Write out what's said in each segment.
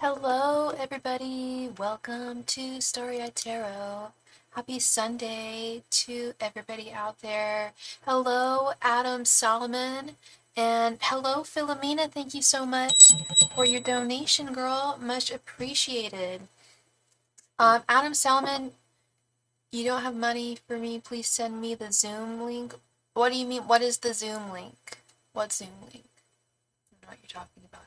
Hello, everybody. Welcome to Starry Tarot. Happy Sunday to everybody out there. Hello, Adam Solomon. And hello, Philomena. Thank you so much for your donation, girl. Much appreciated. Adam Solomon, you don't have money for me. Please send me the Zoom link. What do you mean? What is the Zoom link? What Zoom link? I don't know what you're talking about.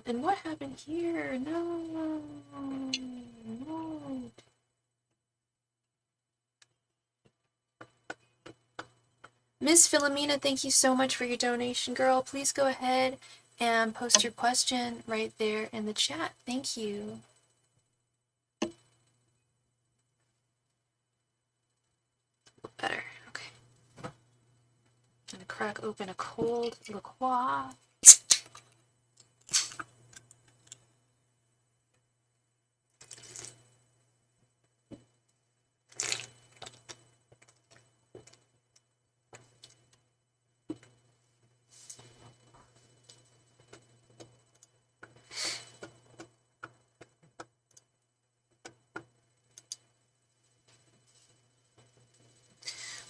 And what happened here? No. Miss Philomena, thank you so much for your donation, girl. Please go ahead and post your question right there in the chat. Thank you. Better. Okay. I'm gonna crack open a cold LaCroix.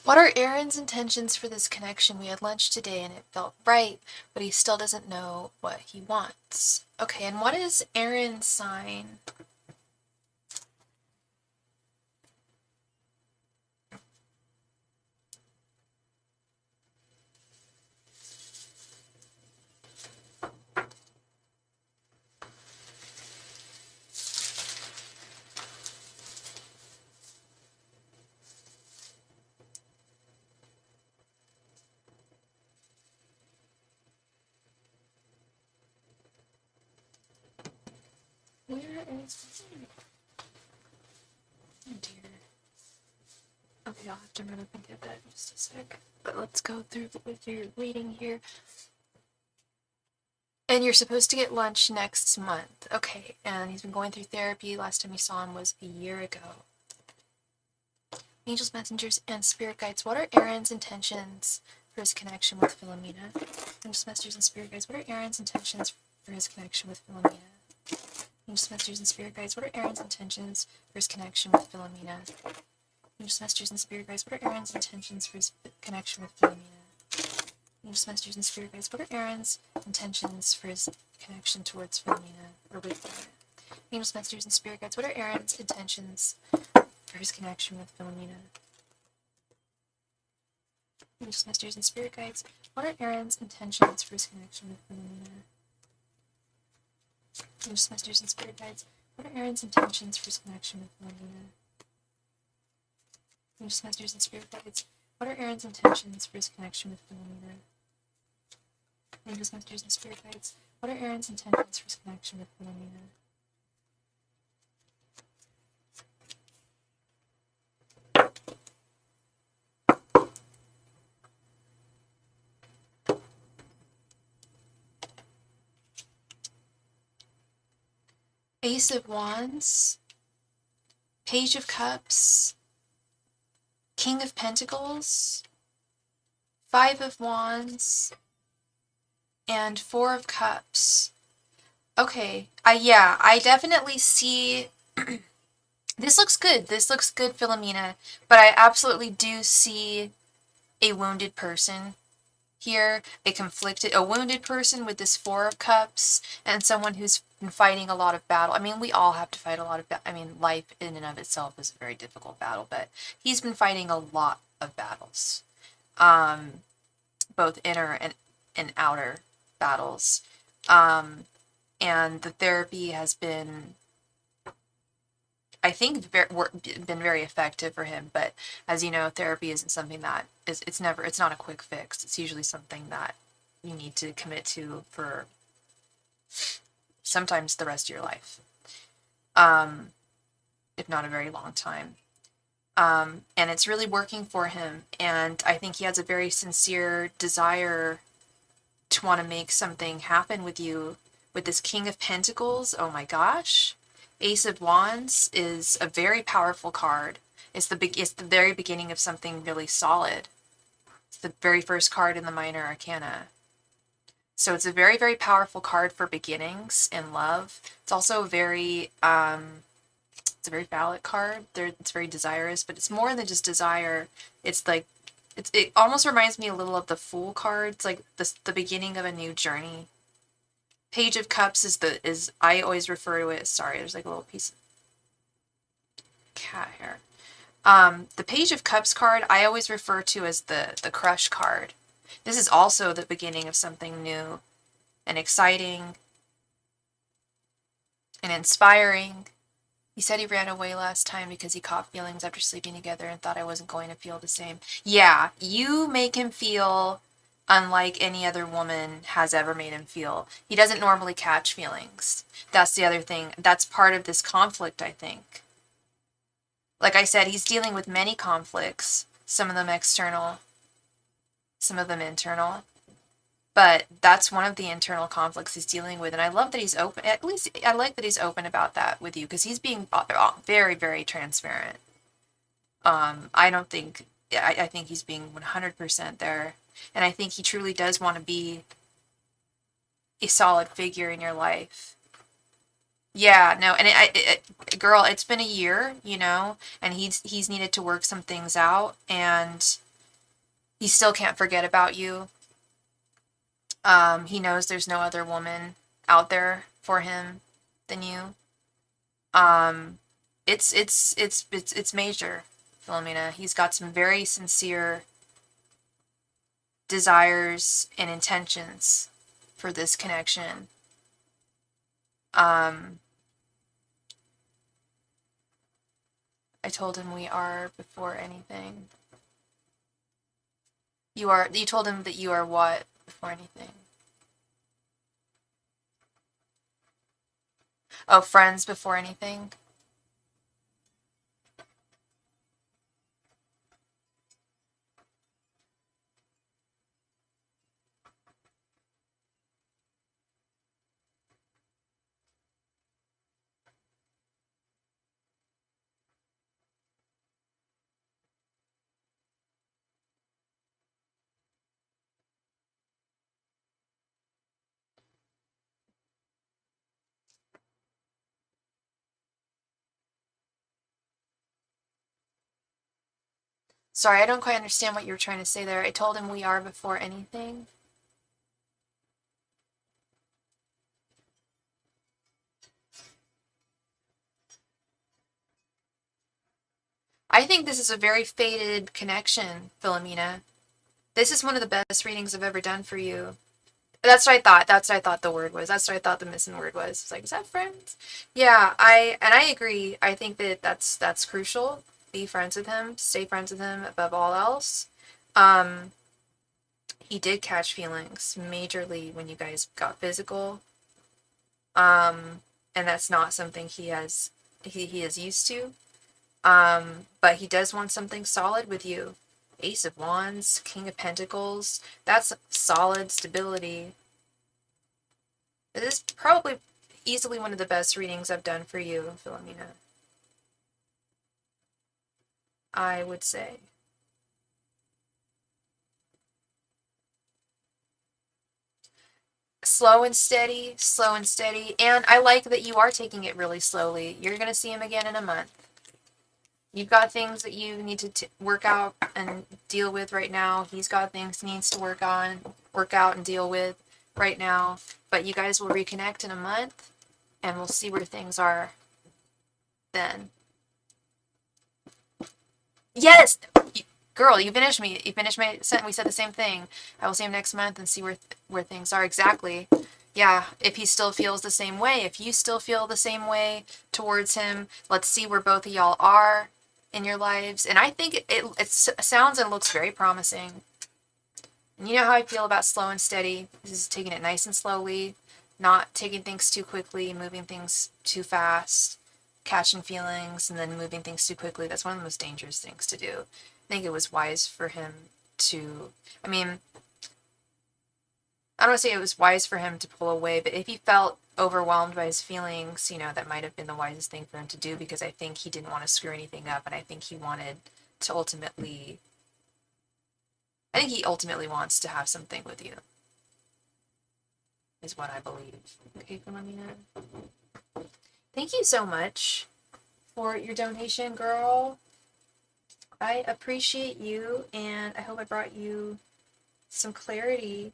What are Aaron's intentions for this connection? We had lunch today and it felt right, but he still doesn't know what he wants. Okay, and what is Aaron's sign? Where is... Oh dear. Okay, I'll have to run up and get that in just a sec. But let's go through with your reading here. And you're supposed to get lunch next month. Okay, and he's been going through therapy. Last time we saw him was a year ago. Angels, messengers, and spirit guides. What are Aaron's intentions for his connection with Philomena? Angels, messengers, and spirit guides. What are Aaron's intentions for his connection with Philomena? Angels, messengers, and spirit guides. What are Aaron's intentions for his connection with Philomena? Angels, messengers, and spirit guides. What are Aaron's intentions for his connection with Philomena? Angels, messengers, and spirit guides. What are Aaron's intentions for his connection towards Philomena or with Philomena? Angels, messengers, and spirit guides. What are Aaron's intentions for his connection with Philomena? Angels, messengers, and spirit guides. What are Aaron's intentions for his connection with Philomena? Angels, messengers, and spirit guides. What are Aaron's intentions for his connection with Philomena? Angels, messengers, and spirit guides. What are Aaron's intentions for his connection with Philomena? Angels, messengers, and spirit guides. What are Aaron's intentions for his connection with Philomena? Ace of Wands, Page of Cups, King of Pentacles, Five of Wands, and Four of Cups. Okay, yeah, I definitely see... This looks good. This looks good, Philomena. But I absolutely do see a wounded person here, a wounded person with this Four of Cups, and someone who's been fighting a lot of battle. I mean, we all have to fight a lot of I mean, life in and of itself is a very difficult battle, but he's been fighting a lot of battles. Both inner and outer battles. And the therapy has been, I think, been very effective for him. But as you know, therapy isn't something that it's not a quick fix. It's usually something that you need to commit to for sometimes the rest of your life, if not a very long time. And it's really working for him. And I think he has a very sincere desire to want to make something happen with you. With this King of Pentacles, oh my gosh. Ace of Wands is a very powerful card. It's the very beginning of something really solid. It's the very first card in the Minor Arcana. So it's a very, very powerful card for beginnings in love. It's also very, it's a very phallic card. It's very desirous, but it's more than just desire. It's like, it almost reminds me a little of the Fool card. It's like the beginning of a new journey. Page of Cups is I always refer to it. Sorry, there's like a little piece of cat hair. The Page of Cups card I always refer to as the crush card. This is also the beginning of something new and exciting and inspiring. He said he ran away last time because he caught feelings after sleeping together and thought I wasn't going to feel the same. Yeah, you make him feel unlike any other woman has ever made him feel. He doesn't normally catch feelings. That's the other thing. That's part of this conflict, I think. Like I said, he's dealing with many conflicts, some of them external, some of them internal. But that's one of the internal conflicts he's dealing with. And I love that he's open. At least I like that he's open about that with you, because he's being very, very transparent. I don't think, I think he's being 100% there. And I think he truly does want to be a solid figure in your life. Yeah, no, and girl, it's been a year, you know, and he's needed to work some things out, and he still can't forget about you. He knows there's no other woman out there for him than you. It's major, Philomena. He's got some very sincere desires and intentions for this connection. I told him we are before anything. You told him that you are what before anything? Oh, friends before anything? Sorry, I don't quite understand what you were trying to say there. I told him we are before anything. I think this is a very fated connection, Philomena. This is one of the best readings I've ever done for you. That's what I thought. That's what I thought the word was. That's what I thought the missing word was. It's like, is that friends? Yeah, I agree. I think that that's crucial. Be friends with him. Stay friends with him above all else. He did catch feelings majorly when you guys got physical. And that's not something he is used to. But he does want something solid with you. Ace of Wands, King of Pentacles. That's solid stability. It is probably easily one of the best readings I've done for you, Philomena. I would say. Slow and steady, slow and steady. And I like that you are taking it really slowly. You're going to see him again in a month. You've got things that you need to work out and deal with right now. He's got things he needs to work out and deal with right now. But you guys will reconnect in a month, and we'll see where things are then. Yes! Girl, you finished me. You finished my sentence. We said the same thing. I will see him next month and see where things are. Exactly. Yeah, if he still feels the same way, if you still feel the same way towards him, let's see where both of y'all are in your lives. And I think it sounds and looks very promising. And you know how I feel about slow and steady. This is taking it nice and slowly, not taking things too quickly, moving things too fast, catching feelings, and then moving things too quickly. That's one of the most dangerous things to do. I think it was wise for him to, I mean, I don't want to say it was wise for him to pull away, but if he felt overwhelmed by his feelings, you know, that might have been the wisest thing for him to do, because I think he didn't want to screw anything up, and I think he ultimately wants to have something with you. is what I believe. Okay, Philomena. Thank you so much for your donation, girl. I appreciate you, and I hope I brought you some clarity.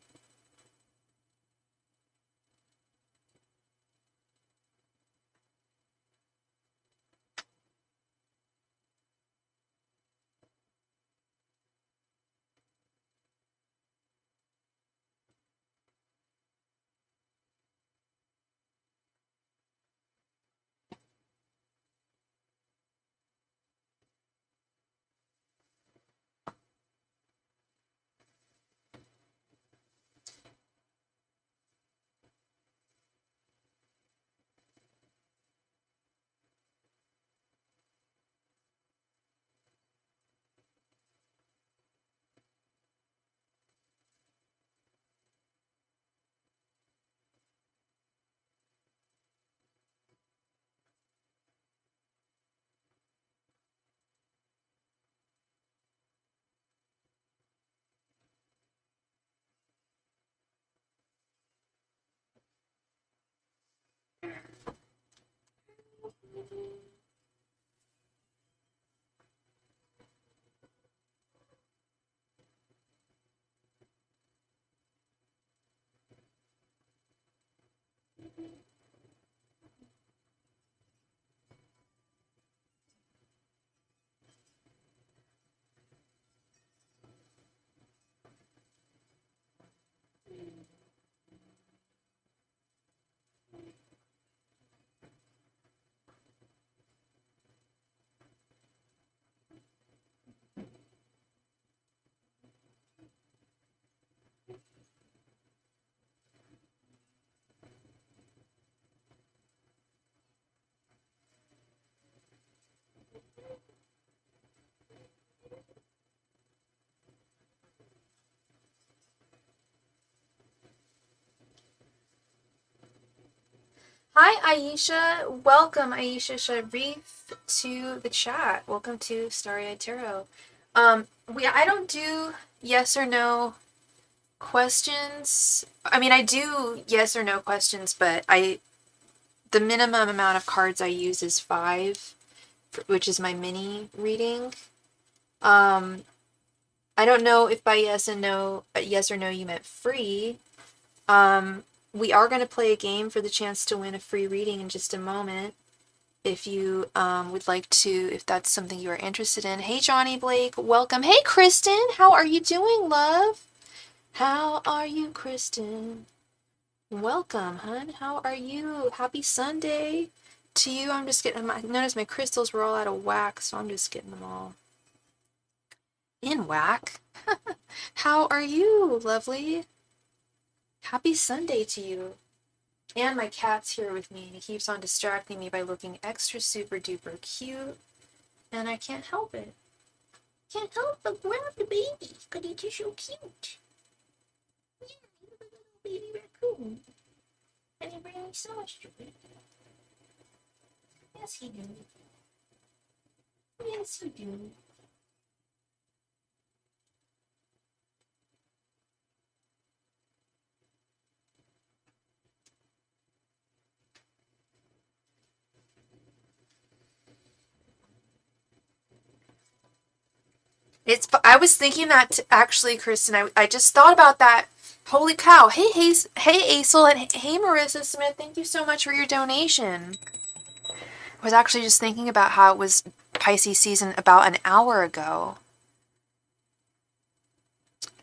Hi, Aisha. Welcome, Aisha Sharif, to the chat. Welcome to Starry Tarot. I don't do yes or no questions. I mean, I do yes or no questions, but the minimum amount of cards I use is 5, which is my mini reading. I don't know if by yes or no you meant free. We are going to play a game for the chance to win a free reading in just a moment. If you would like to, if that's something you are interested in. Hey, Johnny Blake, welcome. Hey, Kristen, how are you doing, love? How are you, Kristen? Welcome, hun. How are you? Happy Sunday to you. I'm just getting I noticed my crystals were all out of whack, so I'm just getting them all in whack. How are you, lovely? Happy Sunday to you. And my cat's here with me, and he keeps on distracting me by looking extra super duper cute, and I can't help it. Can't help but grab the baby, because he's just so cute. Yeah, he's a little baby raccoon. And he brings so much joy. Yes, he do. Yes, he do. I was thinking that actually, Kristen. I just thought about that. Holy cow! Hey, hey, Aisel, and hey, Marissa Smith. Thank you so much for your donation. I was actually just thinking about how it was Pisces season about an hour ago.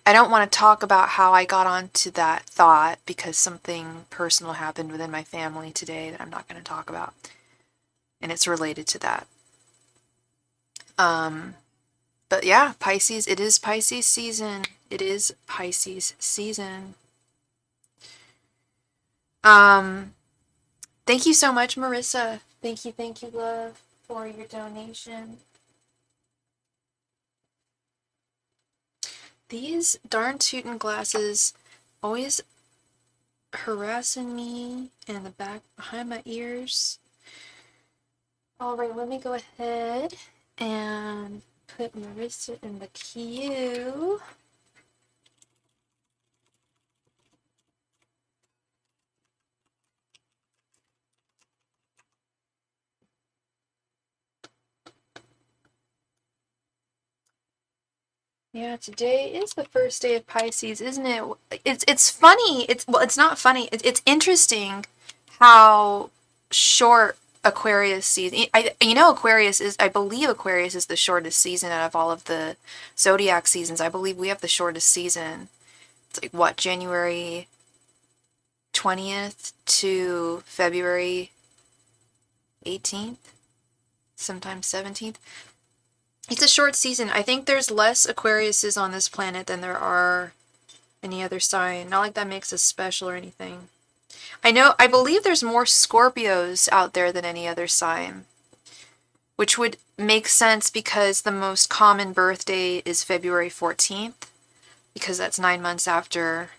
I don't want to talk about how I got onto that thought because something personal happened within my family today that I'm not going to talk about, and it's related to that. But yeah, Pisces, it is Pisces season. It is Pisces season. Thank you so much, Marissa. Thank you, love, for your donation. These darn tootin' glasses always harassing me in the back behind my ears. All right, let me go ahead and put Marissa in the queue. Yeah, today is the first day of Pisces, isn't it? It's funny. It's not funny. It's interesting how short Aquarius season. Aquarius is. I believe Aquarius is the shortest season out of all of the zodiac seasons. I believe we have the shortest season. It's like what, January 20th to February 18th, sometimes 17th. It's a short season. I think there's less Aquariuses on this planet than there are any other sign. Not like that makes us special or anything. I believe there's more Scorpios out there than any other sign, which would make sense because the most common birthday is February 14th, because that's 9 months after,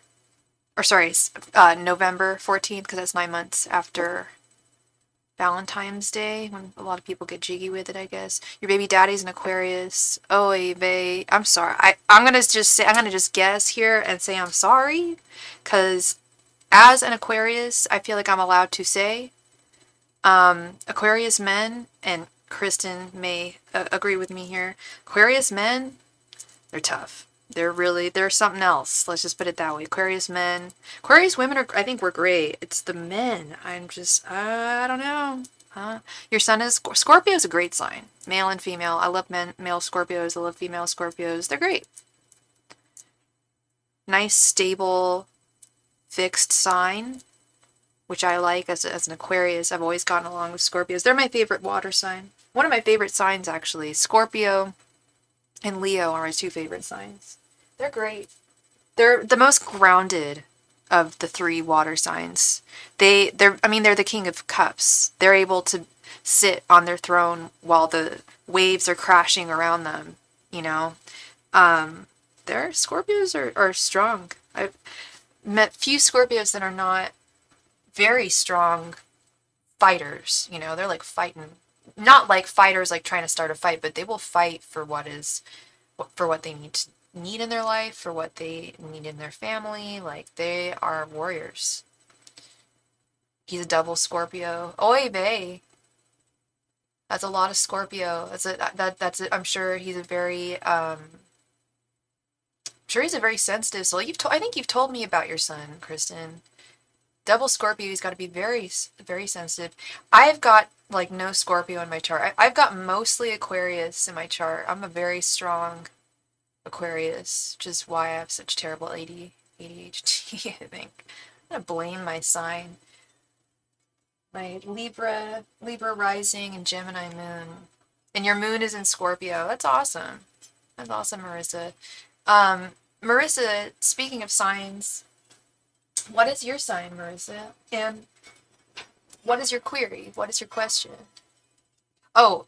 or sorry, November 14th, because that's 9 months after Valentine's Day, when a lot of people get jiggy with it, I guess. Your baby daddy's an Aquarius. Oh, babe. I'm sorry. I'm gonna just guess here and say I'm sorry, because as an Aquarius, I feel like I'm allowed to say, Aquarius men, and Kristen may agree with me here, Aquarius men, they're tough. They're something else. Let's just put it that way. Aquarius men. Aquarius women I think we're great. It's the men. I don't know. Your sun is, Scorpio is a great sign. Male and female. I love male Scorpios. I love female Scorpios. They're great. Nice, stable, fixed sign, which I like as an Aquarius. I've always gotten along with Scorpios. They're my favorite water sign. One of my favorite signs, actually. Scorpio and Leo are my two favorite signs. They're great. They're the most grounded of the three water signs. They're the king of cups. They're able to sit on their throne while the waves are crashing around them, you know. Their Scorpios are strong. I've met few Scorpios that are not very strong fighters, you know. They're like fighting, not like fighters like trying to start a fight, but they will fight for what they need in their life, for what they need in their family. Like, they are warriors. He's a double Scorpio. Oy vey. That's a lot of Scorpio. I'm sure he's a very sensitive soul. I think you've told me about your son, Kristen. Double Scorpio, he's got to be very, very sensitive. I've got, like, no Scorpio in my chart. I've got mostly Aquarius in my chart. I'm a very strong Aquarius, which is why I have such terrible ADHD, I think. I'm gonna blame my sign. My Libra rising, and Gemini moon. And your moon is in Scorpio. That's awesome. That's awesome, Marissa. Marissa, speaking of signs, what is your sign, Marissa? And what is your query? What is your question? Oh,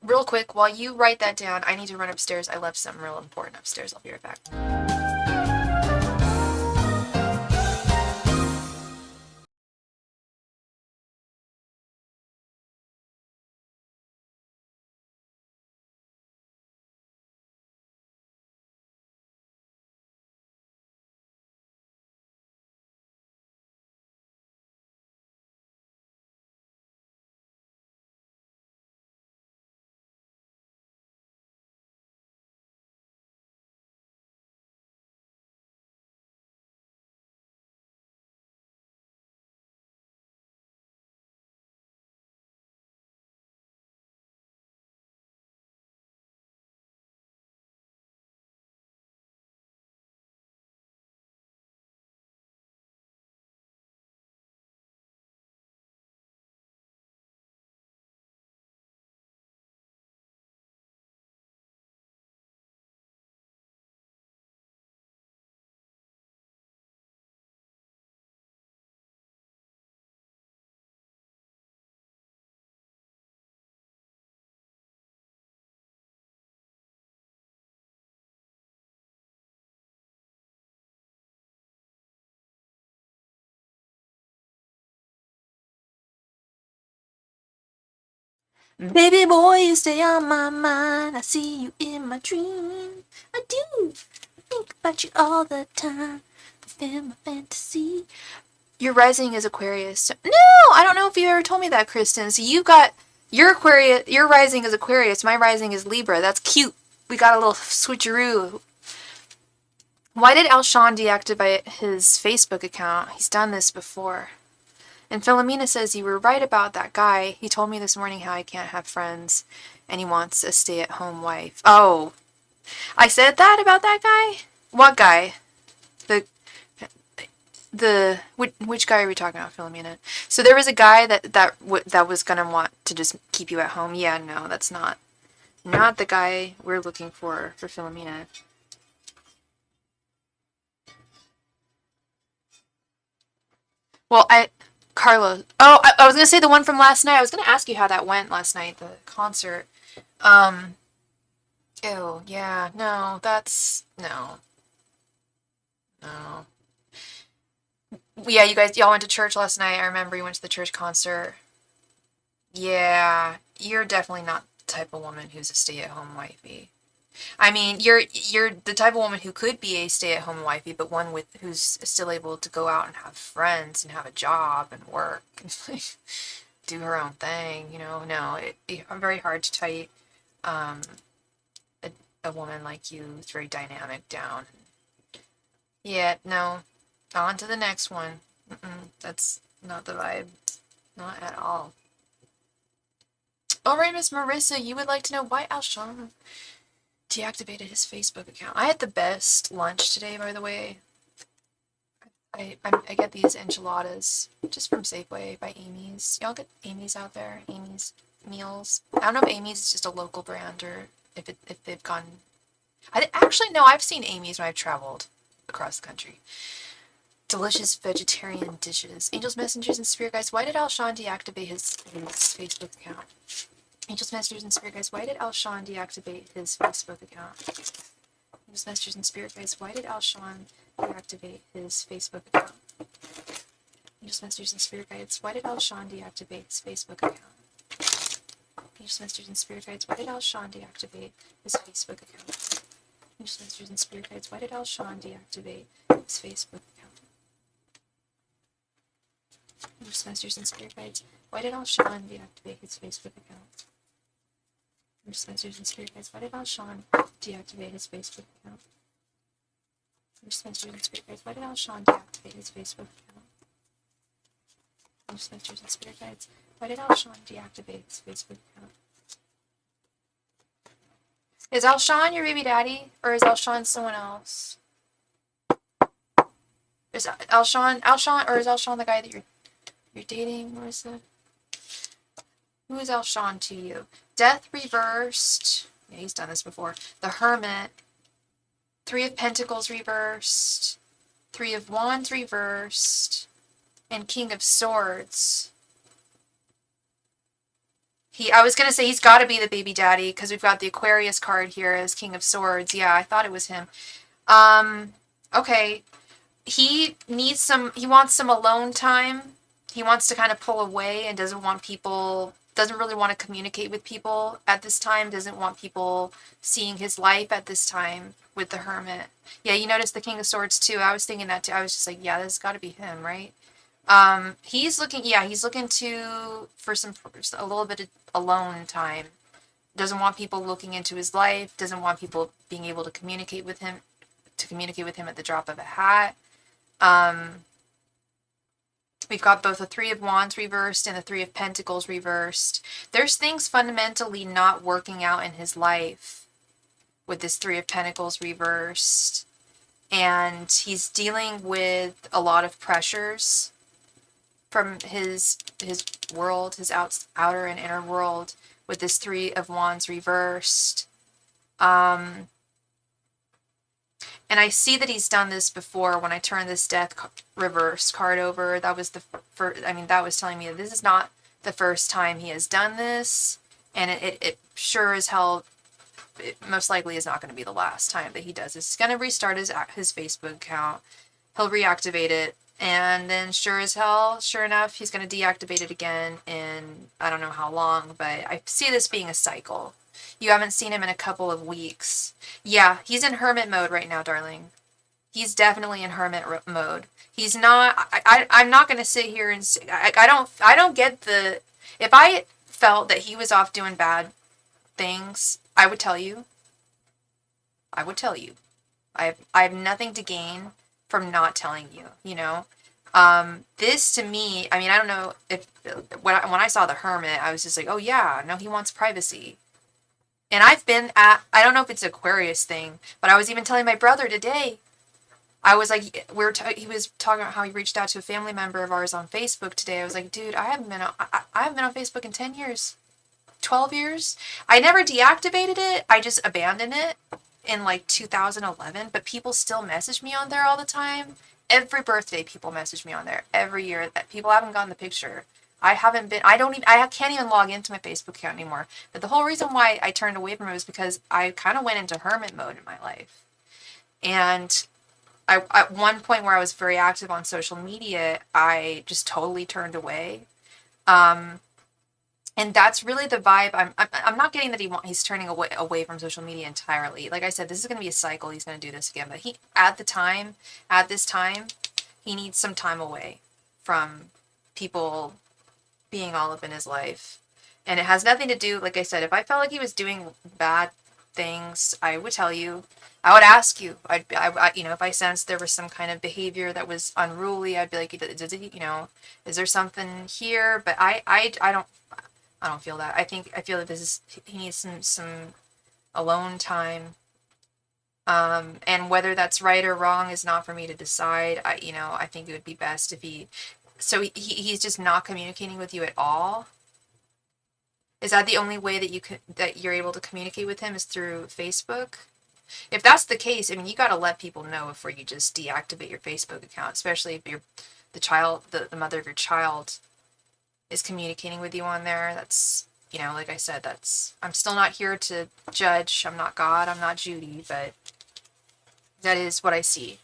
real quick, while you write that down, I need to run upstairs. I left something real important upstairs. I'll be right back. Baby boy, you stay on my mind. I see you in my dream. I do. I think about you all the time. Fulfill my fantasy. Your rising is Aquarius. No, I don't know if you ever told me that, Kristen. So you've got your Aquarius. Your rising is Aquarius. My rising is Libra. That's cute. We got a little switcheroo. Why did Alshon deactivate his Facebook account? He's done this before. And Philomena says, you were right about that guy. He told me this morning how I can't have friends and he wants a stay-at-home wife. Oh, I said that about that guy? What guy? Which guy are we talking about, Philomena? So there was a guy that was gonna want to just keep you at home. Yeah, no, that's not the guy we're looking for Philomena. Well, Carlos. Oh, I was gonna say the one from last night. I was gonna ask you how that went last night, the concert. Um. Ew. Yeah. No. That's no. No. Yeah, y'all went to church last night. I remember you went to the church concert. Yeah, you're definitely not the type of woman who's a stay-at-home wifey. I mean, you're the type of woman who could be a stay-at-home wifey, but one who's still able to go out and have friends and have a job and work and like, do her own thing. No, it'd very hard to tie um, a woman like you who's very dynamic down. Yeah, no. On to the next one. That's not the vibe. Not at all. Alright, Miss Marissa, you would like to know why Alshon deactivated his Facebook account. I had the best lunch today, by the way. I get these enchiladas just from Safeway by Amy's. Y'all get Amy's out there? Amy's Meals? I don't know if Amy's is just a local brand or if they've gone... Actually, no, I've seen Amy's when I've traveled across the country. Delicious vegetarian dishes. Angels, messengers, and spirit guides. Why did Alshon deactivate his Facebook account? Angels, messengers, and spirit guides. Why did Alshon deactivate his Facebook account? Angels, messengers, and spirit guides. Why did Alshon deactivate his Facebook account? Angels, messengers, and spirit guides. Why did Alshon deactivate his Facebook account? Angels, messengers, and spirit guides. Why did Alshon deactivate his Facebook account? Angels, messengers, and spirit guides. Why did Alshon deactivate his Facebook account? Angels, messengers, and spirit guides. Why did Alshon deactivate his Facebook account? Angels, messengers, and spirit guides. Why did Alshon deactivate his Facebook account? Angels, messengers, and spirit guides. Why did Alshon deactivate his Facebook account? Angels, messengers, and spirit guides. Why did Alshon deactivate his Facebook account? Is Alshon your baby daddy, or is Alshon someone else? Is Alshon, or is Alshon the guy that you're dating, Marissa? Who is Alshon to you? Death reversed. Yeah, he's done this before. The Hermit. Three of Pentacles reversed. Three of Wands reversed. And King of Swords. I was going to say he's got to be the baby daddy because we've got the Aquarius card here as King of Swords. Yeah, I thought it was him. Okay. He wants some alone time. He wants to kind of pull away and doesn't really want to communicate with people at this time, doesn't want people seeing his life at this time with the Hermit. Yeah, you noticed the King of Swords too. I was thinking that too. I was just like, yeah, this has got to be him, right? He's looking for a little bit of alone time. Doesn't want people looking into his life, doesn't want people being able to communicate with him at the drop of a hat. We've got both the Three of Wands reversed and the Three of Pentacles reversed. There's things fundamentally not working out in his life with this Three of Pentacles reversed. And he's dealing with a lot of pressures from his world, his outer and inner world with this Three of Wands reversed. And I see that he's done this before when I turned this Death reverse card over. That was that was telling me that this is not the first time he has done this. And it sure as hell, it most likely is not going to be the last time that he does this. He's going to restart his Facebook account. He'll reactivate it. And then sure enough, he's going to deactivate it again in I don't know how long. But I see this being a cycle. You haven't seen him in a couple of weeks. Yeah, he's in hermit mode right now, darling. He's definitely in hermit mode. He's not... I'm not going to sit here and say... I don't get the... If I felt that he was off doing bad things, I would tell you. I have nothing to gain from not telling you, you know? This to me, I mean, I don't know if, when I saw the Hermit, I was just like, oh yeah, no, he wants privacy. And I've been at, I don't know if it's an Aquarius thing, but I was even telling my brother today, I was like, he was talking about how he reached out to a family member of ours on Facebook today. I was like, dude, I haven't been on Facebook in 10 years, 12 years. I never deactivated it. I just abandoned it in like 2011, but people still message me on there all the time. Every birthday, people message me on there. Every year that people haven't gotten the picture. I can't even log into my Facebook account anymore. But the whole reason why I turned away from it was because I kind of went into hermit mode in my life. And at one point where I was very active on social media, I just totally turned away. And that's really the vibe. I'm not getting that he's turning away from social media entirely. Like I said, this is going to be a cycle. He's going to do this again. But at this time, he needs some time away from people being all up in his life. And it has nothing to do, like I said, if I felt like he was doing bad things, I would tell you. I would ask you. If I sensed there was some kind of behavior that was unruly, I'd be like, is there something here? But I don't feel that. I feel that he needs some alone time. And whether that's right or wrong is not for me to decide. I think it would be best if he's just not communicating with you at all. Is that the only way that you're able to communicate with him is through Facebook? If that's the case, I mean, you got to let people know before you just deactivate your Facebook account, especially if you're the mother of your child is communicating with you on there. That's, like I said, I'm still not here to judge. I'm not God. I'm not Judy, but that is what I see.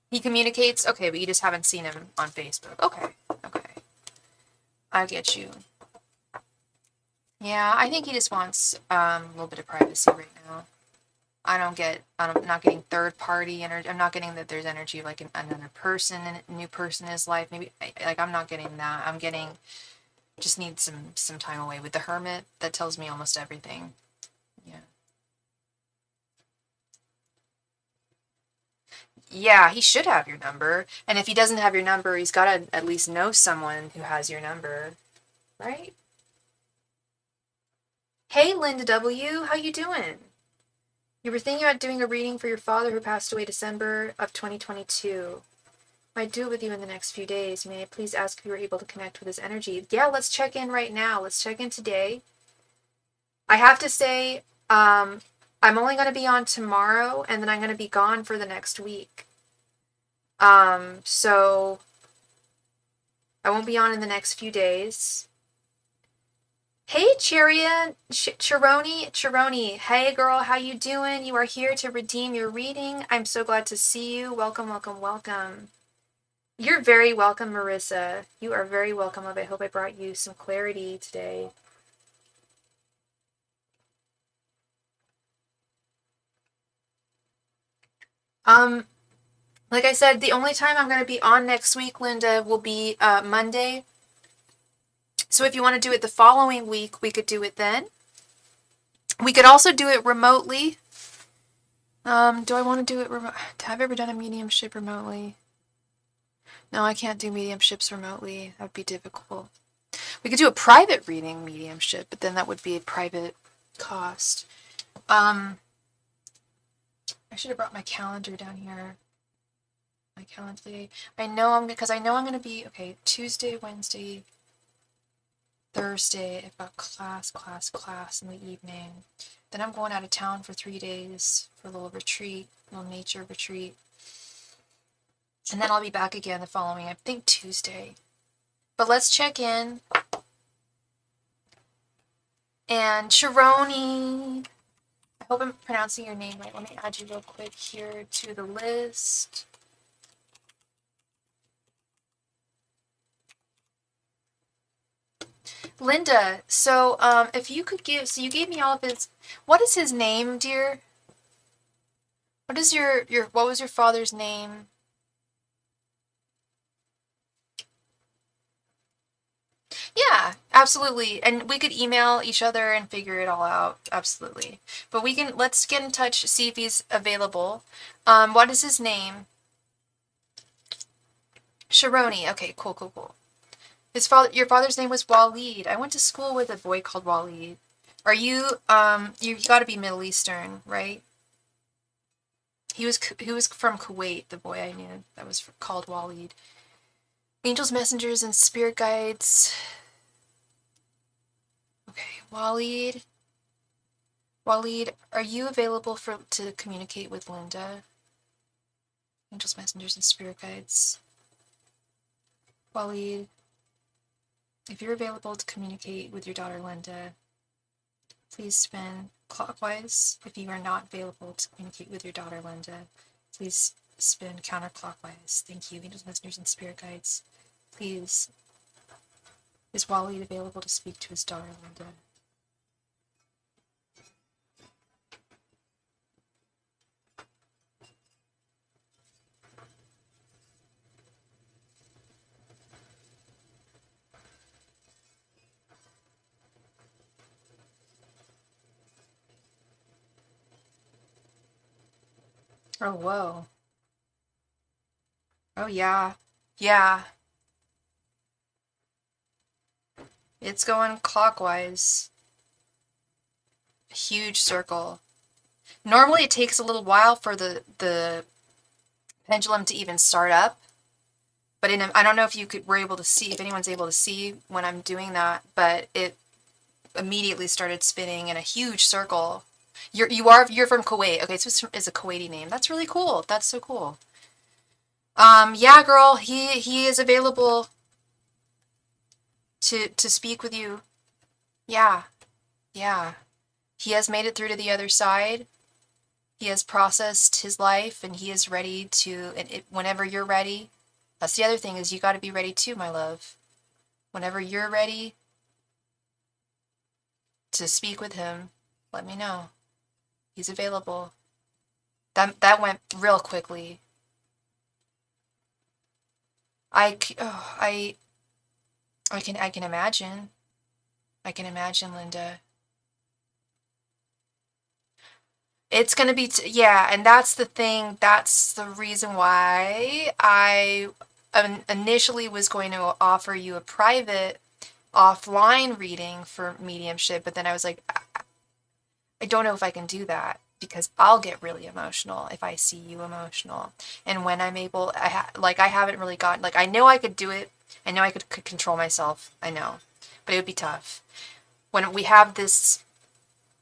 He communicates, okay, but you just haven't seen him on Facebook. Okay. I get you. Yeah, I think he just wants a little bit of privacy right now. I'm not getting third party energy. I'm not getting that there's energy like another person, a new person in his life. Maybe, I'm not getting that. I'm getting, just need some time away. With the Hermit, that tells me almost everything. Yeah. Yeah, he should have your number. And if he doesn't have your number, he's got to at least know someone who has your number. Right? Hey, Linda W., how you doing? You were thinking about doing a reading for your father who passed away December of 2022. Might do it with you in the next few days. May I please ask if you were able to connect with his energy? Yeah, let's check in right now. Let's check in today. I have to say, I'm only going to be on tomorrow, and then I'm going to be gone for the next week. So I won't be on in the next few days. Hey, Chironi. Hey, girl, how you doing? You are here to redeem your reading. I'm so glad to see you. Welcome. You're very welcome, Marissa. You are very welcome, love. I hope I brought you some clarity today. Like I said, the only time I'm going to be on next week, Linda, will be Monday. So if you want to do it the following week, we could do it then. We could also do it remotely. Do I want to do it remote? Have I ever done a mediumship remotely? No, I can't do mediumships remotely. That would be difficult. We could do a private reading mediumship, but then that would be a private cost. I should have brought my calendar down here. My calendar. I know I'm going to be, okay, Tuesday, Wednesday, Thursday, I've got class in the evening. Then I'm going out of town for 3 days for a little nature retreat. And then I'll be back again the following, I think, Tuesday. But let's check in. And Chironi, I hope I'm pronouncing your name right. Let me add you real quick here to the list. Linda, so if you could you gave me all of his, what is his name, dear? What is what was your father's name? Yeah, Absolutely. And we could email each other and figure it all out. Absolutely. But let's get in touch, see if he's available. What is his name? Sharoni. Okay, cool, cool, cool. Your father's name was Waleed. I went to school with a boy called Waleed. Are you gotta be Middle Eastern, right? He was from Kuwait, the boy I knew that was called Waleed. Angels, messengers, and spirit guides. Okay, Waleed. Waleed, are you available to communicate with Linda? Angels, messengers, and spirit guides. Waleed, if you're available to communicate with your daughter Linda, please spin clockwise. If you are not available to communicate with your daughter Linda, please spin counterclockwise. Thank you, angels, messengers, and spirit guides. Please, is Waleed available to speak to his daughter Linda? Oh, whoa. Oh, yeah. Yeah. It's going clockwise. A huge circle. Normally it takes a little while for the pendulum to even start up. But I don't know if were able to see, if anyone's able to see when I'm doing that, but it immediately started spinning in a huge circle. You're from Kuwait. Okay, so it's a Kuwaiti name. That's really cool. That's so cool. Yeah, girl, he is available to speak with you. Yeah, yeah. He has made it through to the other side. He has processed his life, and he is ready to. And whenever you're ready, that's the other thing, is you got to be ready too, my love. Whenever you're ready to speak with him, let me know. He's available. That went real quickly. I can imagine. I can imagine, Linda. It's gonna be yeah, and that's the thing. That's the reason why I initially was going to offer you a private offline reading for mediumship, but then I was like, I don't know if I can do that because I'll get really emotional if I see you emotional. And when I'm able, I haven't really gotten, like, I know I could do it. I know I could control myself. I know, but it would be tough. When we have this,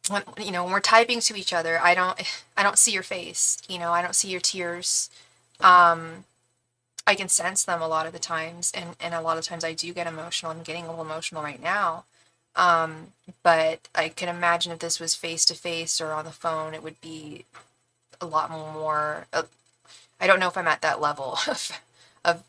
when we're typing to each other, I don't see your face. I don't see your tears. I can sense them a lot of the times, and a lot of times I do get emotional. I'm getting a little emotional right now. But I can imagine if this was face to face or on the phone, it would be a lot more. I don't know if I'm at that level of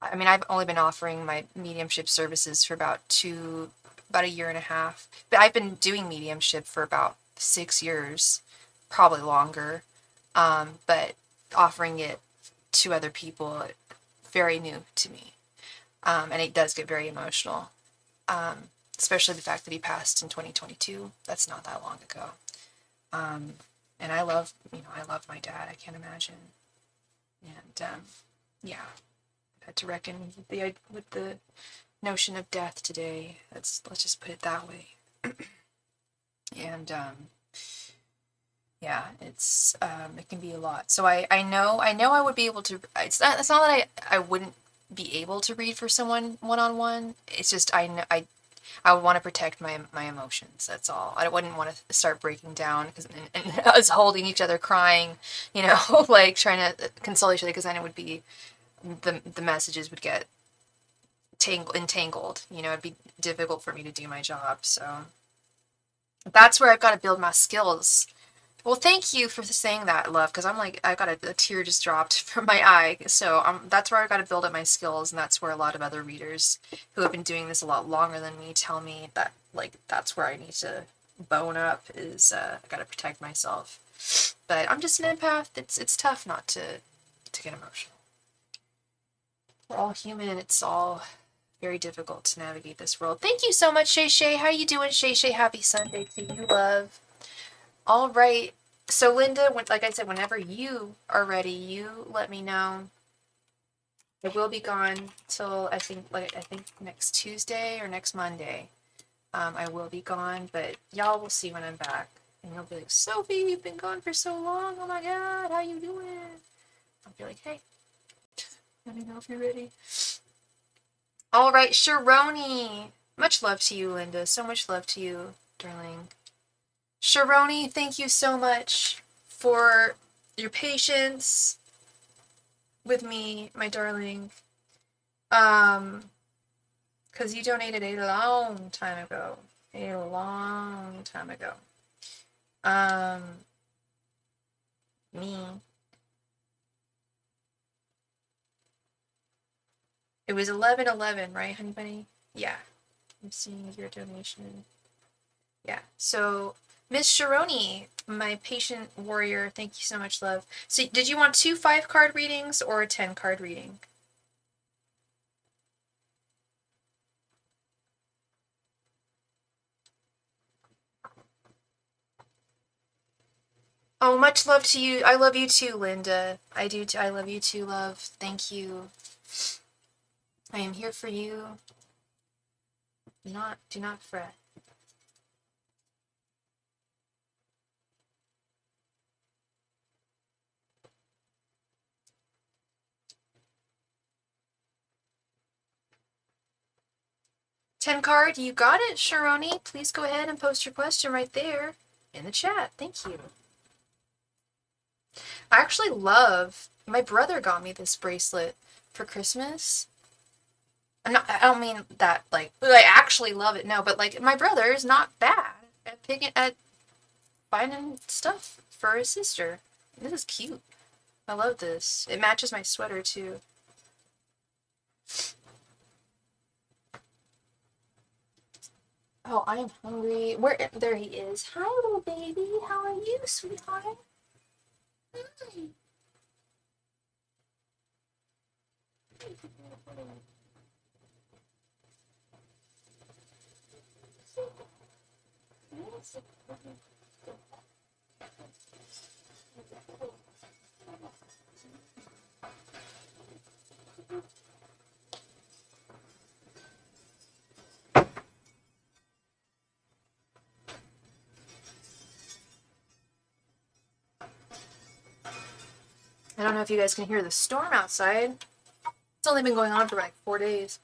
I mean, I've only been offering my mediumship services for about a year and a half, but I've been doing mediumship for about 6 years, probably longer. But offering it to other people, very new to me. And it does get very emotional. Especially the fact that he passed in 2022. That's not that long ago. And I love my dad. I can't imagine. And yeah, I've had to reckon with the notion of death today. Let's just put it that way. And yeah, it can be a lot. So I know I would be able to. It's not that I wouldn't be able to read for someone one-on-one. It's just I know I would want to protect my emotions. That's all. I wouldn't want to start breaking down and us holding each other, crying, like trying to console each other, because then it would be the messages would get entangled. It'd be difficult for me to do my job. So that's where I've got to build my skills. Well, thank you for saying that, love, because I'm like, I got a tear just dropped from my eye. So that's where I got to build up my skills, and that's where a lot of other readers who have been doing this a lot longer than me tell me that, like, that's where I need to bone up, is I got to protect myself. But I'm just an empath. It's tough not to get emotional. We're all human. It's all Very difficult to navigate this world. Thank you so much, Shay Shay. How you doing, Shay Shay? Happy Sunday to you, love. All right. So, Linda, like I said, whenever you are ready, you let me know. I will be gone till I think next Tuesday or next Monday. I will be gone, but y'all will see when I'm back. And you'll be like, Sophie, you've been gone for so long. Oh my God, how you doing? I'll be like, hey, let me know if you're ready. All right, Sharoni. Much love to you, Linda. So much love to you, darling. Sharoni, thank you so much for your patience with me, my darling. Because you donated a long time ago. A long time ago. Me. It was 11/11, right, honey bunny? Yeah. I'm seeing your donation. Yeah. So, Miss Sharoni, my patient warrior, thank you so much, love. So, did you want 2 5-card readings or a 10-card reading? Oh, much love to you. I love you too, Linda. I do. I love you too, love. Thank you. I am here for you. Do not fret. Ten card, you got it, Sharoni. Please go ahead and post your question right there in the chat. Thank you. I actually love, my brother got me this bracelet for Christmas. I don't mean that, like, I actually love it, no, but, like, my brother is not bad at finding stuff for his sister. This is cute. I love this. It matches my sweater, too. Oh, I am hungry. There he is. Hi, little baby. How are you, sweetheart? Hi. I don't know if you guys can hear the storm outside. It's only been going on for like 4 days.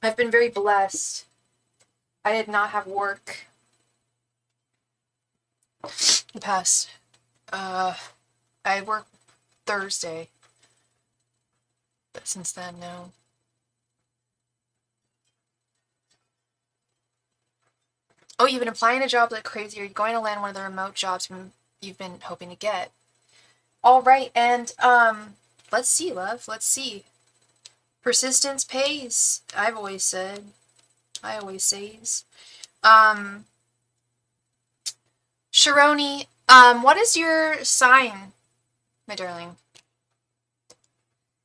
I've been very blessed. I did not have work the past. I worked Thursday, but since then, no. Oh, you've been applying to jobs like crazy. Are you going to land one of the remote jobs you've been hoping to get? All right, and let's see, love. Let's see. Persistence pays. I've always said. I always says. Sharoni, what is your sign, my darling?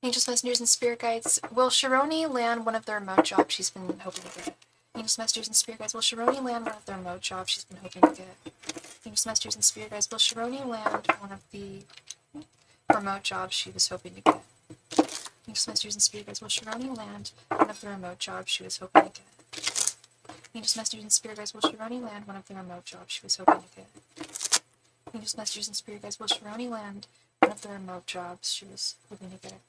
Angels, messengers, and spirit guides. Will Sharoni land one of the remote jobs she's been hoping to get? Angels, messengers, and spirit guides. Will Sharoni land one of the remote jobs she's been hoping to get? Angels, messengers, and spirit guides. Will Sharoni land one of the remote jobs she was hoping to get? Angels, messengers, and spirit guides. Will Sharoni land one of the remote jobs she was hoping to get? Angels, messengers, and spirit guides. Will Sharoni land one of the remote jobs she was hoping to get? Angels, messengers, and spirit guides. Will Sharoni land one of the remote jobs she was hoping to get?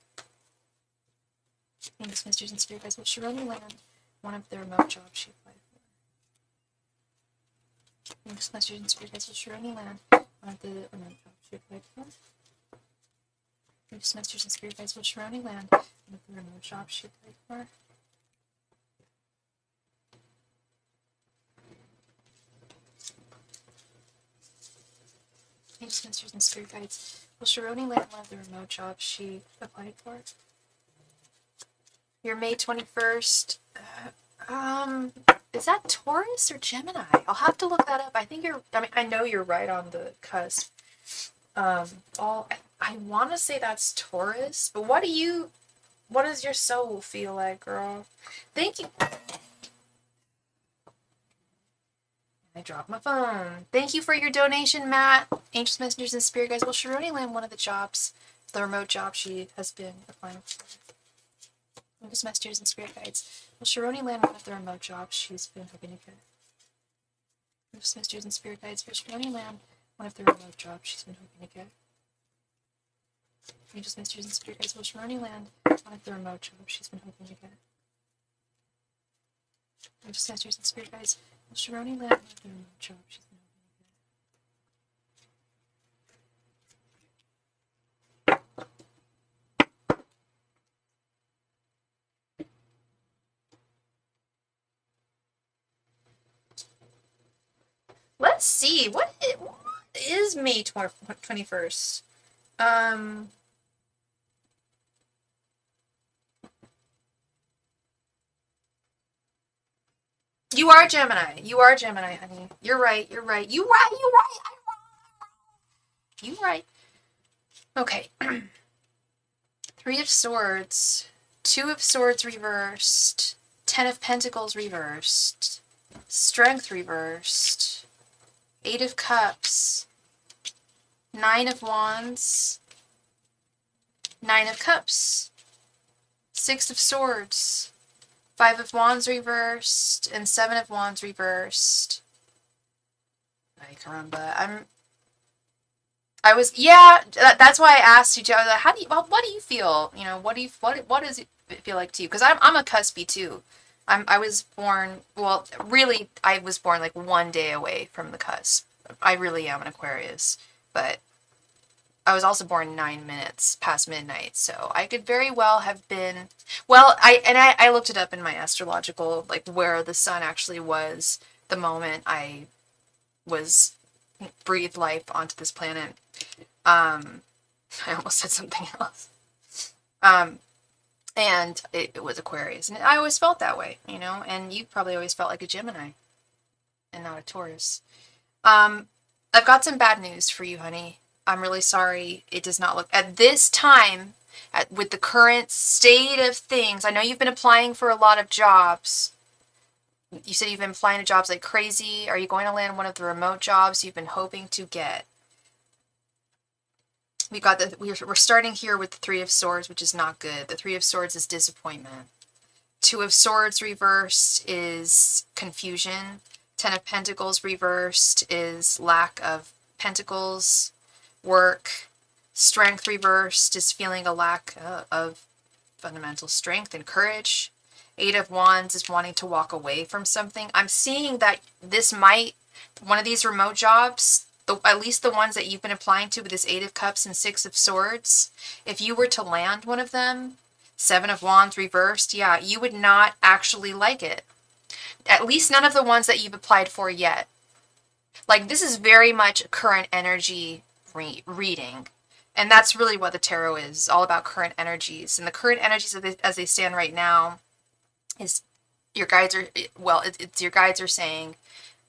Angels, messengers, and spirit guides. Will Sharoni land one of the remote jobs she applied for? Angels, messengers, and spirit guides. Will Sharoni land one of the remote jobs she applied for? Angels, messengers, and spirit guides. Will Sharoni land one of the remote jobs she applied for? Angels, messengers, and spirit guides. Will Sharoni land one of the remote jobs she applied for? Your May 21st. Is that Taurus or Gemini? I'll have to look that up. I know you're right on the cusp. I want to say that's Taurus, but what do you What does your soul feel like, girl? Thank you. I dropped my phone. Thank you for your donation, Matt. Angels, Messengers, and Spirit Guides. Will Sharoni land one of the jobs, the remote job she has been applying for? Angels, Messengers, and Spirit Guides. Will Sharoni land one of the remote jobs she's been hoping to get? Angels, Messengers, and Spirit Guides. Will Sharoni land one of the remote jobs she's been hoping to get? Angels, Messengers, and Spirit Guides. Will Sharoni land one of the remote jobs she's been hoping to get? Angels, Messengers, and Spirit Guides. Will Sharoni land one of the remote jobs she's been hoping to get? Let's see. What is May 21st? You are Gemini. You are Gemini, honey. You're right. You're right. You right. You right. You right. Okay. Three of Swords. Two of Swords reversed. 10 of Pentacles reversed. Strength reversed. 8 of Cups. 9 of Wands. 9 of Cups. 6 of Swords. 5 of Wands reversed. And 7 of Wands reversed. Ay, caramba. That's why I asked you, Joe, what do you feel? You know, what does it feel like to you? Because I'm a cuspy too. I was born, well, really, I was born like one day away from the cusp. I really am an Aquarius, but I was also born 9 minutes past midnight, so I could very well have been, well, I looked it up in my astrological, like where the sun actually was the moment I was breathed life onto this planet. I almost said something else. And it was Aquarius, and I always felt that way, you know, and you probably always felt like a Gemini and not a Taurus. I've got some bad news for you, honey. I'm really sorry. It does not look at this time, with the current state of things. I know you've been applying for a lot of jobs. You said you've been applying to jobs like crazy. Are you going to land one of the remote jobs you've been hoping to get? We're starting here with the Three of Swords, which is not good. The Three of Swords is disappointment. Two of Swords reversed is confusion. 10 of Pentacles reversed is lack of pentacles, work. Strength reversed is feeling a lack of fundamental strength and courage. 8 of Wands is wanting to walk away from something. I'm seeing that one of these remote jobs, at least the ones that you've been applying to with this 8 of Cups and 6 of Swords, if you were to land one of them, 7 of Wands reversed, yeah, you would not actually like it. At least none of the ones that you've applied for yet. Like, this is very much current energy reading. And that's really what the tarot is all about, current energies. And the current energies as they stand right now is your guides are, well, it's your guides are saying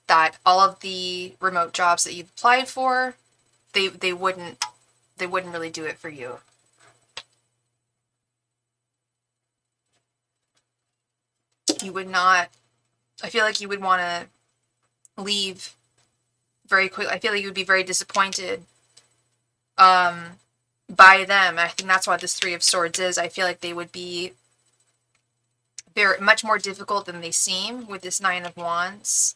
that all of the remote jobs that you've applied for, they wouldn't really do it for you. You would not, I feel like you would want to leave very quickly. I feel like you would be very disappointed by them. I think that's what this Three of Swords is. I feel like they would be very much more difficult than they seem with this 9 of Wands.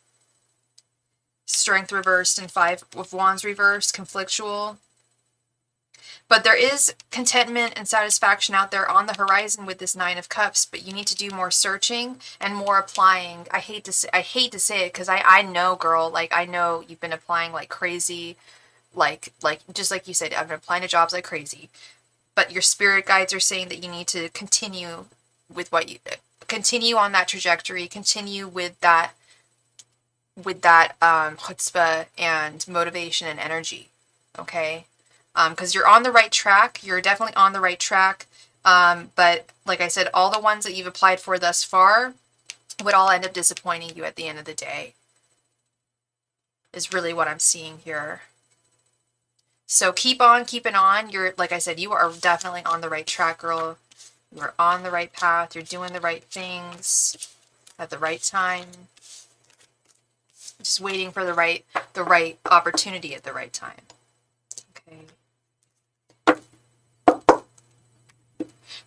Strength reversed and 5 of Wands reversed, conflictual. But there is contentment and satisfaction out there on the horizon with this 9 of Cups, but you need to do more searching and more applying. I hate to say it because I know, girl, like I know you've been applying like crazy, like just like you said, I've been applying to jobs like crazy. But your spirit guides are saying that you need to continue with continue on that trajectory, continue with that chutzpah and motivation and energy, okay? Because you're on the right track. You're definitely on the right track. But like I said, all the ones that you've applied for thus far would all end up disappointing you at the end of the day, is really what I'm seeing here. So keep on keeping on. You're, like I said, you are definitely on the right track, girl. You're on the right path. You're doing the right things at the right time. Just waiting for the right opportunity at the right time. Okay.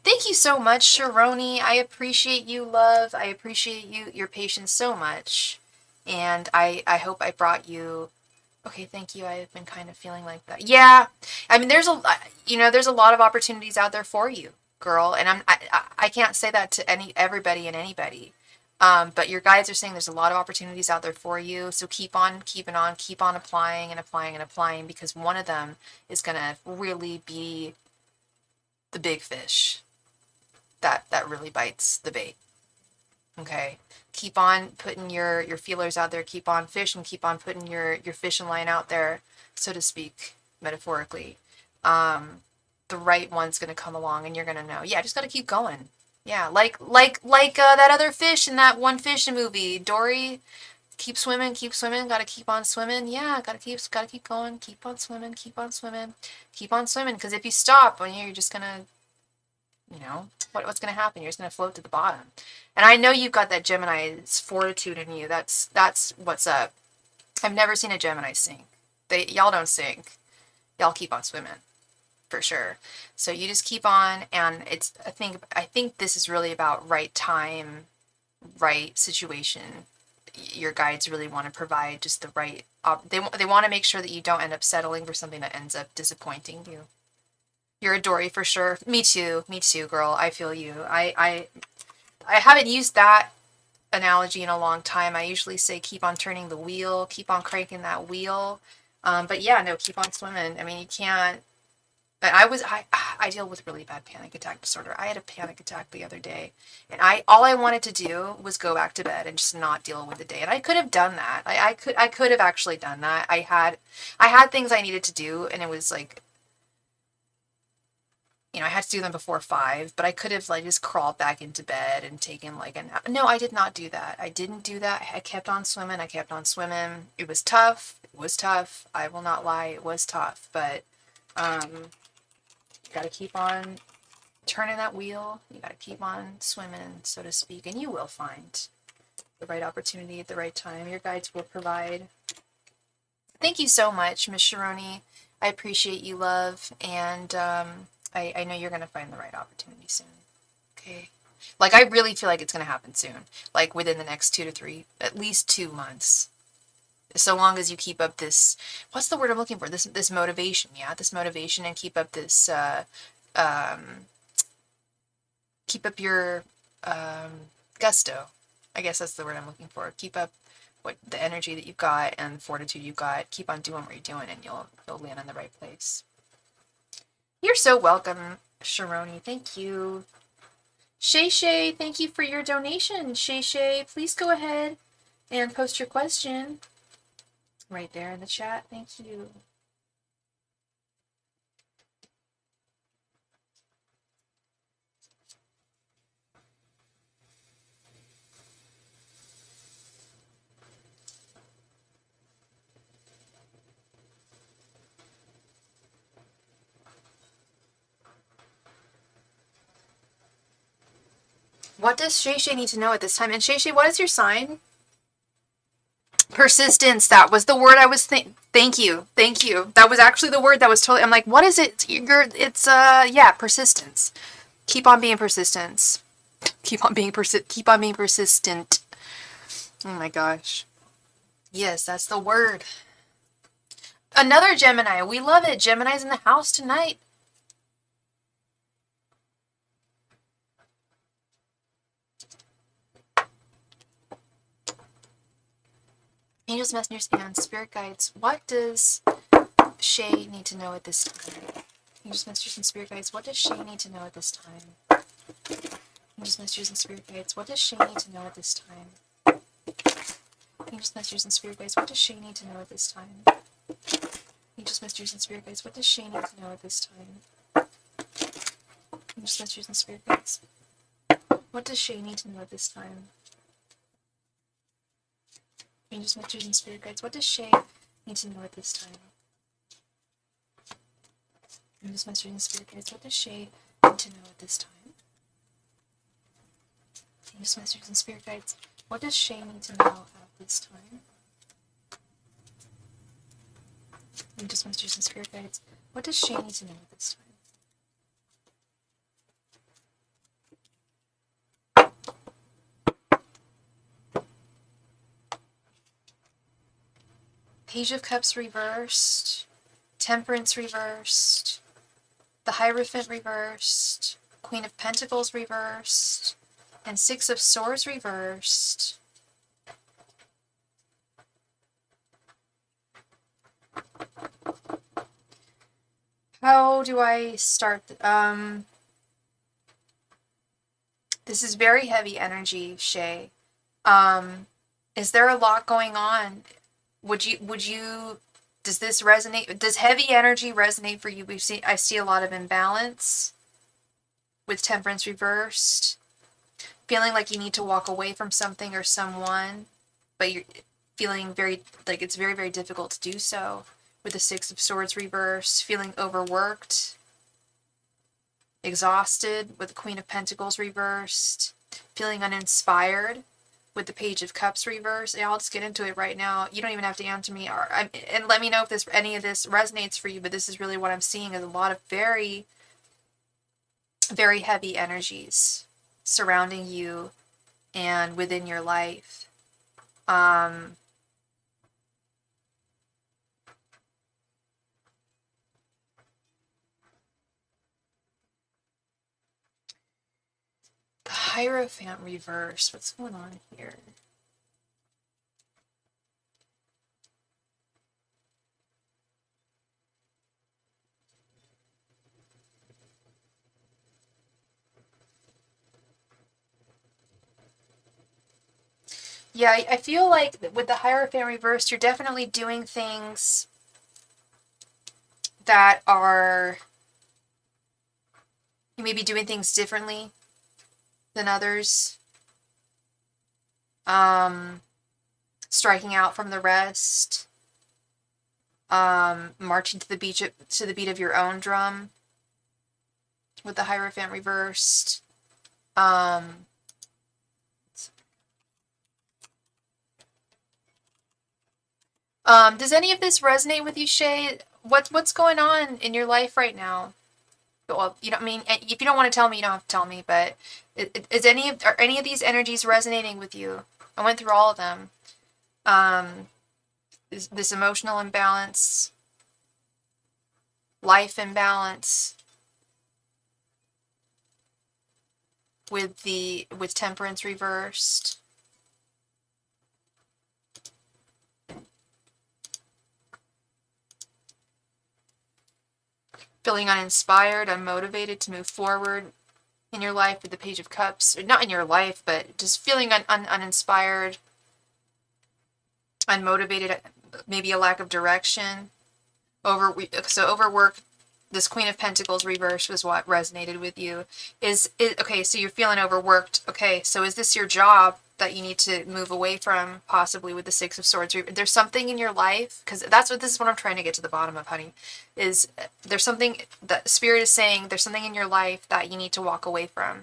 Thank you so much, Sharoni. I appreciate you, love. I appreciate your patience so much. And I hope I brought you... Okay, thank you. I've been kind of feeling like that. Yeah. I mean, there's a lot of opportunities out there for you, girl. And I can't say that to everybody and anybody. But your guides are saying there's a lot of opportunities out there for you. So keep on keeping on, keep on applying and applying and applying, because one of them is going to really be the big fish that really bites the bait. Okay. Keep on putting your feelers out there, keep on fishing, keep on putting your fishing line out there, so to speak, metaphorically. The right one's going to come along and you're going to know. Yeah, just got to keep going. Yeah, like that other fish in that one fishing movie, Dory. Keep swimming, got to keep on swimming. Yeah, got to keep going, keep on swimming, keep on swimming, because if you stop, well, you're just going to, what's going to happen? You're just going to float to the bottom. And I know you've got that Gemini's fortitude in you. That's what's up. I've never seen a Gemini sink. Y'all don't sink. Y'all keep on swimming, for sure. So you just keep on, and I think this is really about right time, right situation. Your guides really want to provide just the right. They want to make sure that you don't end up settling for something that ends up disappointing you. You're a Dory for sure. Me too, girl. I feel you. I haven't used that analogy in a long time. I usually say keep on turning the wheel, keep on cranking that wheel. But yeah, no, keep on swimming. I mean, you can't. But I deal with really bad panic attack disorder. I had a panic attack the other day, and all I wanted to do was go back to bed and just not deal with the day. And I could have done that. I could have actually done that. I had things I needed to do, and it was like, I had to do them before 5, but I could have just crawled back into bed and taken a nap. No, I did not do that. I didn't do that. I kept on swimming. It was tough. I will not lie. It was tough, but, you got to keep on turning that wheel. You got to keep on swimming, so to speak, and you will find the right opportunity at the right time. Your guides will provide. Thank you so much, Miss Sharoni. I appreciate you, love, and I know you're going to find the right opportunity soon. Okay? I really feel like it's going to happen soon. Within the next 2 to 3, at least 2 months. So long as you keep up this, what's the word I'm looking for? This motivation, yeah? This motivation, and keep up this, keep up your gusto. I guess that's the word I'm looking for. Keep up the energy that you've got and the fortitude you've got. Keep on doing what you're doing, and you'll land in the right place. You're so welcome, Sharoni. Thank you. Shay, thank you for your donation. Shay, please go ahead and post your question right there in the chat. Thank you. What does Shay need to know at this time? And Shay, what is your sign? Persistence. That was the word I was thank you. That was actually the word that was totally, I'm like, what is it? Yeah, persistence. Keep on being persistent. Keep on being persistent. Oh my gosh. Yes, that's the word. Another Gemini. We love it. Gemini's in the house tonight. Angels, messengers, and spirit guides. What does Shay need to know at this time? Angels, messengers, and spirit guides. What does Shay need to know at this time? Angels, messengers, and spirit guides. What does Shay need to know at this time? Angels, messengers, and spirit guides. What does Shay need to know at this time? Angels, messengers, and spirit guides. What does Shay need to know at this time? Angels, messengers, and spirit guides. What does Shay need to know at this time? Angels, messengers, and spirit guides. What does Shay need to know at this time? Angels, messengers, and spirit guides. What does Shay need to know at this time? Angels, messengers, and spirit guides. What does Shay need to know at this time? Angels, messengers, and spirit guides. What does Shay need to know at this time? Page of Cups reversed, Temperance reversed, the Hierophant reversed, Queen of Pentacles reversed, and Six of Swords reversed. How do I start? This is very heavy energy, Shay. Is there a lot going on? Does this resonate? Does heavy energy resonate for you? I see a lot of imbalance with Temperance reversed. Feeling like you need to walk away from something or someone, but you're feeling like it's very, very difficult to do so. With the Six of Swords reversed, feeling overworked, exhausted with the Queen of Pentacles reversed, feeling uninspired with the Page of Cups reversed. Yeah, I'll just get into it right now. You don't even have to answer me, and let me know if any of this resonates for you, but this is really what I'm seeing is a lot of very, very heavy energies surrounding you and within your life. The Hierophant reverse. What's going on here? Yeah, I feel like with the Hierophant reversed, you're definitely doing things that are, you may be doing things differently than others. Striking out from the rest. Marching to the beat of your own drum with the Hierophant reversed. Does any of this resonate with you, Shay? What's going on in your life right now? Well, you know, I mean, if you don't want to tell me, you don't have to tell me. But are any of these energies resonating with you? I went through all of them. This emotional imbalance, life imbalance, with Temperance reversed. Feeling uninspired, unmotivated to move forward in your life with the Page of Cups. Not in your life, but just feeling uninspired, unmotivated, maybe a lack of direction. Overwork. This Queen of Pentacles reverse was what resonated with you. Okay, so you're feeling overworked. Okay, so is this your job that you need to move away from, possibly with the Six of Swords? There's something in your life, because this is what I'm trying to get to the bottom of, honey, is there's something that Spirit is saying, there's something in your life that you need to walk away from.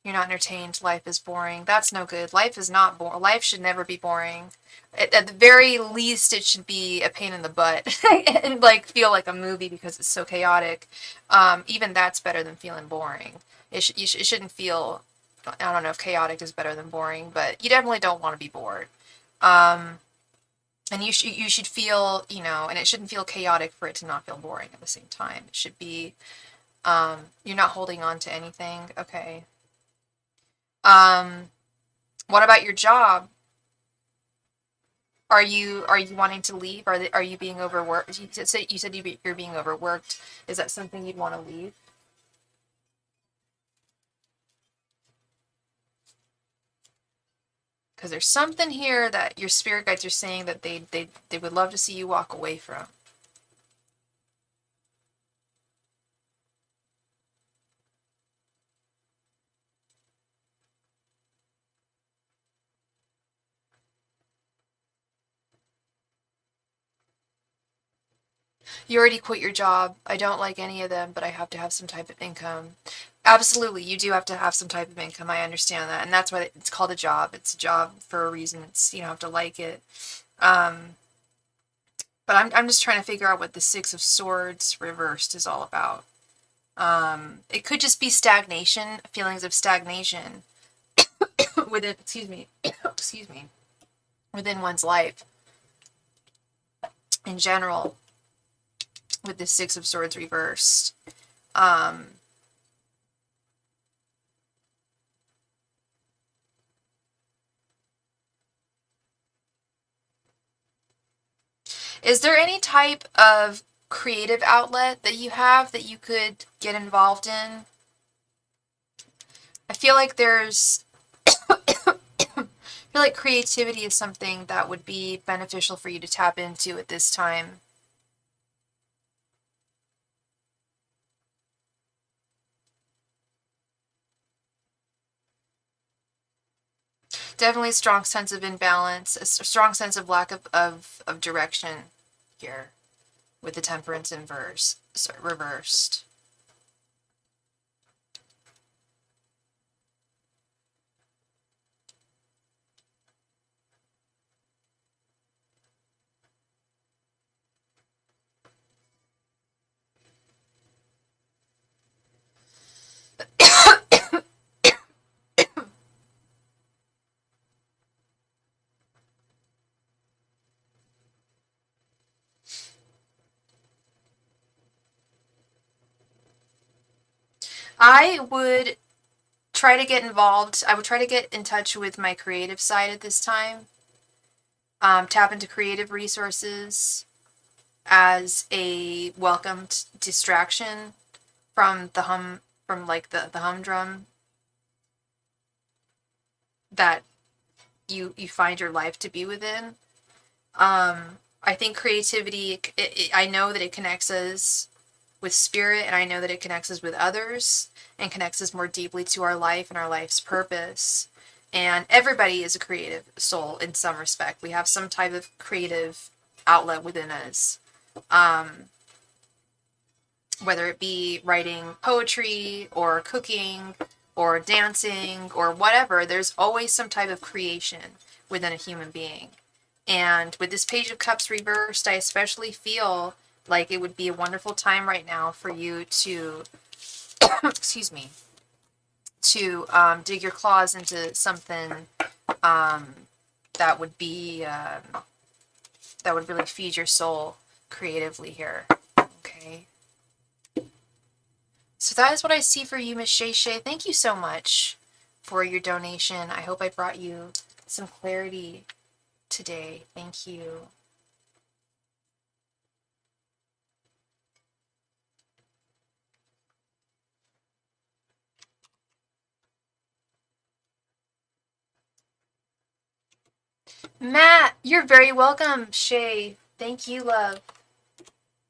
You're not entertained. Life is boring. That's no good. Life is not boring. Life should never be boring. At the very least, it should be a pain in the butt and like feel like a movie because it's so chaotic. Even that's better than feeling boring. It shouldn't feel. I don't know if chaotic is better than boring, but you definitely don't want to be bored. And you should feel, and it shouldn't feel chaotic for it to not feel boring at the same time. It should be. You're not holding on to anything. Okay. What about your job? Are you wanting to leave? Are you being overworked? You said you're being overworked. Is that something you'd want to leave? Because there's something here that your spirit guides are saying that they would love to see you walk away from. You already quit your job. I don't like any of them, but I have to have some type of income. Absolutely, you do have to have some type of income. I understand that, and that's why it's called a job. It's a job for a reason. It's, you don't have to like it. But I'm just trying to figure out what the Six of Swords reversed is all about. It could just be stagnation, feelings of stagnation within, excuse me, excuse me, within one's life in general, with the Six of Swords reversed. Is there any type of creative outlet that you have that you could get involved in? I feel like there's I feel like creativity is something that would be beneficial for you to tap into at this time. Definitely a strong sense of imbalance, a strong sense of lack of direction here with the Temperance reversed. I would try to get involved. I would try to get in touch with my creative side at this time. Tap into creative resources as a welcomed distraction from the humdrum that you find your life to be within. I think creativity, I know that it connects us with spirit, and I know that it connects us with others and connects us more deeply to our life and our life's purpose. And everybody is a creative soul in some respect. We have some type of creative outlet within us. Whether it be writing poetry or cooking or dancing or whatever, there's always some type of creation within a human being. And with this Page of Cups reversed, I especially feel like it would be a wonderful time right now for you to, excuse me, to dig your claws into something that would be, that would really feed your soul creatively here. Okay. So that is what I see for you, Miss Shay Shay. Thank you so much for your donation. I hope I brought you some clarity today. Thank you. Matt, you're very welcome, Shay. Thank you, love.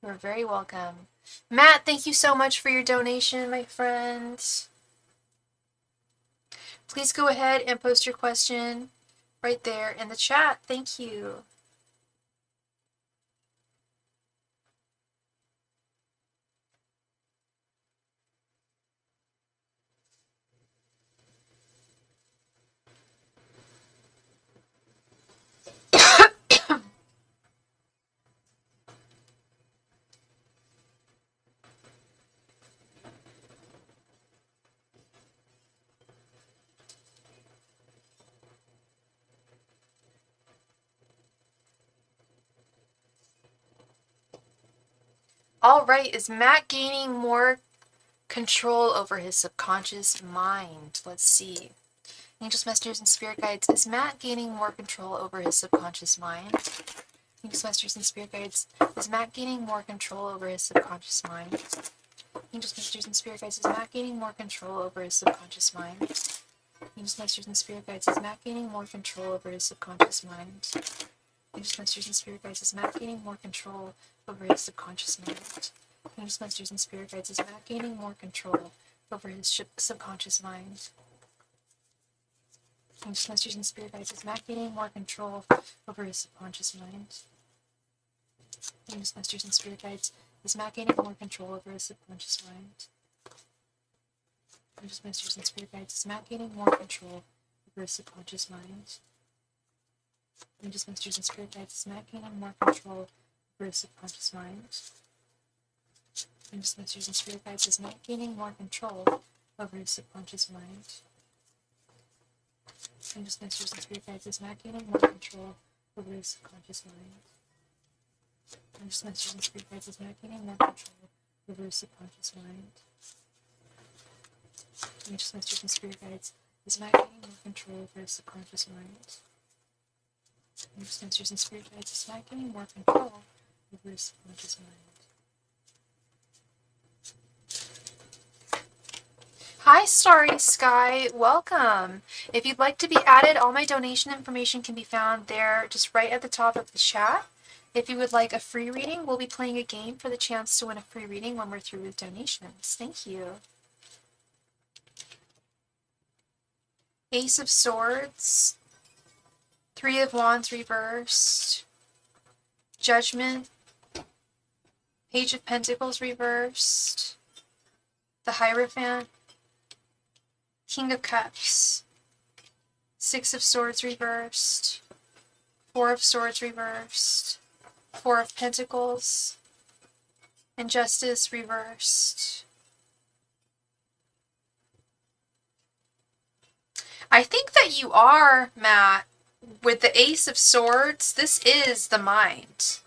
You're very welcome. Matt, thank you so much for your donation, my friend. Please go ahead and post your question right there in the chat. Thank you. All right, is Matt gaining more control over his subconscious mind? Let's see. Angels, messengers, and spirit guides. Is Matt gaining more control over his subconscious mind? Angels, messengers, and spirit guides. Is Matt gaining more control over his subconscious mind? Angels, messengers, and spirit guides. Is Matt gaining more control over his subconscious mind? Angels, messengers, and spirit guides. Is Matt gaining more control over his subconscious mind? Angels, messengers, and spirit guides. Is Matt gaining more control over his subconscious mind? Angels, messengers, and spirit guides. Is Matt gaining more control over his subconscious mind? Angels, messengers, and spirit guides. Is Matt gaining more control over his subconscious mind? Angels, messengers, and spirit guides. Is Matt gaining more control over his subconscious mind? I'm just masters and spirit guides. Is Matt gaining more control over his subconscious mind? I'm just masters and spirit guides. Is Matt gaining more control over his subconscious mind? I'm just masters and spirit guides. Is Matt gaining more control over his subconscious mind? I'm just masters and spirit guides. Is Matt gaining more control over his subconscious mind? I'm just masters and spirit guides. Is Matt gaining more control over his subconscious mind? I'm just masters and spirit guides. Is Matt gaining more control over his subconscious mind? I'm just masters and spirit guides. Is Matt gaining more control over his subconscious mind? Hi, Starry Sky. Welcome. If you'd like to be added, all my donation information can be found there, just right at the top of the chat. If you would like a free reading, we'll be playing a game for the chance to win a free reading when we're through with donations. Thank you. Ace of Swords, Three of Wands reversed, Judgment, Page of Pentacles reversed, the Hierophant, King of Cups, Six of Swords reversed, Four of Swords reversed, Four of Pentacles, and Justice reversed. I think that you are, Matt, with the Ace of Swords, this is the mind.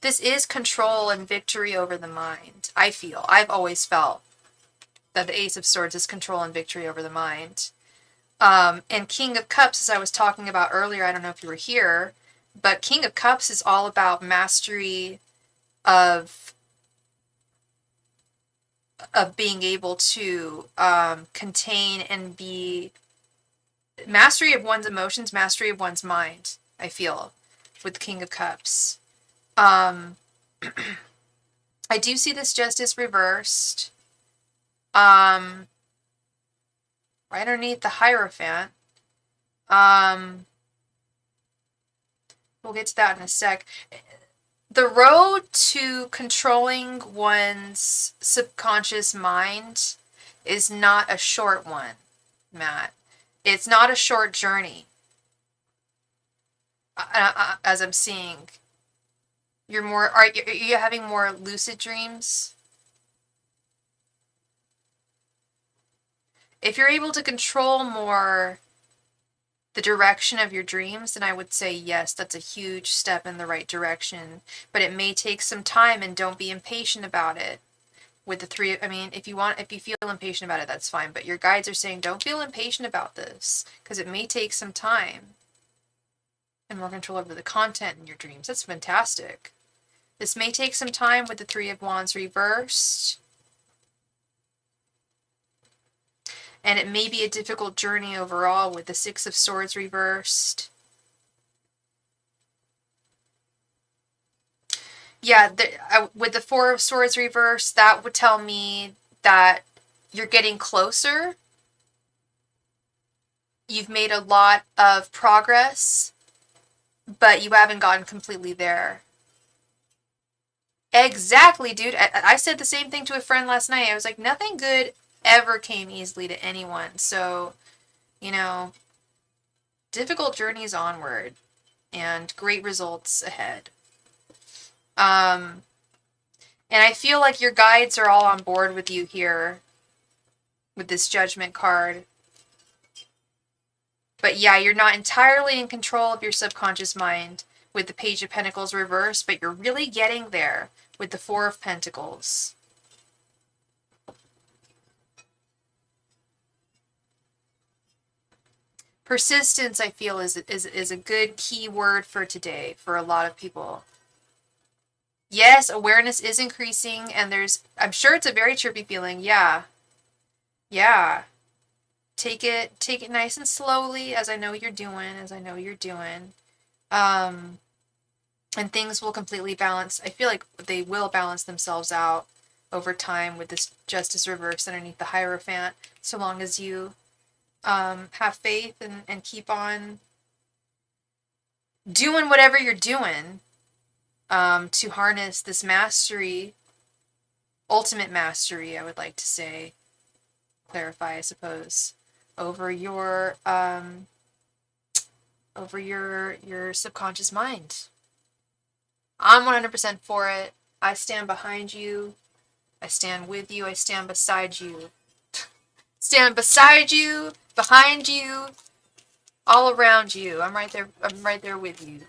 This is control and victory over the mind, I feel. I've always felt that the Ace of Swords is control and victory over the mind. And King of Cups, as I was talking about earlier, I don't know if you were here, but King of Cups is all about mastery of being able to contain and be mastery of one's emotions, mastery of one's mind, I feel, with King of Cups. I do see this Justice reversed. Right underneath the Hierophant. We'll get to that in a sec. The road to controlling one's subconscious mind is not a short one, Matt. It's not a short journey. As I'm seeing, are you having more lucid dreams? If you're able to control more the direction of your dreams, then I would say yes, that's a huge step in the right direction. But it may take some time, and don't be impatient about it. With the three, I mean, if you feel impatient about it, that's fine. But your guides are saying don't feel impatient about this, because it may take some time. And more control over the content in your dreams. That's fantastic. This may take some time with the Three of Wands reversed. And it may be a difficult journey overall with the Six of Swords reversed. Yeah, with the Four of Swords reversed, that would tell me that you're getting closer. You've made a lot of progress, but you haven't gotten completely there. Exactly, dude. I said the same thing to a friend last night. I was like, nothing good ever came easily to anyone. So, difficult journeys onward and great results ahead. And I feel like your guides are all on board with you here with this Judgment card. But yeah, you're not entirely in control of your subconscious mind with the Page of Pentacles reversed, but you're really getting there with the Four of Pentacles. Persistence, I feel, is a good key word for today for a lot of people. Yes, awareness is increasing, and I'm sure it's a very trippy feeling. Yeah. Yeah. Take it nice and slowly, as I know you're doing, and things will completely balance. I feel like they will balance themselves out over time with this Justice reverse underneath the Hierophant, so long as you have faith and keep on doing whatever you're doing to harness this mastery, ultimate mastery, I would like to say. clarify, I suppose, over your subconscious mind. I'm 100% for it. I stand behind you. I stand with you. I stand beside you. Stand beside you, behind you, all around you. I'm right there. I'm right there with you.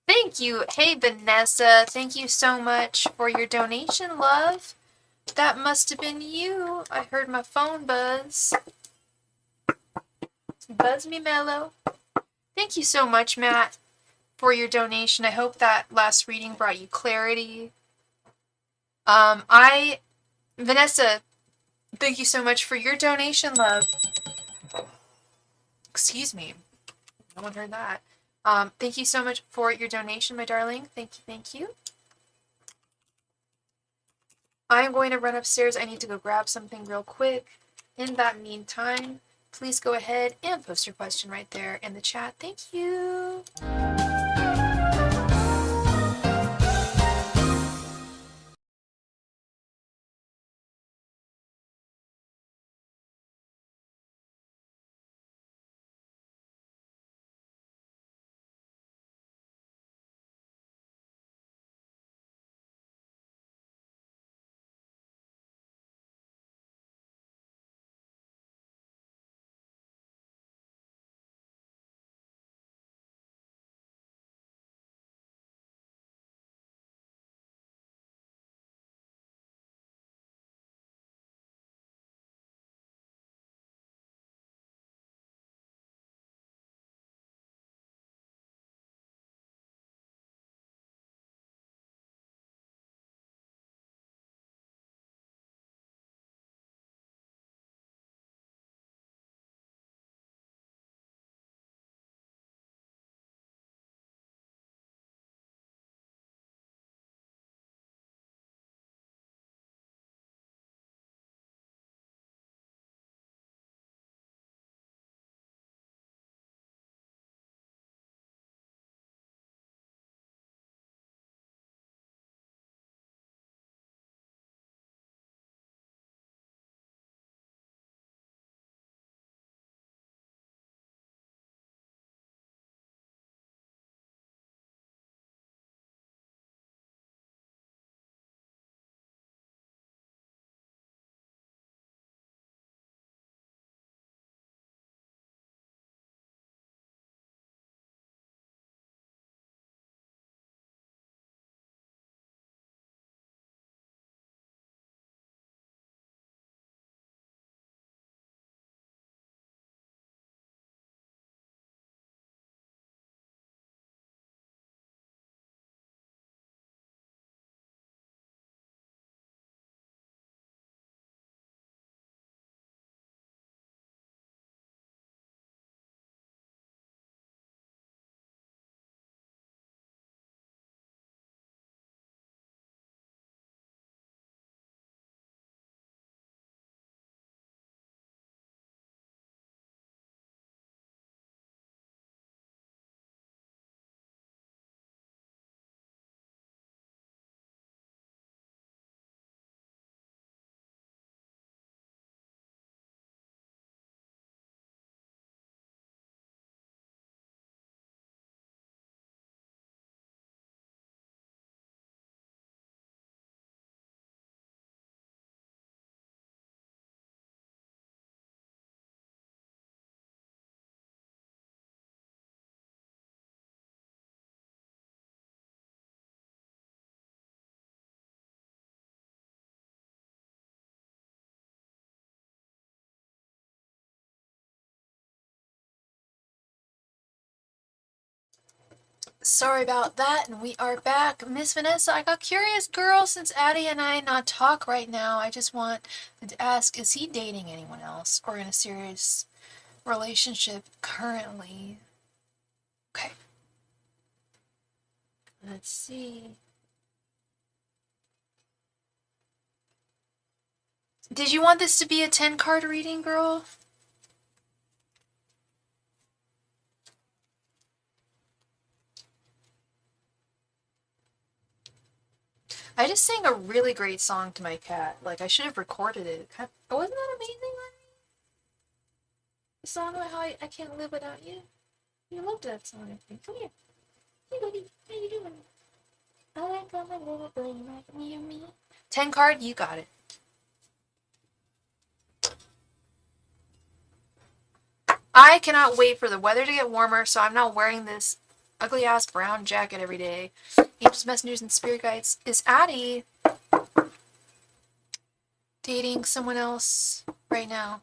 Thank you. Hey, Vanessa. Thank you so much for your donation, love. That must have been you. I heard my phone buzz. Buzz me mellow. Thank you so much, Matt, for your donation. I hope that last reading brought you clarity. Vanessa, thank you so much for your donation, love. Excuse me. No one heard that. Thank you so much for your donation, my darling. Thank you, thank you. I'm going to run upstairs. I need to go grab something real quick. In that meantime, please go ahead and post your question right there in the chat. Thank you. Sorry about that, and we are back. Miss Vanessa, I got curious, girl, since Addie and I not talk right now, I just want to ask, is he dating anyone else or in a serious relationship currently? Okay. Let's see. Did you want this to be a 10-card reading, girl? I just sang a really great song to my cat. Like, I should have recorded it. Wasn't that amazing, Lenny? The song about how I can't live without you? You loved that song, I think. Come here. Hey, buddy. How you doing? I like all my little boy like me and me. 10 card, you got it. I cannot wait for the weather to get warmer, so I'm not wearing this ugly ass brown jacket every day. Angels, messengers, and spirit guides. Is Addie dating someone else right now?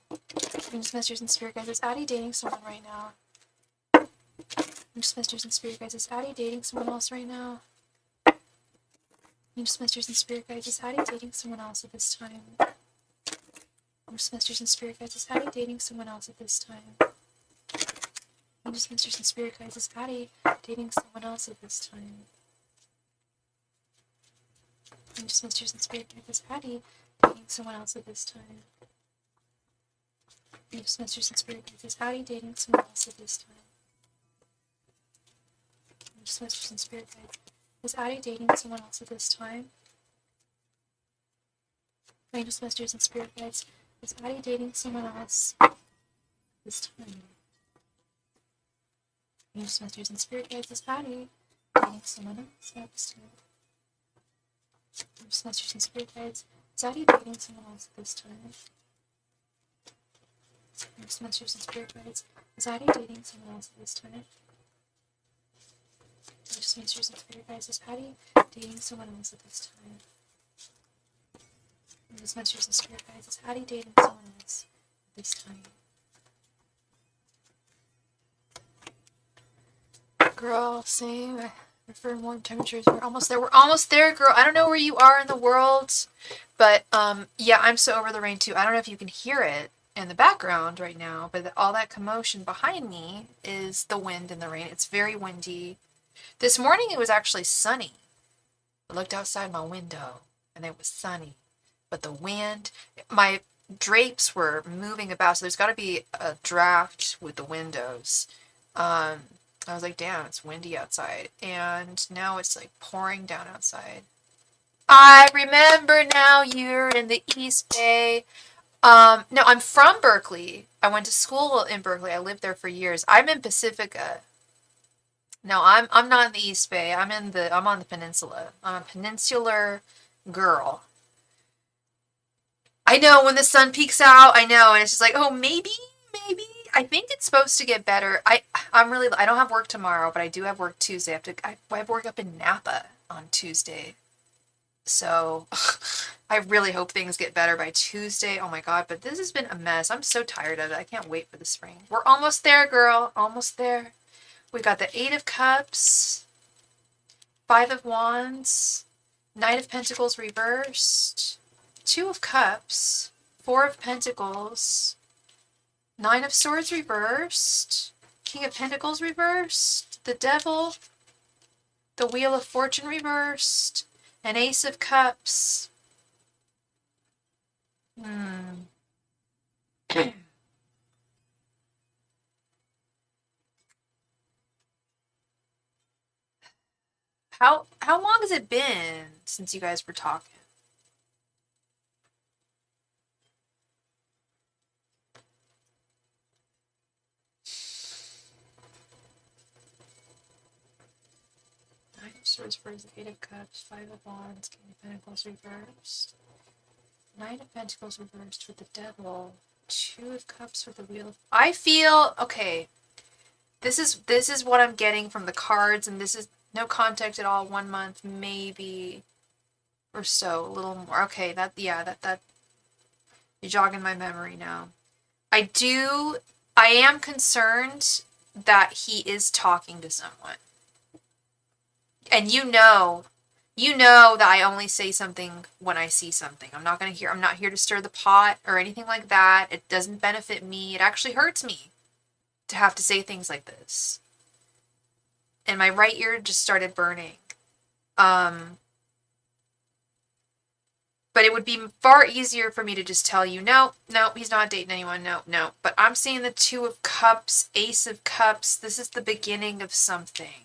Angels, messengers, and spirit guides. Is Addie dating someone right now? Angels, messengers, and spirit guides. Is Addie dating someone else right now? Angels, messengers, and spirit guides. Is Addie dating someone else at this time? Angels, messengers, and spirit guides. Is Addie dating someone else at this time? Angels, messengers, and spirit guides. Is Addie dating someone else at this time? Angels, messengers, and spirit guides. Is Addie dating someone else at this time? Angels, messengers, and spirit guides. Is Addie dating someone else at this time? Angels, messengers, and spirit guides. Is Addie dating someone else at this time? Angels, messengers, and spirit guides. Is Addie dating someone else at this time? Angels, messengers, and spirit guides. Is Addie dating someone else at this time? Angels, messengers, and spirit guides. Is Addie dating someone else at this time? Angels, messengers, and spirit guides. Is Addie dating someone else at this time? Angels, messengers, and spirit guides. Is Addie dating someone else at this time? Angels, messengers, and spirit guides. Is Addie dating someone else at this time? Girl, same. I prefer warm temperatures. We're almost there. We're almost there, girl. I don't know where you are in the world, but yeah, I'm so over the rain too. I don't know if you can hear it in the background right now, but all that commotion behind me is the wind and the rain. It's very windy. This morning it was actually sunny. I looked outside my window and it was sunny, but the wind, my drapes were moving about, so there's got to be a draft with the windows. I was like, damn, it's windy outside. And now it's like pouring down outside. I remember now you're in the East Bay. No, I'm from Berkeley. I went to school in Berkeley. I lived there for years. I'm in Pacifica. No, I'm not in the East Bay. I'm on the peninsula. I'm a peninsular girl. I know when the sun peeks out, I know, and it's just like, oh, maybe. I think it's supposed to get better. I don't have work tomorrow, but I do have work Tuesday. I have work up in Napa on Tuesday. So I really hope things get better by Tuesday. Oh my God, but this has been a mess. I'm so tired of it. I can't wait for the spring. We're almost there, girl. Almost there. We got the 8 of Cups, 5 of Wands, Knight of Pentacles reversed, 2 of Cups, 4 of Pentacles, 9 of Swords reversed, King of Pentacles reversed, the Devil, the Wheel of Fortune reversed, an Ace of Cups. How long has it been since you guys were talking? Nine of Swords reversed, 8 of Cups, 5 of Wands, King of Pentacles reversed, 9 of Pentacles reversed with the Devil, 2 of Cups with the Wheel of... I feel... Okay. This is what I'm getting from the cards, and this is no contact at all, 1 month, maybe, or so, a little more. Okay, that you're jogging my memory now. I am concerned that he is talking to someone. And you know that I only say something when I see something. I'm not here to stir the pot or anything like that. It doesn't benefit me. It actually hurts me to have to say things like this. And my right ear just started burning. But it would be far easier for me to just tell you, no, he's not dating anyone, no. But I'm seeing the 2 of Cups, Ace of Cups. This is the beginning of something.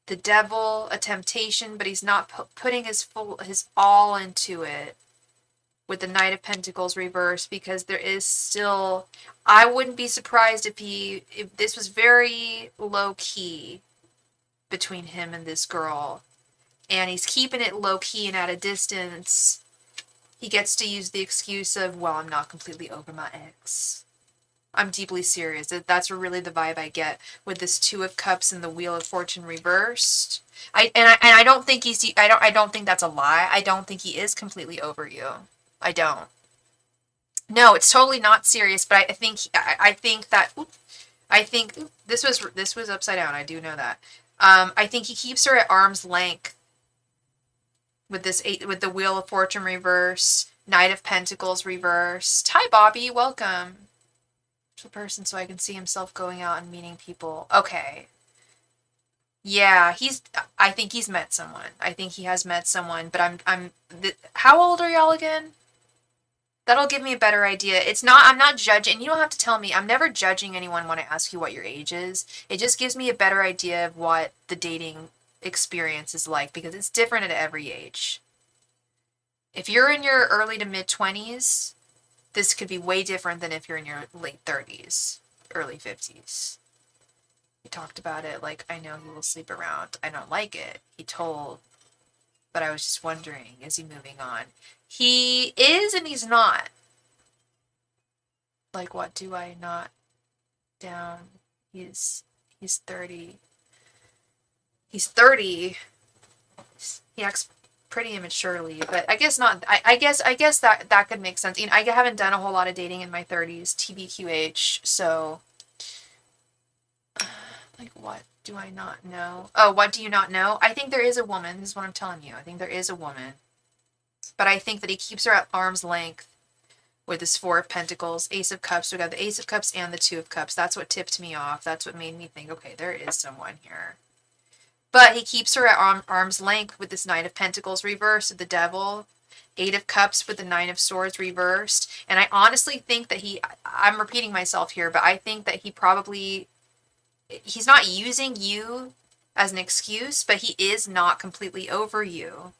the devil, a temptation, but he's not putting his all into it with the Knight of Pentacles reversed, because there is still, I wouldn't be surprised if this was very low key between him and this girl, and he's keeping it low key and at a distance. He gets to use the excuse of, well, I'm not completely over my ex. I'm deeply serious. That's really the vibe I get with this Two of Cups and the Wheel of Fortune reversed. I don't think I don't think that's a lie. I don't think he is completely over you. I don't. No, it's totally not serious. But I think that this was upside down. I do know that. I think he keeps her at arm's length with with the Wheel of Fortune reverse, Knight of Pentacles reversed. Hi, Bobby. Welcome. The person, so I can see himself going out and meeting people. Okay. Yeah, I think he's met someone. I think he has met someone, but how old are y'all again? That'll give me a better idea. I'm not judging. You don't have to tell me. I'm never judging anyone when I ask you what your age is. It just gives me a better idea of what the dating experience is like, because it's different at every age. If you're in your early to mid 20s, this could be way different than if you're in your late 30s, early 50s. We talked about it, like, I know he will sleep around. I don't like it, he told. But I was just wondering, is he moving on? He is and he's not. Like, what do I not down? He's 30. He's 30. He acts pretty immaturely, but I guess not. I guess that could make sense. You know, I haven't done a whole lot of dating in my 30s, TBQH, so like, what do I not know? Oh, what do you not know? I think there is a woman. This is what I'm telling you. I think there is a woman. But I think that he keeps her at arm's length with this Four of Pentacles, Ace of Cups. We got the Ace of Cups and the Two of Cups. That's what tipped me off. That's what made me think, okay, there is someone here. But he keeps her at arm's length with this Knight of Pentacles reversed, the Devil, Eight of Cups with the Nine of Swords reversed. And I honestly think that I'm repeating myself here, but I think that he's not using you as an excuse, but he is not completely over you.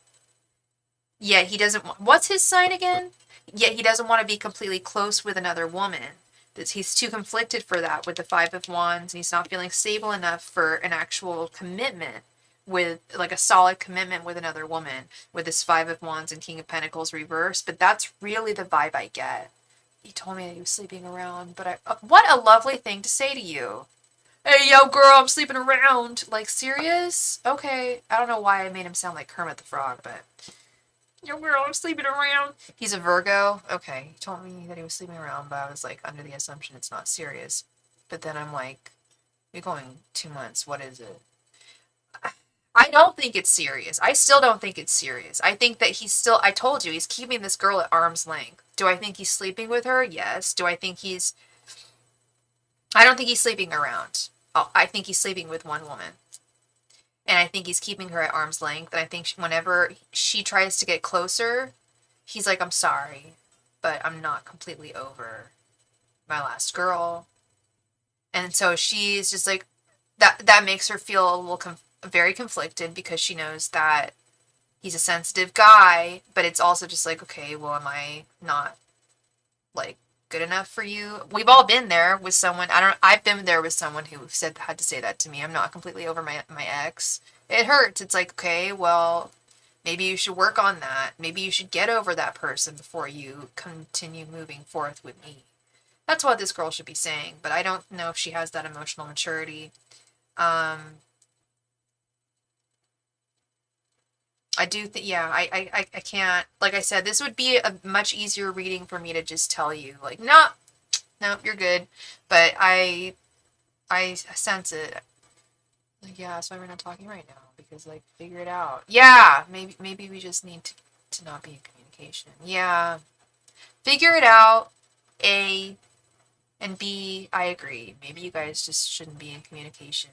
Yet he doesn't what's his sign again? Yet he doesn't want to be completely close with another woman. He's too conflicted for that with the Five of Wands, and he's not feeling stable enough for an actual commitment with, like, a solid commitment with another woman with this Five of Wands and King of Pentacles reversed. But that's really the vibe I get. He told me that he was sleeping around, but what a lovely thing to say to you. Hey, yo, girl, I'm sleeping around. Like, serious? Okay. I don't know why I made him sound like Kermit the Frog, but... Yo, girl, I'm sleeping around. He's a Virgo? Okay. He told me that he was sleeping around, but I was, like, under the assumption it's not serious. But then I'm like, we're going 2 months. What is it? I don't think it's serious. I still don't think it's serious. I think that I told you, he's keeping this girl at arm's length. Do I think he's sleeping with her? Yes. I don't think he's sleeping around. I think he's sleeping with one woman. And I think he's keeping her at arm's length. And I think whenever she tries to get closer, he's like, I'm sorry, but I'm not completely over my last girl. And so she's just like, that makes her feel a little very conflicted, because she knows that he's a sensitive guy, but it's also just like, okay, well, am I not, like, good enough for you? We've all been there with someone. I've been there with someone who had to say that to me. I'm not completely over my ex. It hurts. It's like, okay, well, maybe you should work on that. Maybe you should get over that person before you continue moving forth with me. That's what this girl should be saying, but I don't know if she has that emotional maturity. I do think, yeah, I can't, like I said, this would be a much easier reading for me to just tell you, like, no, you're good. But I sense it. Like, yeah, that's why we're not talking right now, because, like, figure it out. Yeah, maybe we just need to not be in communication. Yeah. Figure it out, A, and B, I agree. Maybe you guys just shouldn't be in communication.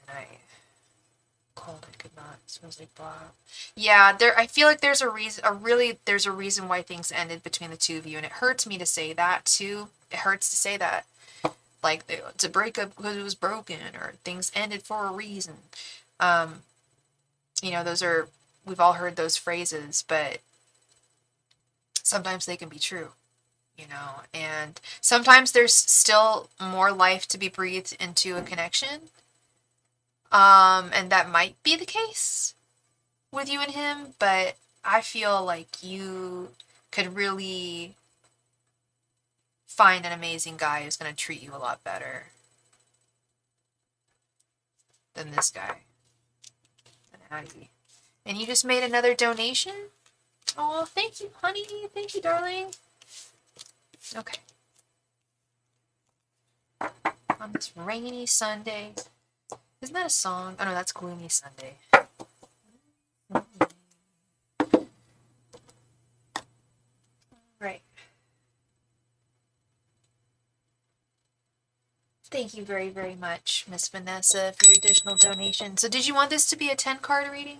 Cold, I could not. It smells like blah. Yeah, I feel like there's a reason why things ended between the two of you, and it hurts me to say that too. It hurts to say that, like, it's a breakup because it was broken, or things ended for a reason. You know, we've all heard those phrases, but sometimes they can be true, you know, and sometimes there's still more life to be breathed into a connection. And that might be the case with you and him, but I feel like you could really find an amazing guy who's going to treat you a lot better than this guy, than Addie. And you just made another donation? Oh, thank you, honey. Thank you, darling. Okay. On this rainy Sunday. Isn't that a song? Oh, no, that's Gloomy Sunday. Right. Thank you very, very much, Miss Vanessa, for your additional donation. So did you want this to be a 10-card reading?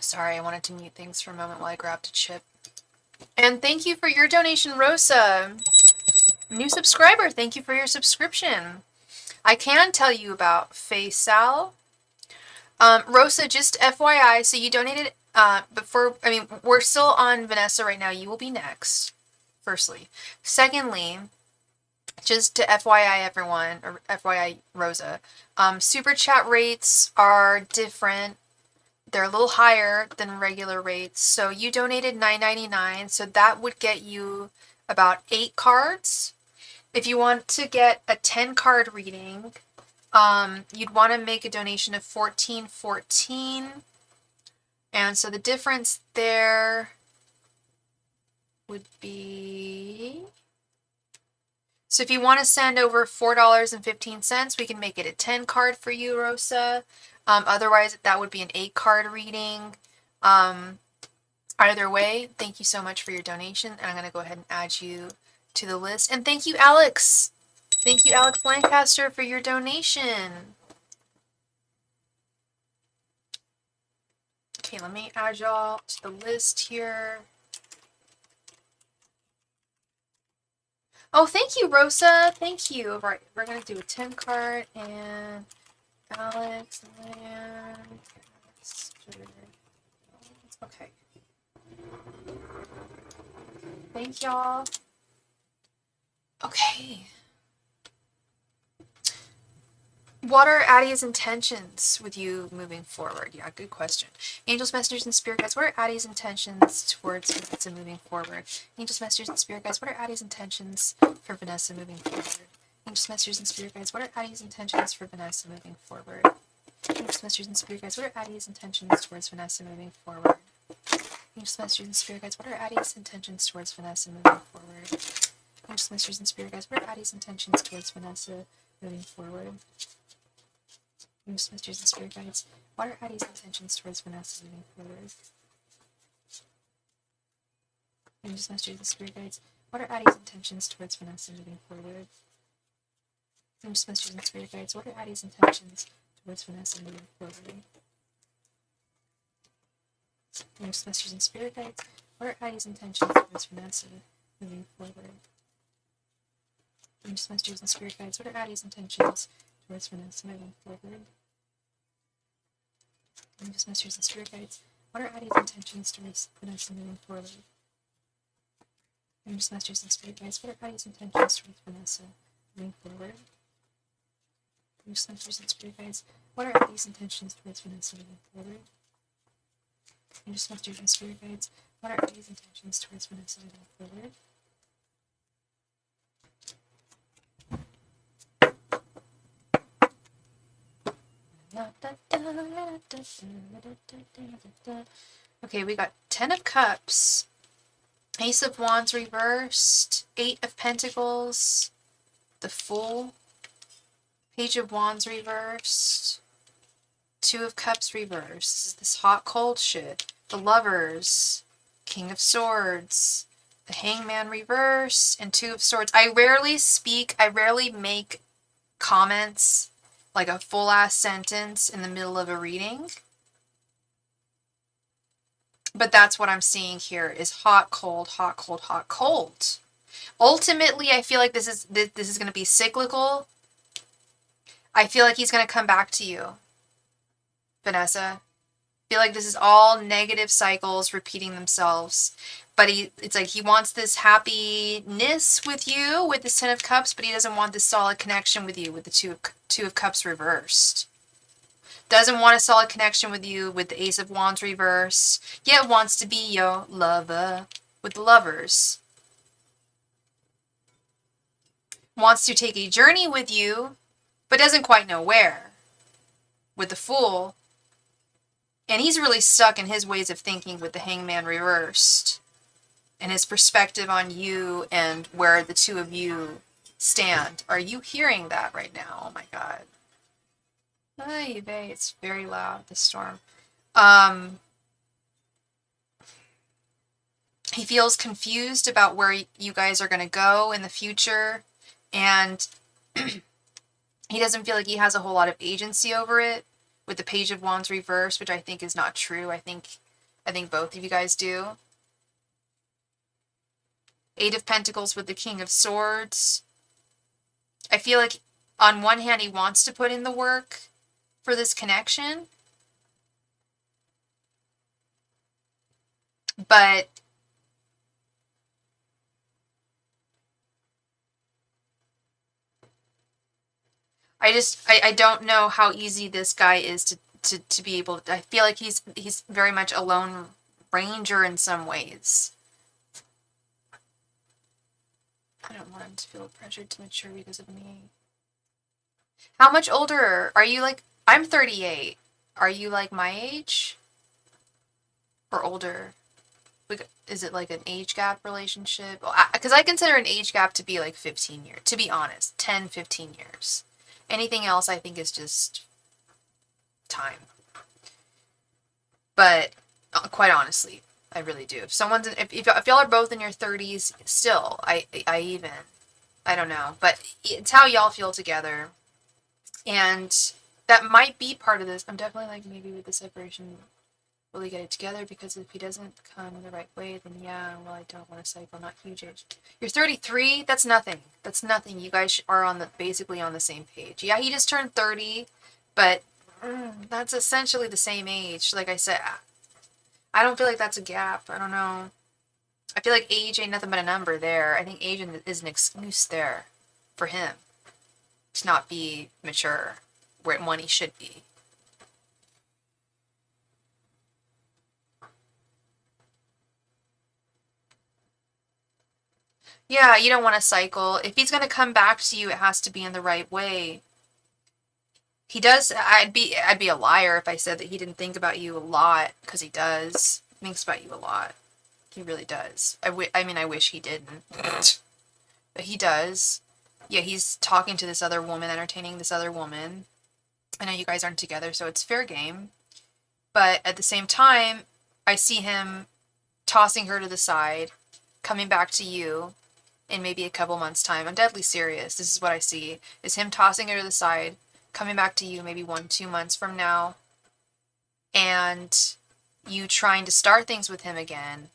Sorry, I wanted to mute things for a moment while I grabbed a chip. And thank you for your donation, Rosa. New subscriber, thank you for your subscription. I can tell you about Faisal. Rosa, just FYI, so you donated, we're still on Vanessa right now. You will be next, firstly. Secondly, just to FYI everyone, or FYI Rosa, super chat rates are different. They're a little higher than regular rates. So you donated $9.99, so that would get you about 8 cards. If you want to get a 10-card reading, you'd want to make a donation of $14.14. And so the difference there would be... So if you want to send over $4.15, we can make it a 10-card for you, Rosa. Otherwise, that would be an 8-card reading. Either way, thank you so much for your donation. And I'm going to go ahead and add you to the list. And thank you, Alex. Thank you, Alex Lancaster, for your donation. Okay, let me add y'all to the list here. Oh, thank you, Rosa. Thank you. All right, we're going to do a 10-card and Alex Lancaster. Okay. Thank y'all. Okay. What are Addie's intentions with you moving forward? Yeah, good question. Angels, messengers, and spirit guides, what are Addie's intentions towards Vanessa moving forward? Angels, messengers, and spirit guides, what are Addie's intentions for Vanessa moving forward? Angels, messengers, and spirit guides, what are Addie's intentions for Vanessa moving forward? Angels, messengers, and spirit guides, what are Addie's intentions towards Vanessa moving forward? Angels, messengers, and spirit guides, what are Addie's intentions towards Vanessa moving forward? Angels, messengers, and spirit guides, what are Addie's intentions towards Vanessa moving forward? Angels, messengers, and spirit guides, what are Addie's intentions towards Vanessa moving forward? Angels, messengers, and spirit guides, what are Addie's intentions towards Vanessa moving forward? Angels, messengers, and spirit guides, what are Addie's intentions towards Vanessa moving forward? Angels, messengers, and spirit guides, what are Addie's intentions towards Vanessa moving forward? Angels, messengers, and spirit guides, what are Addie's intentions towards Vanessa moving forward? Angels, messengers, and spirit guides, what are Addie's intentions towards Vanessa moving forward? Angels, messengers, and spirit guides, what are Addie's intentions towards Vanessa moving forward? Angels, messengers, and spirit guides, what are Addie's intentions towards Vanessa moving forward? Angels, messengers, and spirit guides, what are Addie's intentions towards Vanessa moving forward? Okay, we got 10 of Cups, Ace of Wands reversed, 8 of Pentacles, the Fool, Page of Wands reversed, 2 of Cups reversed. This is this hot cold shit. The Lovers, King of Swords, the Hangman reversed, and Two of Swords. I rarely make comments, like a full-ass sentence in the middle of a reading. But that's what I'm seeing here, is hot, cold, hot, cold, hot, cold. Ultimately, I feel like this is going to be cyclical. I feel like he's going to come back to you, Vanessa. I feel like this is all negative cycles repeating themselves. But it's like he wants this happiness with you with this Ten of Cups, but he doesn't want this solid connection with you with the Two of Cups reversed. Doesn't want a solid connection with you with the Ace of Wands reversed, yet wants to be your lover with the Lovers. Wants to take a journey with you, but doesn't quite know where, with the Fool. And he's really stuck in his ways of thinking with the Hangman reversed, and his perspective on you and where the two of you stand. Are you hearing that right now? Oh my God. Ay, it's very loud, this storm. He feels confused about where you guys are going to go in the future, and he doesn't feel like he has a whole lot of agency over it with the Page of Wands reversed, which I think is not true. I think both of you guys do. Eight of Pentacles with the King of Swords. I feel like on one hand he wants to put in the work for this connection, but I don't know how easy this guy is to be able to. I feel like he's very much a lone ranger in some ways. I don't want him to feel pressured to mature because of me. How much older are you? Like, I'm 38. Are you like my age? Or older? Is it like an age gap relationship? Because I consider an age gap to be like 15 years. To be honest, 10, 15 years. Anything else I think is just time. But quite honestly, I really do. If y'all are both in your 30s, still, I don't know. But it's how y'all feel together. And that might be part of this. I'm definitely like, maybe with the separation, will he get it together? Because if he doesn't come the right way, then yeah, well, I don't want to cycle, not huge age. You're 33, that's nothing. That's nothing. You guys are basically on the same page. Yeah, he just turned 30, but that's essentially the same age. Like I said, I don't feel like that's a gap. I don't know. I feel like age ain't nothing but a number there. I think age is an excuse there for him to not be mature when he should be. Yeah, you don't want to cycle. If he's going to come back to you, it has to be in the right way. He does. I'd be a liar if I said that he didn't think about you a lot, because he does. He thinks about you a lot. He really does. I mean, I wish he didn't. But he does. Yeah, he's talking to this other woman, entertaining this other woman. I know you guys aren't together, so it's fair game. But at the same time, I see him tossing her to the side, coming back to you in maybe a couple months' time. I'm deadly serious. This is what I see, is him tossing her to the side, coming back to you maybe 1-2 months from now, and you trying to start things with him again,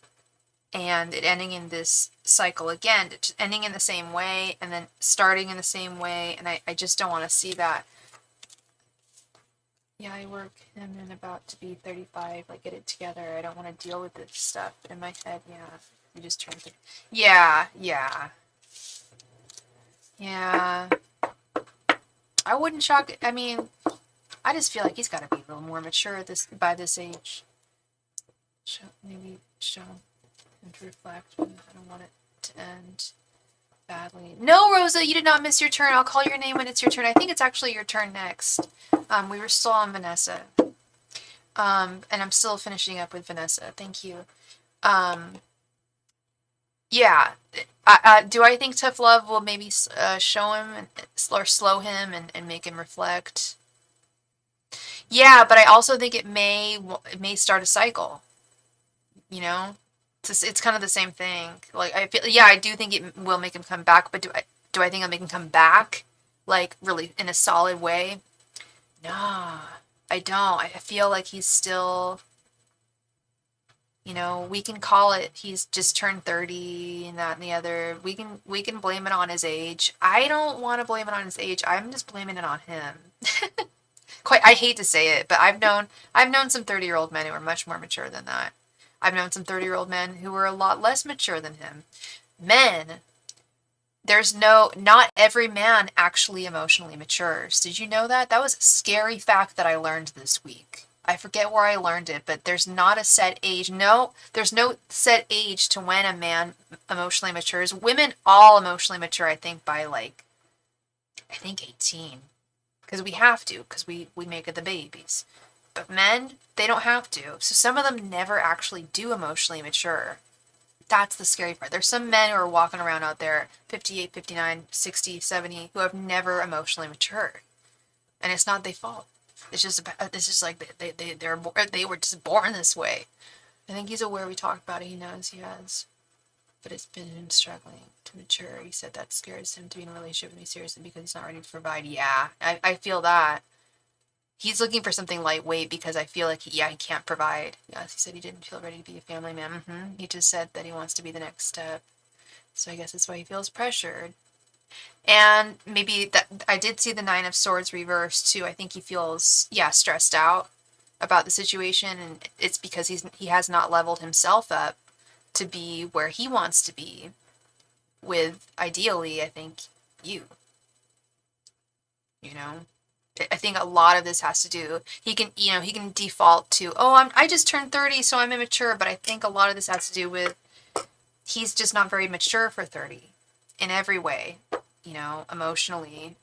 and it ending in this cycle again, ending in the same way, and then starting in the same way, and I just don't want to see that. Yeah, I work him in about to be 35, like, get it together. I don't want to deal with this stuff in my head. Yeah, you just turned to... Yeah. I wouldn't shock... I mean, I just feel like he's got to be a little more mature by this age. Maybe show him to reflect. I don't want it to end badly. No, Rosa, you did not miss your turn. I'll call your name when it's your turn. I think it's actually your turn next. We were still on Vanessa. And I'm still finishing up with Vanessa. Thank you. Yeah. Do I think tough love will maybe show him or slow him and make him reflect? Yeah, but I also think it may start a cycle. You know? It's kind of the same thing. Like, I feel, yeah, I do think it will make him come back, but do I think it'll make him come back, like, really in a solid way? Nah, I don't. I feel like he's still, we can call it, he's just turned 30 and that and the other. We can blame it on his age. I don't want to blame it on his age. I'm just blaming it on him. I hate to say it, but I've known some 30-year-old men who are much more mature than that. I've known some 30-year-old men who were a lot less mature than him. Men, not every man actually emotionally matures. Did you know that? That was a scary fact that I learned this week. I forget where I learned it, but there's not a set age. No, there's no set age to when a man emotionally matures. Women all emotionally mature, I think, by I think 18. Because we have to, because we make it the babies. But men, they don't have to. So some of them never actually do emotionally mature. That's the scary part. There's some men who are walking around out there, 58, 59, 60, 70, who have never emotionally matured. And it's not their fault. It's just like they were just born this way. I think he's aware we talked about it. He knows he has. But it's been him struggling to mature. He said that scares him to be in a relationship with me seriously because he's not ready to provide. Yeah, I feel that. He's looking for something lightweight because I feel like, he can't provide. Yes, he said he didn't feel ready to be a family man. He just said that he wants to be the next step. So I guess that's why he feels pressured. And maybe that I did see the Nine of Swords reversed too. I think he feels, stressed out about the situation, and it's because he has not leveled himself up to be where he wants to be with, ideally, I think, you. I think a lot of this has to do, he can default to, I just turned 30, so I'm immature, but I think a lot of this has to do with he's just not very mature for 30 in every way, emotionally,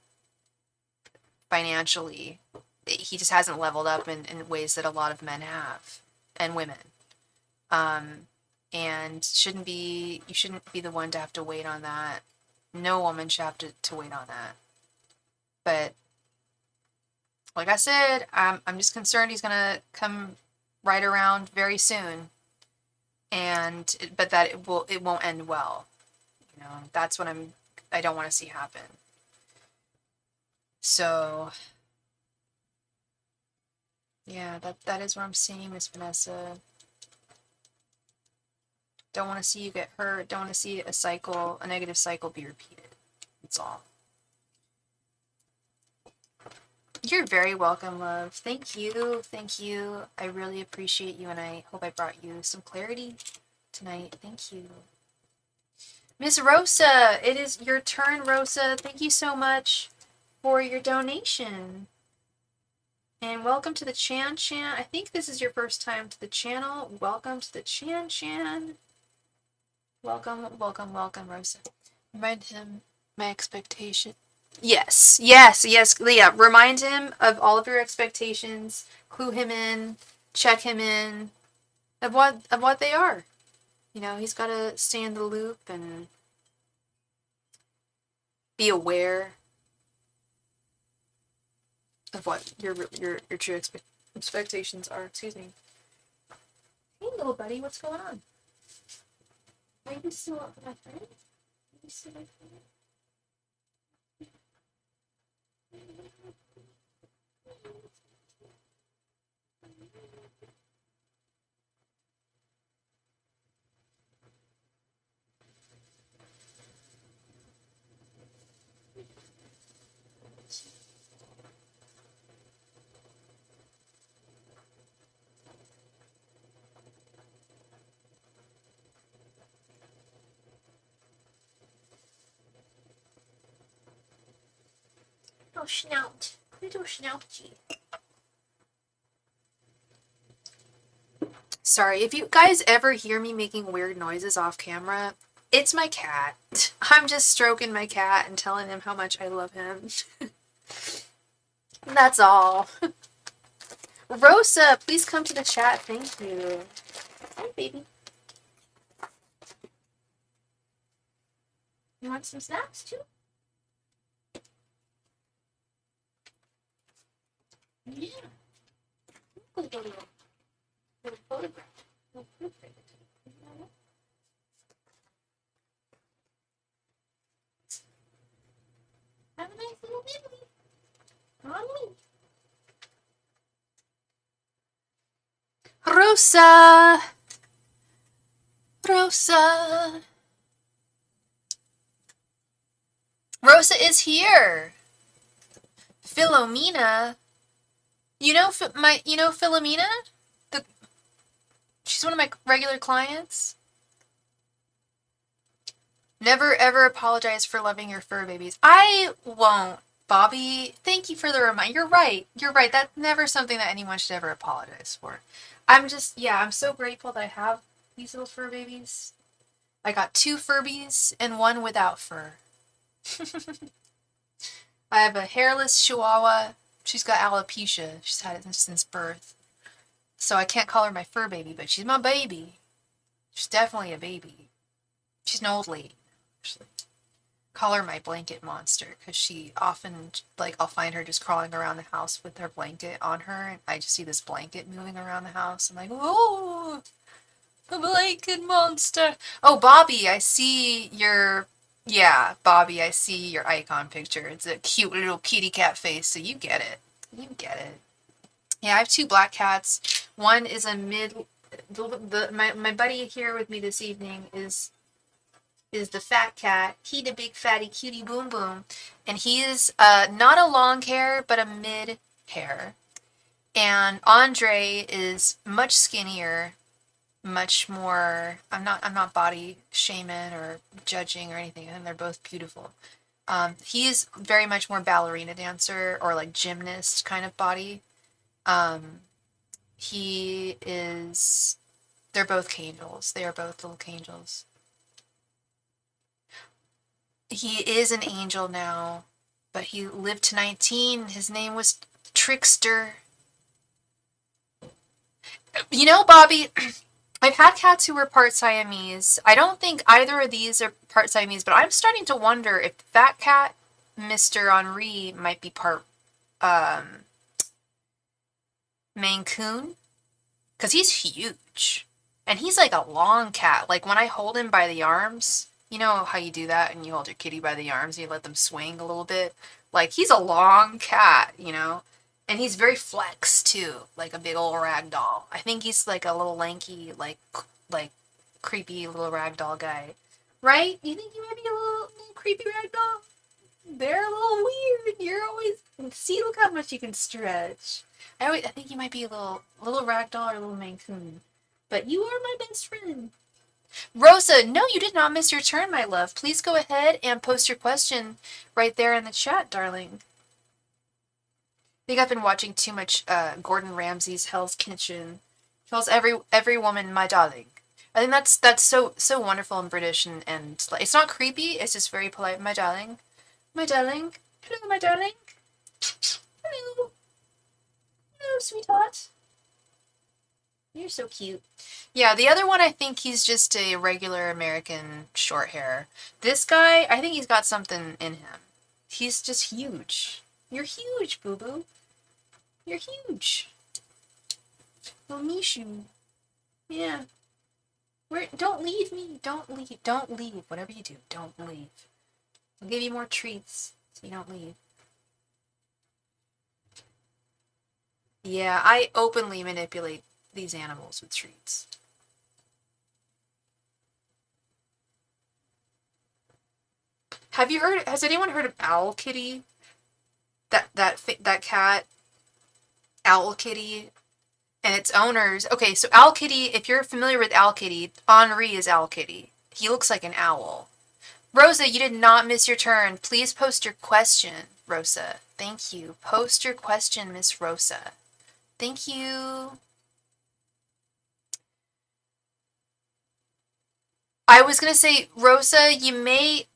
financially. He just hasn't leveled up in ways that a lot of men have, and women. And you shouldn't be the one to have to wait on that. No woman should have to wait on that. But like I said, I'm just concerned he's gonna come right around very soon, but that it won't end well. That's what I don't want to see happen. So yeah, that is what I'm seeing, Miss Vanessa. Don't want to see you get hurt. Don't want to see a negative cycle be repeated. That's all. You're very welcome, love. Thank you. Thank you. I really appreciate you, and I hope I brought you some clarity tonight. Thank you. Miss Rosa, it is your turn, Rosa. Thank you so much for your donation. And welcome to the Chan Chan. I think this is your first time to the channel. Welcome to the Chan Chan. Welcome, welcome, welcome, Rosa. Remind him my expectation. Yes, Leah. Remind him of all of your expectations. Clue him in. Check him in. Of what they are. He's got to stay in the loop and be aware of what your true expectations are. Excuse me. Hey, little buddy, what's going on? Are you still up for my friend? Are you still my friend? Oh, snout. Little snouty. Sorry, if you guys ever hear me making weird noises off camera, it's my cat. I'm just stroking my cat and telling him how much I love him. That's all. Rosa, please come to the chat. Thank you. Hi, baby. You want some snacks too? Yeah. Little photograph. Rosa! Rosa! Rosa is here! Philomena? You know Philomena? She's one of my regular clients. Never ever apologize for loving your fur babies. I won't, Bobby. Thank you for the reminder. You're right. You're right. That's never something that anyone should ever apologize for. I'm so grateful that I have these little fur babies. I got 2 Furbies and 1 without fur. I have a hairless Chihuahua. She's got alopecia. She's had it since birth. So I can't call her my fur baby, but she's my baby. She's definitely a baby. She's an old lady, actually. Call her my blanket monster, because she often, like, I'll find her just crawling around the house with her blanket on her, and I just see this blanket moving around the house. I'm like, oh, the blanket monster. Oh, Bobby, I see your, yeah, Bobby, I see your icon picture. It's a cute little kitty cat face, so you get it. You get it. Yeah, I have 2 black cats. One is a my buddy here with me this evening is the fat cat. He the big fatty cutie boom boom. And he is not a long hair, but a mid hair. And Andre is much skinnier, much more, I'm not body shaming or judging or anything. I think they're both beautiful. He is very much more ballerina dancer or like gymnast kind of body. They're both Cangels. They are both little Cangels. He is an angel now, but he lived to 19. His name was Trickster. You know, Bobby, I've had cats who were part Siamese. I don't think either of these are part Siamese, but I'm starting to wonder if that cat, Mr. Henri, might be part Maine Coon. Because he's huge. And he's like a long cat. Like when I hold him by the arms, you know how you do that and you hold your kitty by the arms and you let them swing a little bit? Like he's a long cat, you know? And he's very flex too, like a big old rag doll. I think he's like a little lanky, like creepy little rag doll guy. Right? You think you might be a little creepy rag doll? They're a little weird. You're always, see, look how much you can stretch. I think you might be a little rag doll or a little Maine Coon. But you are my best friend. Rosa, no, you did not miss your turn, my love. Please go ahead and post your question right there in the chat, darling. I think I've been watching too much Gordon Ramsay's Hell's Kitchen. He calls every woman my darling. I think that's so wonderful and British and like, it's not creepy. It's just very polite. My darling, my darling. Hello, my darling. Hello, hello, sweetheart. You're so cute. Yeah, the other one, I think he's just a regular American short hair. This guy, I think he's got something in him. He's just huge. You're huge, boo-boo. You're huge. Little Mishu. Yeah. Don't leave me. Don't leave. Don't leave. Whatever you do, don't leave. I'll give you more treats so you don't leave. Yeah, I openly manipulate these animals with treats. Has anyone heard of Owl Kitty? That cat, Owl Kitty, and its owners. Okay, so Owl Kitty, if you're familiar with Owl Kitty, Henri is Owl Kitty. He looks like an owl. Rosa, you did not miss your turn. Please post your question, Rosa. Thank you. Post your question, Miss Rosa. Thank you. I was going to say, Rosa, you may...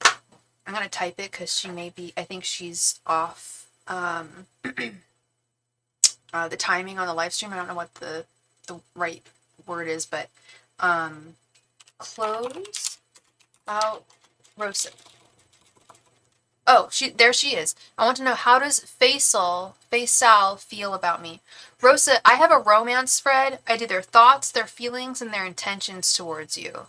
I'm going to type it because she may be... I think she's off the timing on the live stream. I don't know what the right word is, but close out Rosa. Oh, there she is. I want to know, how does Faisal feel about me? Rosa, I have a romance spread. I do their thoughts, their feelings, and their intentions towards you.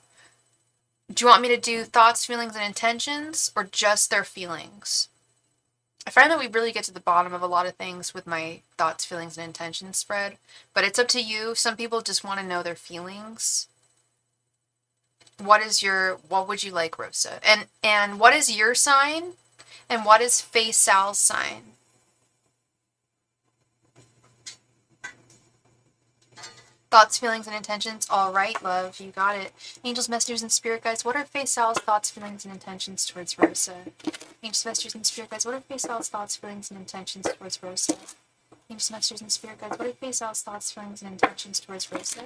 Do you want me to do thoughts, feelings, and intentions, or just their feelings? I find that we really get to the bottom of a lot of things with my thoughts, feelings, and intentions spread, but it's up to you. Some people just want to know their feelings. What would you like, Rosa? And what is your sign? And what is Faye Sal's sign? Thoughts, feelings, and intentions. All right, love, you got it. Angels, messengers, and spirit guides. What are Faye Sal's thoughts, feelings, and intentions towards Rosa? Angels, messengers, and spirit guides. What are Faye Sal's thoughts, feelings, and intentions towards Rosa? Angels, messengers, and spirit guides. What are Faye Sal's thoughts, feelings, and intentions towards Rosa?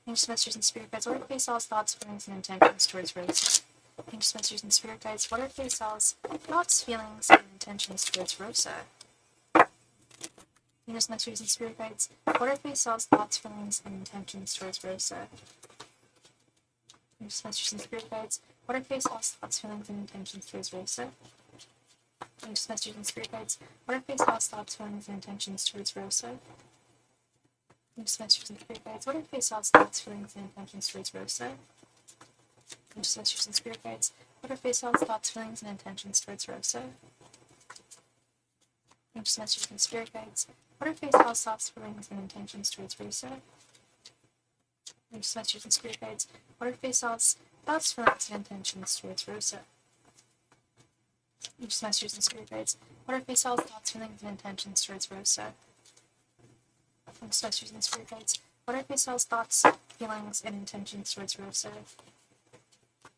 Angels, messengers, and spirit guides. What are Faye Sal's thoughts, feelings, and intentions towards Rosa? Angels, messengers, and spirit guides. What are Faye Sal's thoughts, feelings, and intentions towards Rosa? Angels, messengers, and spirit guides. What are Faye Sal's thoughts, feelings, and intentions towards Rosa? Angels, messengers, and spirit guides. What are Faye Sal's thoughts, feelings, and intentions towards Rosa? Angels, messengers, and spirit guides. What are Faye Sal's thoughts, feelings, and intentions towards Rosa? Angels, messengers, and spirit guides. What are Faye Sal's thoughts, feelings, and intentions towards Rosa? Angels, messengers, and spirit guides. What are Faye Sal's thoughts, feelings, and intentions towards Rosa? Angels, messengers, and spirit guides. What are Faye Sal's thoughts, feelings, and intentions towards Rosa? Angels, messengers, and spirit guides. What are Faye Sal's thoughts, feelings, and intentions towards Rosa? Angels, messengers, and spirit guides. What are Faye Sal's thoughts, feelings, and intentions towards Rosa? Angels, messengers, and spirit guides. What are Faye Sal's thoughts, feelings, and intentions towards Rosa?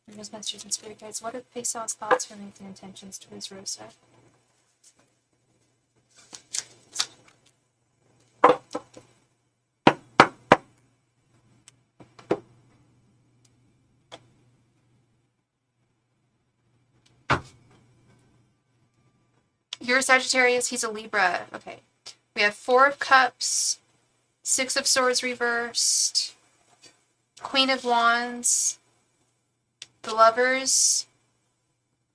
Angels, messengers, and spirit guides. What are Faye Sal's thoughts, feelings, and intentions towards Rosa? You're a Sagittarius, he's a Libra. Okay. We have 4 of Cups, 6 of Swords reversed, Queen of Wands, the Lovers,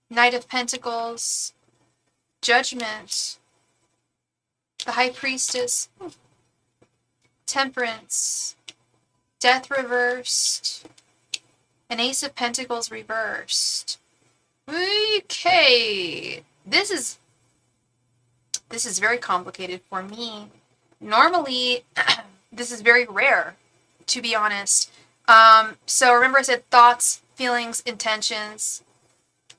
Knight of Pentacles, Judgment, the High Priestess, Temperance, Death reversed, an Ace of Pentacles reversed. Okay. This is very complicated for me. Normally, this is very rare, to be honest. So remember I said thoughts, feelings, intentions.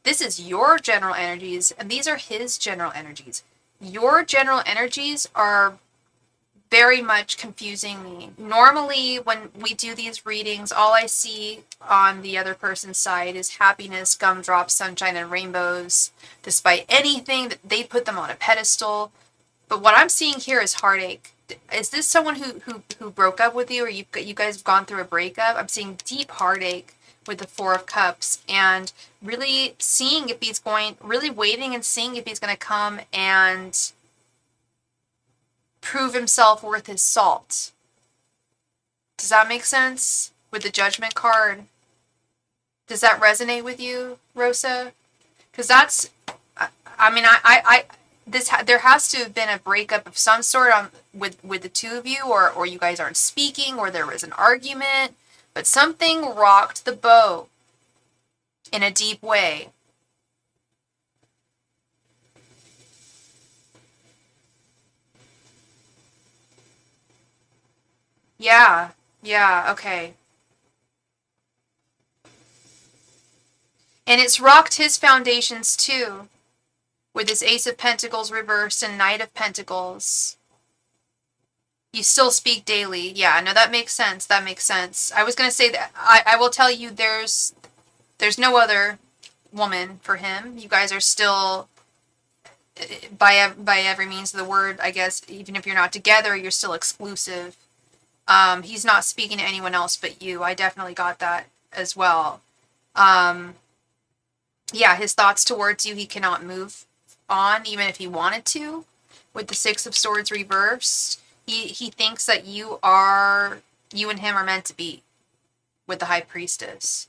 This is your general energies, and these are his general energies. Your general energies are very much confusing me. Normally, when we do these readings, all I see on the other person's side is happiness, gumdrops, sunshine, and rainbows, despite anything that they put them on a pedestal. But what I'm seeing here is heartache. Is this someone who broke up with you, or you guys have gone through a breakup? I'm seeing deep heartache with the 4 of Cups, and really seeing if he's really waiting and seeing if he's going to come and prove himself worth his salt. Does that make sense? With the Judgment card. Does that resonate with you, Rosa? Because that's, I mean, there has to have been a breakup of some sort with the 2 of you, or you guys aren't speaking, or there was an argument, but something rocked the boat in a deep way. Yeah, okay. And it's rocked his foundations too, with this Ace of Pentacles reversed and Knight of Pentacles. You still speak daily. Yeah, no, that makes sense. That makes sense. I was going to say that I will tell you there's no other woman for him. You guys are still, by every means of the word, I guess, even if you're not together, you're still exclusive. He's not speaking to anyone else but you. I definitely got that as well. Yeah, his thoughts towards you, he cannot move on, even if he wanted to. With the 6 of Swords reversed, he thinks that you and him are meant to be, with the High Priestess.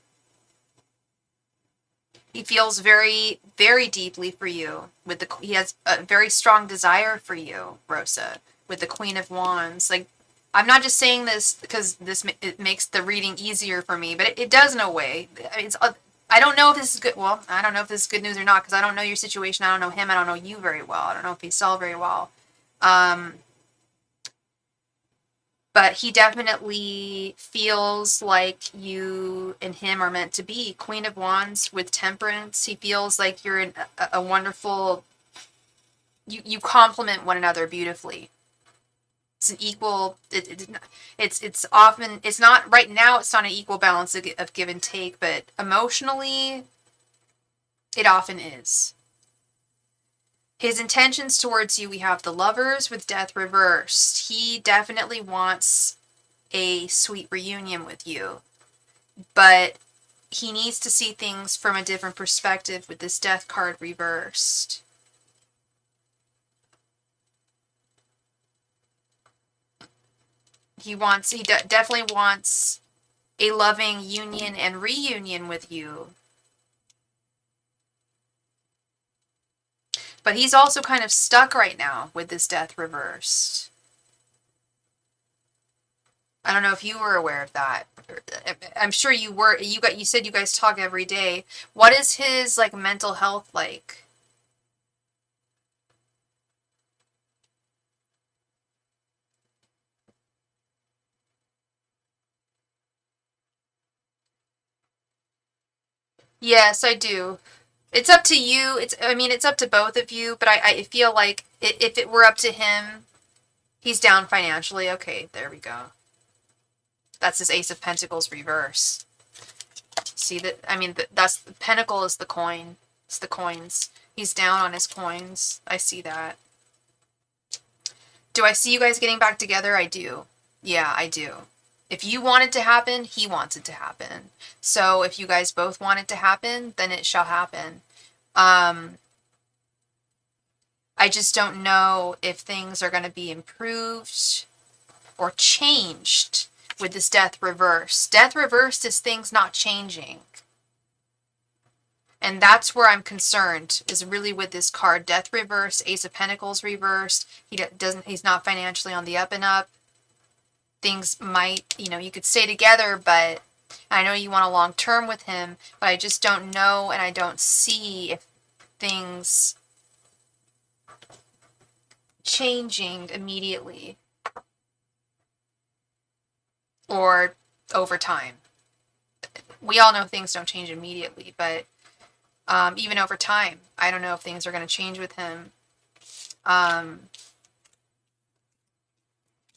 He feels very, very deeply for you. He has a very strong desire for you, Rosa, with the Queen of Wands. Like, I'm not just saying this because it makes the reading easier for me, but it does in a way. I don't know if this is good. Well, I don't know if this is good news or not because I don't know your situation. I don't know him. I don't know you very well. I don't know if he saw very well. But he definitely feels like you and him are meant to be. Queen of Wands with Temperance. He feels like you're a wonderful. You complement one another beautifully. It's an equal. It's often, it's not right now. It's not an equal balance of give and take, but emotionally, it often is. His intentions towards you, we have the Lovers with Death reversed. He definitely wants a sweet reunion with you, but he needs to see things from a different perspective with this Death card reversed. He definitely wants a loving union and reunion with you. But he's also kind of stuck right now with this Death reversed. I don't know if you were aware of that. I'm sure you were. You said you guys talk every day. What is his like mental health like? Yes, I do. It's up to you. It's up to both of you, but I feel like if it were up to him, he's down financially. Okay, there we go. That's his Ace of Pentacles reverse. See that? That's the pentacle is the coin. It's the coins. He's down on his coins. I see that. Do I see you guys getting back together? I do. Yeah, I do. If you want it to happen, he wants it to happen. So if you guys both want it to happen, then it shall happen. I just don't know if things are going to be improved or changed with this Death reverse. Death reversed is things not changing. And that's where I'm concerned, is really with this card. Death reversed, Ace of Pentacles reversed. He's not financially on the up and up. Things might, you could stay together, but I know you want a long term with him, but I just don't know, and I don't see if things changing immediately or over time. We all know things don't change immediately, but even over time, I don't know if things are going to change with him.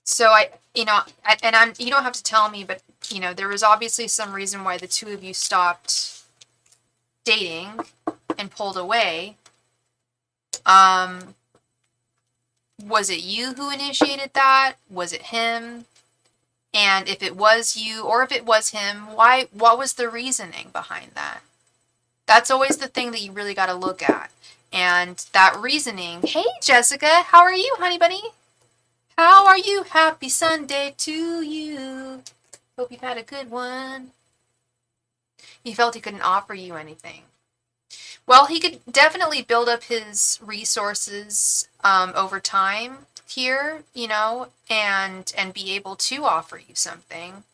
So you don't have to tell me, but there was obviously some reason why the two of you stopped dating and pulled away. Was it you who initiated that? Was it him? And if it was you or if it was him, what was the reasoning behind that? That's always the thing that you really got to look at. And that reasoning, hey Jessica, how are you, honey bunny? How are you? Happy Sunday to you. Hope you've had a good one. He felt he couldn't offer you anything. Well, he could definitely build up his resources over time here, and be able to offer you something.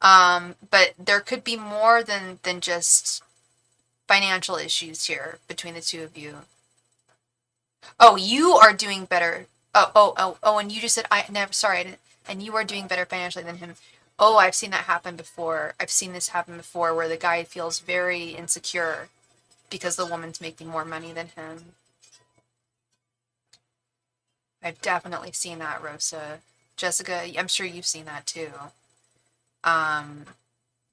But there could be more than just financial issues here between the two of you. Oh, you are doing better. Oh, and you just said, and you are doing better financially than him. Oh, I've seen that happen before. I've seen this happen before where the guy feels very insecure because the woman's making more money than him. I've definitely seen that, Rosa. Jessica, I'm sure you've seen that too.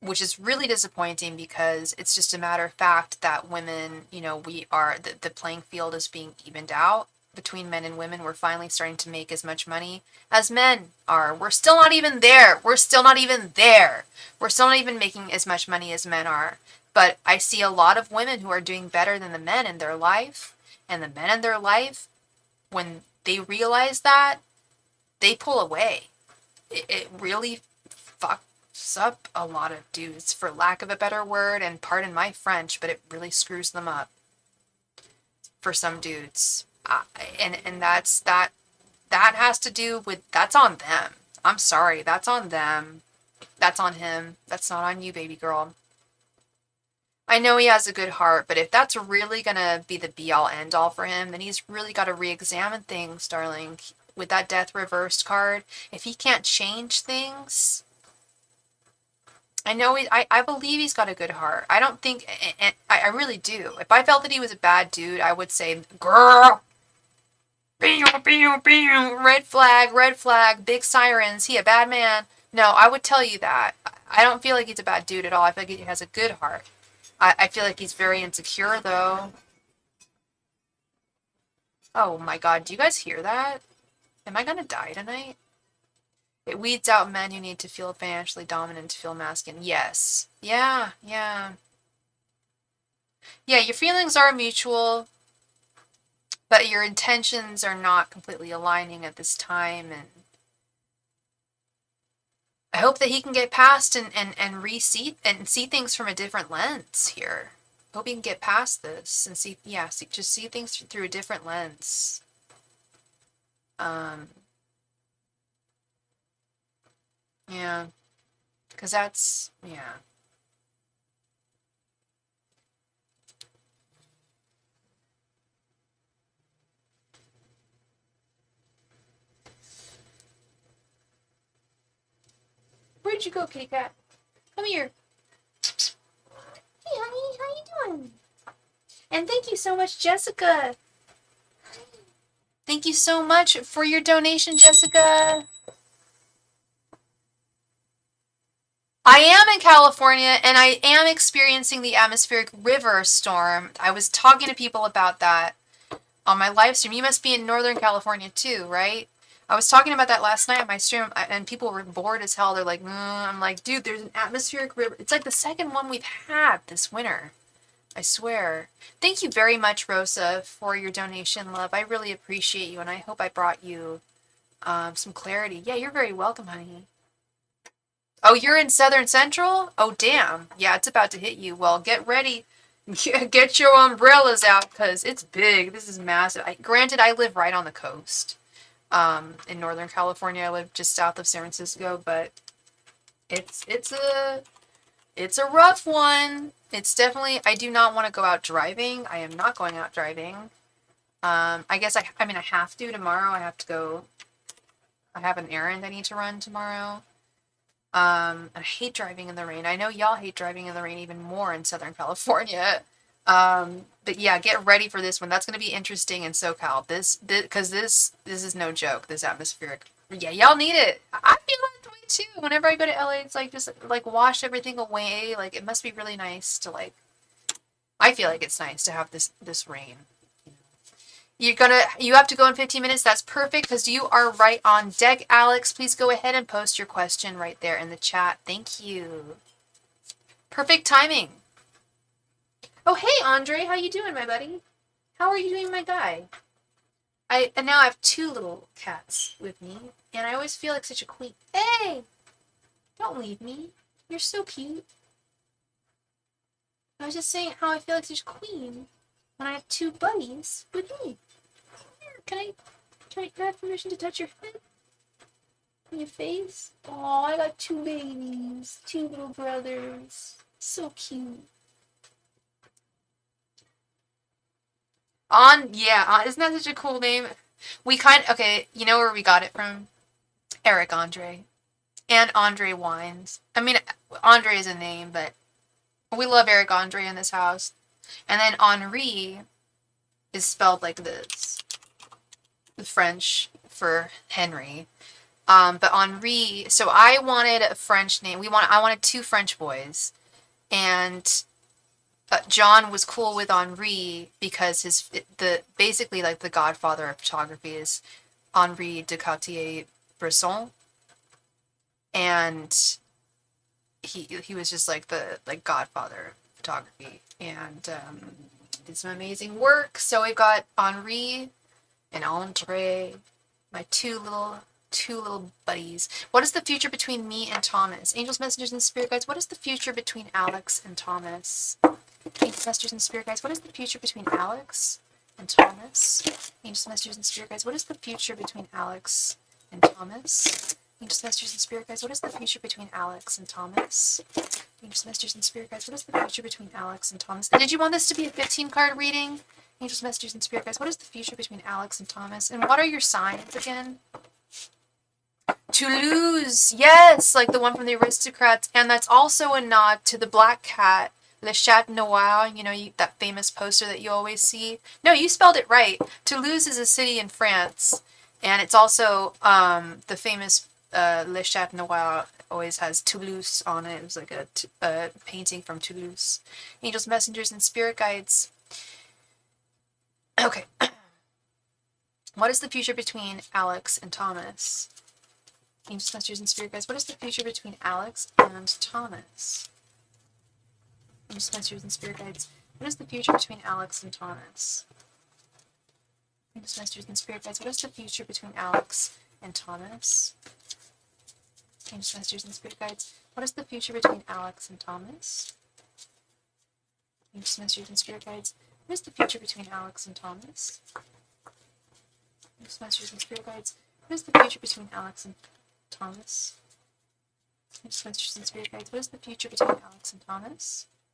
Which is really disappointing because it's just a matter of fact that women, the playing field is being evened out between men and women. We're finally starting to make as much money as men are. We're still not even there. We're still not even making as much money as men are. But I see a lot of women who are doing better than the men in their life. And the men in their life, when they realize that, they pull away. It really fucks up a lot of dudes, for lack of a better word, and pardon my French, but it really screws them up for some dudes. And that has to do with, that's on them. I'm sorry, that's on them. That's on him. That's not on you, baby girl. I know he has a good heart, but if that's really gonna be the be-all end-all for him, then he's really got to re-examine things, darling. With that death reversed card, if he can't change things, I know I believe he's got a good heart. I don't think, and I really do. If I felt that he was a bad dude, I would say, girl, red flag, big sirens, he a bad man. No, I would tell you that. I don't feel like he's a bad dude at all. I feel like he has a good heart. I feel like he's very insecure, though. Oh my god, do you guys hear that? Am I gonna die tonight? It weeds out men who need to feel financially dominant to feel masculine. Yes. Yeah, yeah. Yeah, your feelings are mutual, but your intentions are not completely aligning at this time, and I hope that he can get past and re-see and see things from a different lens here. Hope he can get past this and see, yeah, just see things through a different lens. Yeah, because that's, yeah. Where'd you go, kitty cat? Come here. Hey, honey, how you doing? And thank you so much, Jessica. Thank you so much for your donation, Jessica. I am in California, and I am experiencing the atmospheric river storm. I was talking to people about that on my live stream. You must be in Northern California too, right? I was talking about that last night on my stream, and people were bored as hell. They're like, I'm like, dude, there's an atmospheric river. It's like the second one we've had this winter. I swear. Thank you very much, Rosa, for your donation, love. I really appreciate you, and I hope I brought you some clarity. Yeah, you're very welcome, honey. Oh, you're in Southern Central? Oh, damn. Yeah, it's about to hit you. Well, get ready. Get your umbrellas out, because it's big. This is massive. Granted, I live right on the coast. In Northern California. I live just south of San Francisco, but it's a rough one. It's definitely, I do not want to go out driving. I am not going out driving. I guess I mean, I have to tomorrow. I have to go, I have an errand I need to run tomorrow. And I hate driving in the rain. I know y'all hate driving in the rain even more in Southern California. But yeah, get ready for this one. That's going to be interesting in SoCal. Because this is no joke, this atmospheric. Yeah, y'all need it. I feel that way too. Whenever I go to LA, it's like, just like wash everything away. Like, it must be really nice to like, I feel like it's nice to have this rain. You have to go in 15 minutes. That's perfect, because you are right on deck, Alex. Please go ahead and post your question right there in the chat. Thank you. Perfect timing. Oh, hey, Andre. How you doing, my buddy? How are you doing, my guy? And now I have two little cats with me, and I always feel like such a queen. Hey! Don't leave me. You're so cute. I was just saying how I feel like such a queen when I have two buddies with me. Can I have permission to touch your head? And your face? Oh, I got two babies. Two little brothers. So cute. Yeah, isn't that such a cool name? Okay, you know where we got it from? Eric Andre. And Andre Wines. I mean, Andre is a name, but we love Eric Andre in this house. And then Henri is spelled like this. The French for Henry. But Henri, so I wanted a French name. I wanted two French boys. And John was cool with Henri because basically like the godfather of photography is Henri de Cartier-Bresson. And he was just like the godfather of photography, and did some amazing work. So we've got Henri and Andre, my two little buddies. What is the future between me and Thomas? Angels, messengers, and spirit guides. What is the future between Alex and Thomas? Angels, messengers, and spirit guides. What is the future between Alex and Thomas? Angels, messengers, and spirit guides. What is the future between Alex and Thomas? Angels, Masters, and Spirit Guides, what is the future between Alex and Thomas? Angels, Masters, and Spirit Guides, what is the future between Alex and Thomas? Did you want this to be a 15-card reading? Angels, Masters, and Spirit Guides, what is the future between Alex and Thomas? And what are your signs again? Toulouse, yes, like the one from the Aristocrats. And that's also a nod to the Black Cat, Le Chat Noir, you know, that famous poster that you always see. No, you spelled it right. Toulouse is a city in France. And it's also the famous Le Chat Noir always has Toulouse on it. It was like a painting from Toulouse. Angels, Messengers, and Spirit Guides. Okay. What is the future between Alex and Thomas? Angels, Messengers, and Spirit Guides. What is the future between Alex and Thomas? Angels, Messengers, and Spirit Guides. What is the future between Alex and Thomas? Angels, Messengers, and Spirit Guides. What is the future between Alex and Thomas? Angels, Messengers, and Spirit Guides. What is the future between Alex and Thomas? Angels, Messengers, and Spirit Guides. What is the future between Alex and Thomas? Angels, Messengers, and Spirit Guides. What is the future between Alex and Thomas?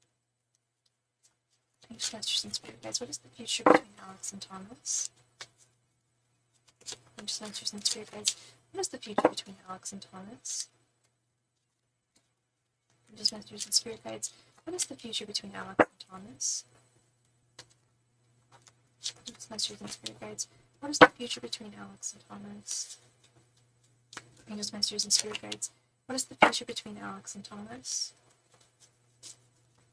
Angels, Messengers, and Spirit Guides. What is the future between Alex and Thomas? Angels, Messengers, and Spirit Guides. What is the future between Alex and Thomas? Angels, Messengers, and Spirit Guides. What is the future between Alex and Thomas? Angels, Messengers, and Spirit Guides. What is the future between Alex and Thomas? Angels, Messengers, and Spirit Guides. What is the future between Alex and Thomas? Angels, Messengers, and Spirit Guides. What is the future between Alex and Thomas?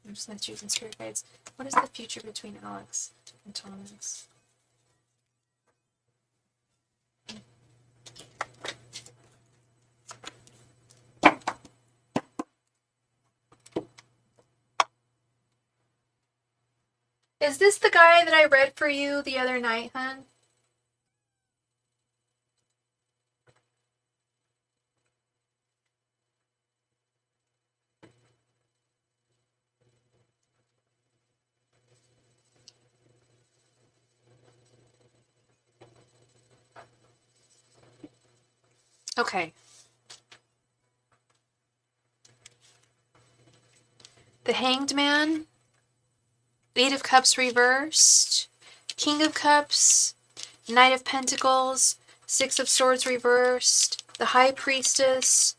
Angels, Messengers, and Spirit Guides. What is the future between Alex and Thomas? Is this the guy that I read for you the other night, hun? Okay. The Hanged Man, Eight of Cups reversed, King of Cups, Knight of Pentacles, Six of Swords reversed, the High Priestess,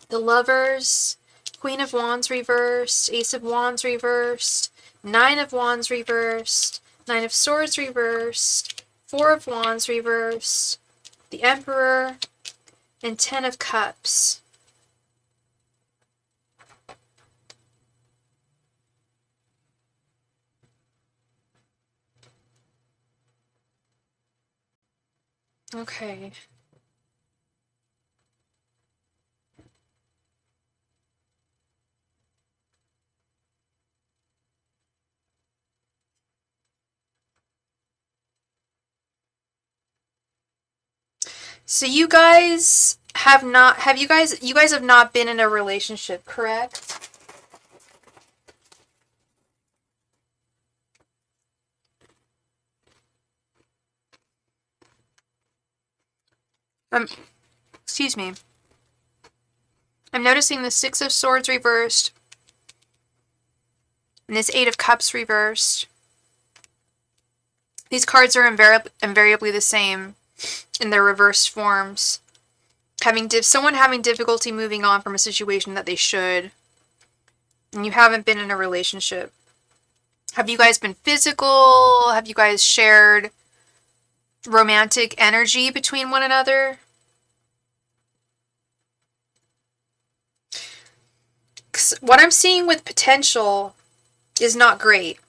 the Lovers, Queen of Wands reversed, Ace of Wands reversed, Nine of Wands reversed, Nine of Swords reversed, Four of Wands reversed, the Emperor, and Ten of Cups. Okay. So you guys have not, you guys have not been in a relationship, correct? Excuse me. I'm noticing the Six of Swords reversed, and this Eight of Cups reversed. These cards are invariably the same in their reversed forms. Someone having difficulty moving on from a situation that they should, and you haven't been in a relationship. Have you guys been physical? Have you guys shared romantic energy between one another? What I'm seeing with potential is not great.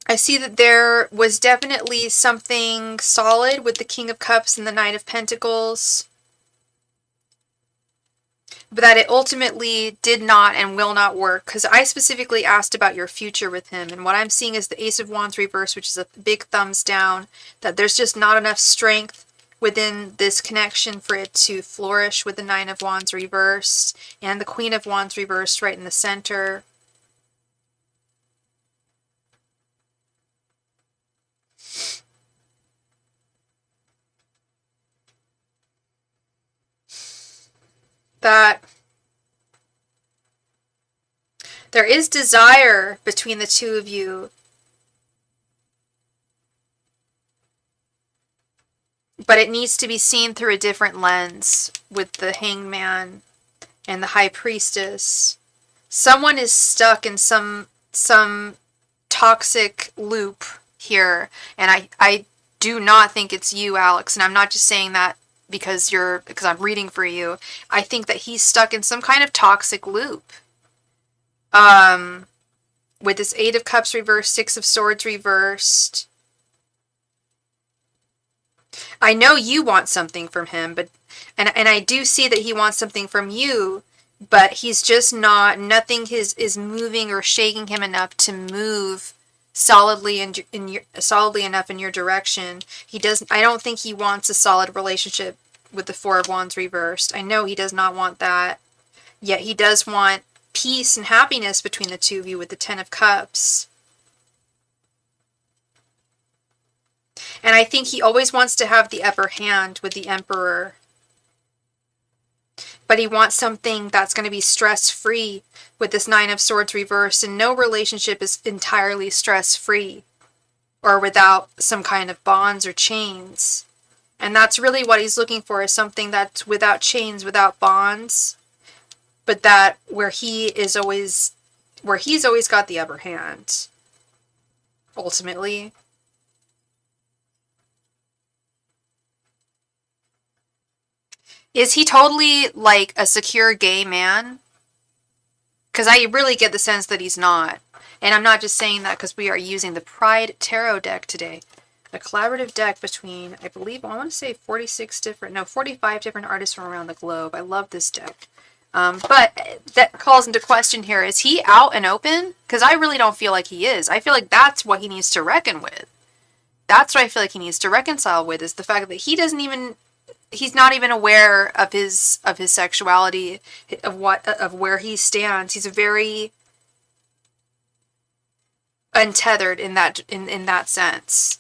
I see that there was definitely something solid with the King of Cups and the Knight of Pentacles, but that it ultimately did not and will not work, because I specifically asked about your future with him, and what I'm seeing is the Ace of Wands reversed, which is a big thumbs down, that there's just not enough strength within this connection for it to flourish, with the Nine of Wands reversed and the Queen of Wands reversed right in the center. that there is desire between the two of you, but it needs to be seen through a different lens with the Hangman and the High Priestess. Someone is stuck in some toxic loop here, and I do not think it's you, Alex, and I'm not just saying that because I'm reading for you. I think that he's stuck in some kind of toxic loop. With this 8 of Cups reversed, 6 of Swords reversed. I know you want something from him, but and I do see that he wants something from you, but he's just nothing is moving or shaking him enough to move solidly solidly enough in your direction. I don't think he wants a solid relationship with the 4 of Wands reversed. I know he does not want that. Yet he does want peace and happiness between the two of you with the 10 of Cups. And I think he always wants to have the upper hand with the Emperor. But he wants something that's going to be stress-free with this 9 of Swords reversed. And no relationship is entirely stress-free or without some kind of bonds or chains. And that's really what he's looking for, is something that's without chains, without bonds. But that where he's always got the upper hand, ultimately. Is he totally like a secure gay man? Because I really get the sense that he's not. And I'm not just saying that because we are using the Pride Tarot deck today. A collaborative deck between, I believe, I want to say 45 different artists from around the globe. I love this deck. But that calls into question here, is he out and open? Because I really don't feel like he is. I feel like that's what he needs to reckon with. That's what I feel like he needs to reconcile with, is the fact that he's not even aware of his sexuality, of where he stands. He's very untethered in that sense.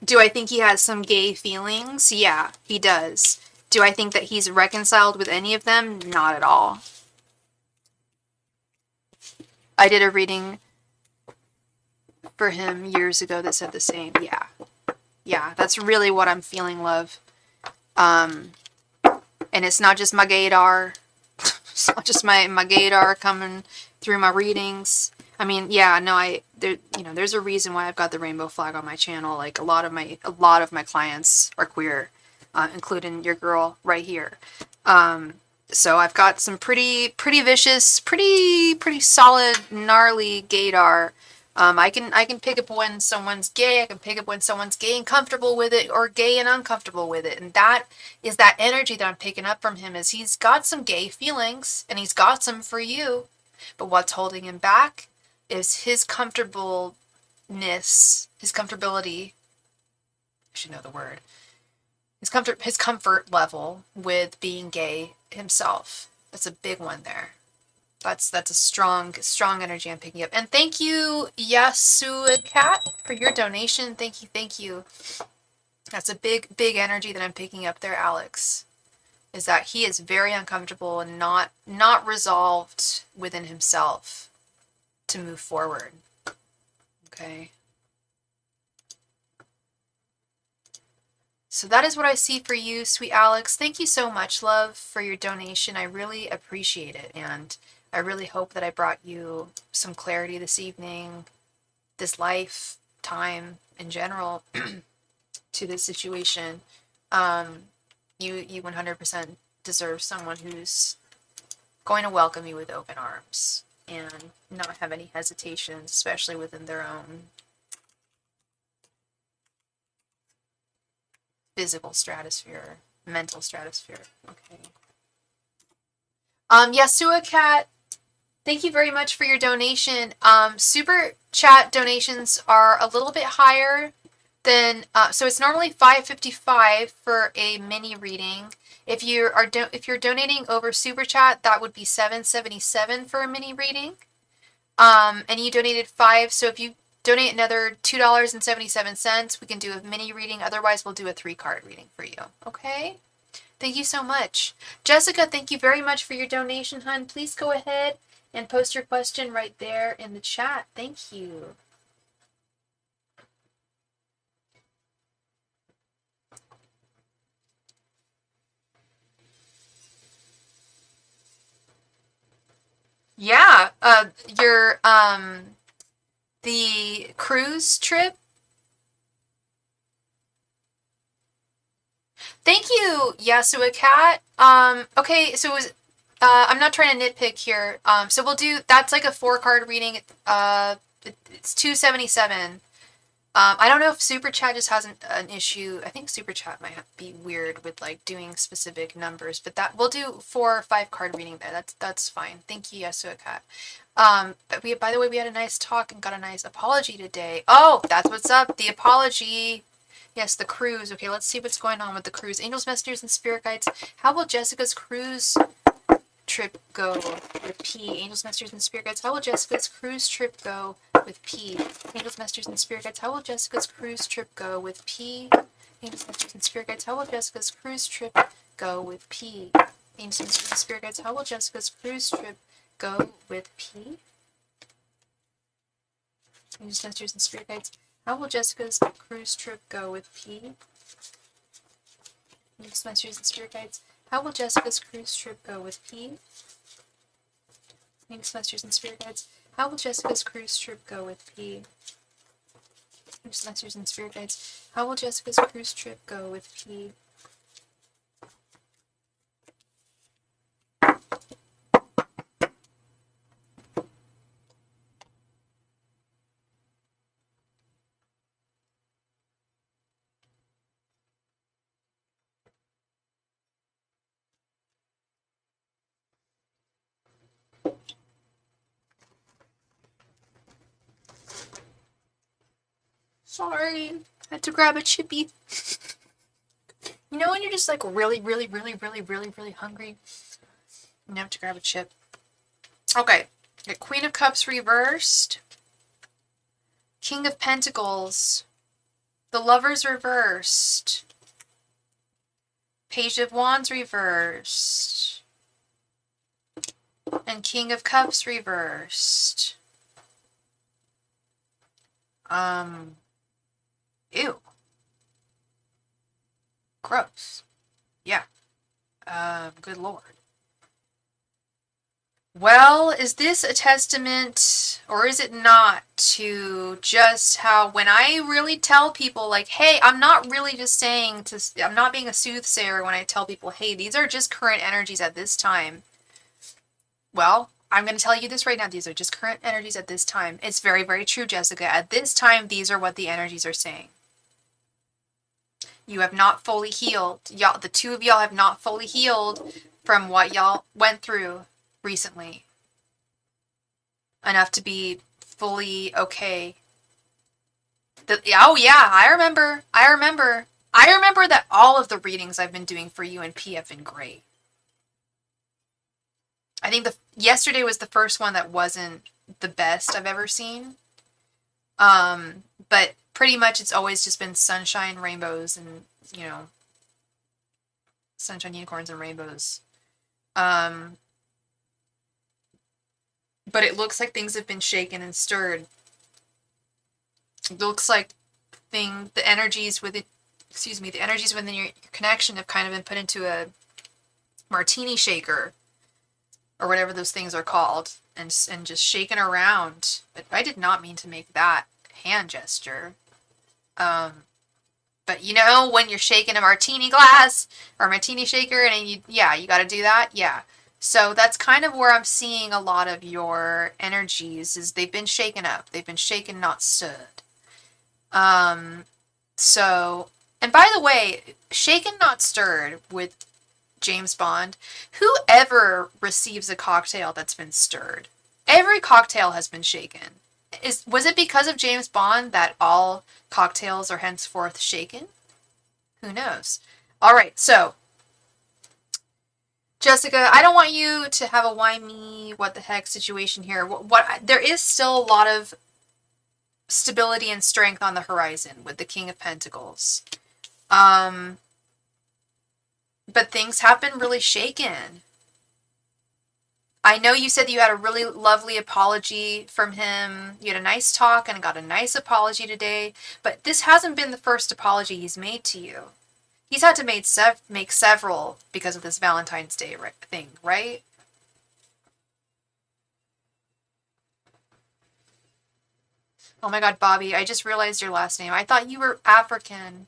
Do I think he has some gay feelings? Yeah, he does. Do I think that he's reconciled with any of them? Not at all. I did a reading for him years ago that said the same. Yeah. Yeah, that's really what I'm feeling, love. And it's not just my gaydar. It's not just my gaydar coming through my readings. I mean, yeah, no, there's a reason why I've got the rainbow flag on my channel. Like a lot of my clients are queer, including your girl right here. So I've got some pretty vicious, pretty solid, gnarly gaydar. I can pick up when someone's gay. I can pick up when someone's gay and comfortable with it, or gay and uncomfortable with it. And that is that energy that I'm picking up from him, is he's got some gay feelings, and he's got some for you. But what's holding him back is his comfortableness, his comfortability. I should know the word. His comfort level with being gay himself. That's a big one there. That's a strong energy I'm picking up. And thank you, Yasuacat, for your donation. Thank you. That's a big energy that I'm picking up there, Alex. Is that he is very uncomfortable and not resolved within himself to move forward. Okay. So that is what I see for you, sweet Alex. Thank you so much, love, for your donation. I really appreciate it. And I really hope that I brought you some clarity this evening, this life, time in general, to this situation. You 100% deserve someone who's going to welcome you with open arms and not have any hesitations, especially within their own physical stratosphere, mental stratosphere. Okay. Yasua Cat, thank you very much for your donation. Super chat donations are a little bit higher than, so it's normally $5.55 for a mini reading. If you're donating over super chat, that would be $7.77 for a mini reading. And you donated $5, so if you donate another $2.77, we can do a mini reading. Otherwise, we'll do a 3-card reading for you. Okay? Thank you so much. Jessica, thank you very much for your donation, hun. Please go ahead and post your question right there in the chat. Thank you. Yeah, the cruise trip. Thank you, Yasua Cat. Okay, so it was, I'm not trying to nitpick here. So we'll do, that's like a 4-card reading. It's 277. I don't know if SuperChat just has an issue. I think SuperChat might be weird with like doing specific numbers, but that we'll do 4 or 5 card reading there. That's fine. Thank you, Yasua Cat. But by the way, we had a nice talk and got a nice apology today. Oh, that's what's up. The apology. Yes, the cruise. Okay, let's see what's going on with the cruise. Angels, messengers, and spirit guides. How will Jessica's cruise trip go with P? Angels, messengers, and spirit guides. How will Jessica's cruise trip go with P? Angels, messengers, and spirit guides. How will Jessica's cruise trip go with P? Angels, messengers, and spirit guides. How will Jessica's cruise trip go with P? Angels, messengers, and spirit guides. How will Jessica's cruise trip go with P? Angels, messengers, and spirit guides. How will Jessica's cruise trip go with P? Angels, messengers, and spirit guides. How will Jessica's cruise trip go with P? Angels, messengers, and spirit guides. How will Jessica's cruise trip go with P? Angels, messengers, and spirit guides. How will Jessica's cruise trip go with P? Sorry, I had to grab a chippy. You know when you're just like really hungry? You have to grab a chip. Okay, the Queen of Cups reversed. King of Pentacles. The Lovers reversed. Page of Wands reversed. And King of Cups reversed. Ew. Gross. Yeah. Good lord. Well, is this a testament, or is it not, to just how when I really tell people, like, hey, I'm not really just saying I'm not being a soothsayer when I tell people, hey, these are just current energies at this time. Well, I'm going to tell you this right now. These are just current energies at this time. It's very, very true, Jessica. At this time, these are what the energies are saying. You have not fully healed. Y'all, the two of y'all have not fully healed from what y'all went through recently. Enough to be fully okay. Oh yeah, I remember that all of the readings I've been doing for you and P have been great. I think yesterday was the first one that wasn't the best I've ever seen. But pretty much it's always just been sunshine, rainbows, and, you know, sunshine, unicorns, and rainbows. But it looks like things have been shaken and stirred. It looks like the energies within your connection have kind of been put into a martini shaker, or whatever those things are called, and just shaken around. But I did not mean to make that hand gesture. But you know, when you're shaking a martini glass or a martini shaker, and you got to do that. Yeah. So that's kind of where I'm seeing a lot of your energies, is they've been shaken up. They've been shaken, not stirred. So, and by the way, shaken, not stirred with James Bond, whoever receives a cocktail that's been stirred, every cocktail has been shaken. Was it because of James Bond that all cocktails are henceforth shaken? Who knows? All right, so Jessica, I don't want you to have a why me, what the heck situation here. There is still a lot of stability and strength on the horizon with the King of Pentacles. But things have been really shaken. I know you said you had a really lovely apology from him. You had a nice talk and got a nice apology today, but this hasn't been the first apology he's made to you. He's had to make several because of this Valentine's Day thing, right? Oh my God, Bobby, I just realized your last name. I thought you were African.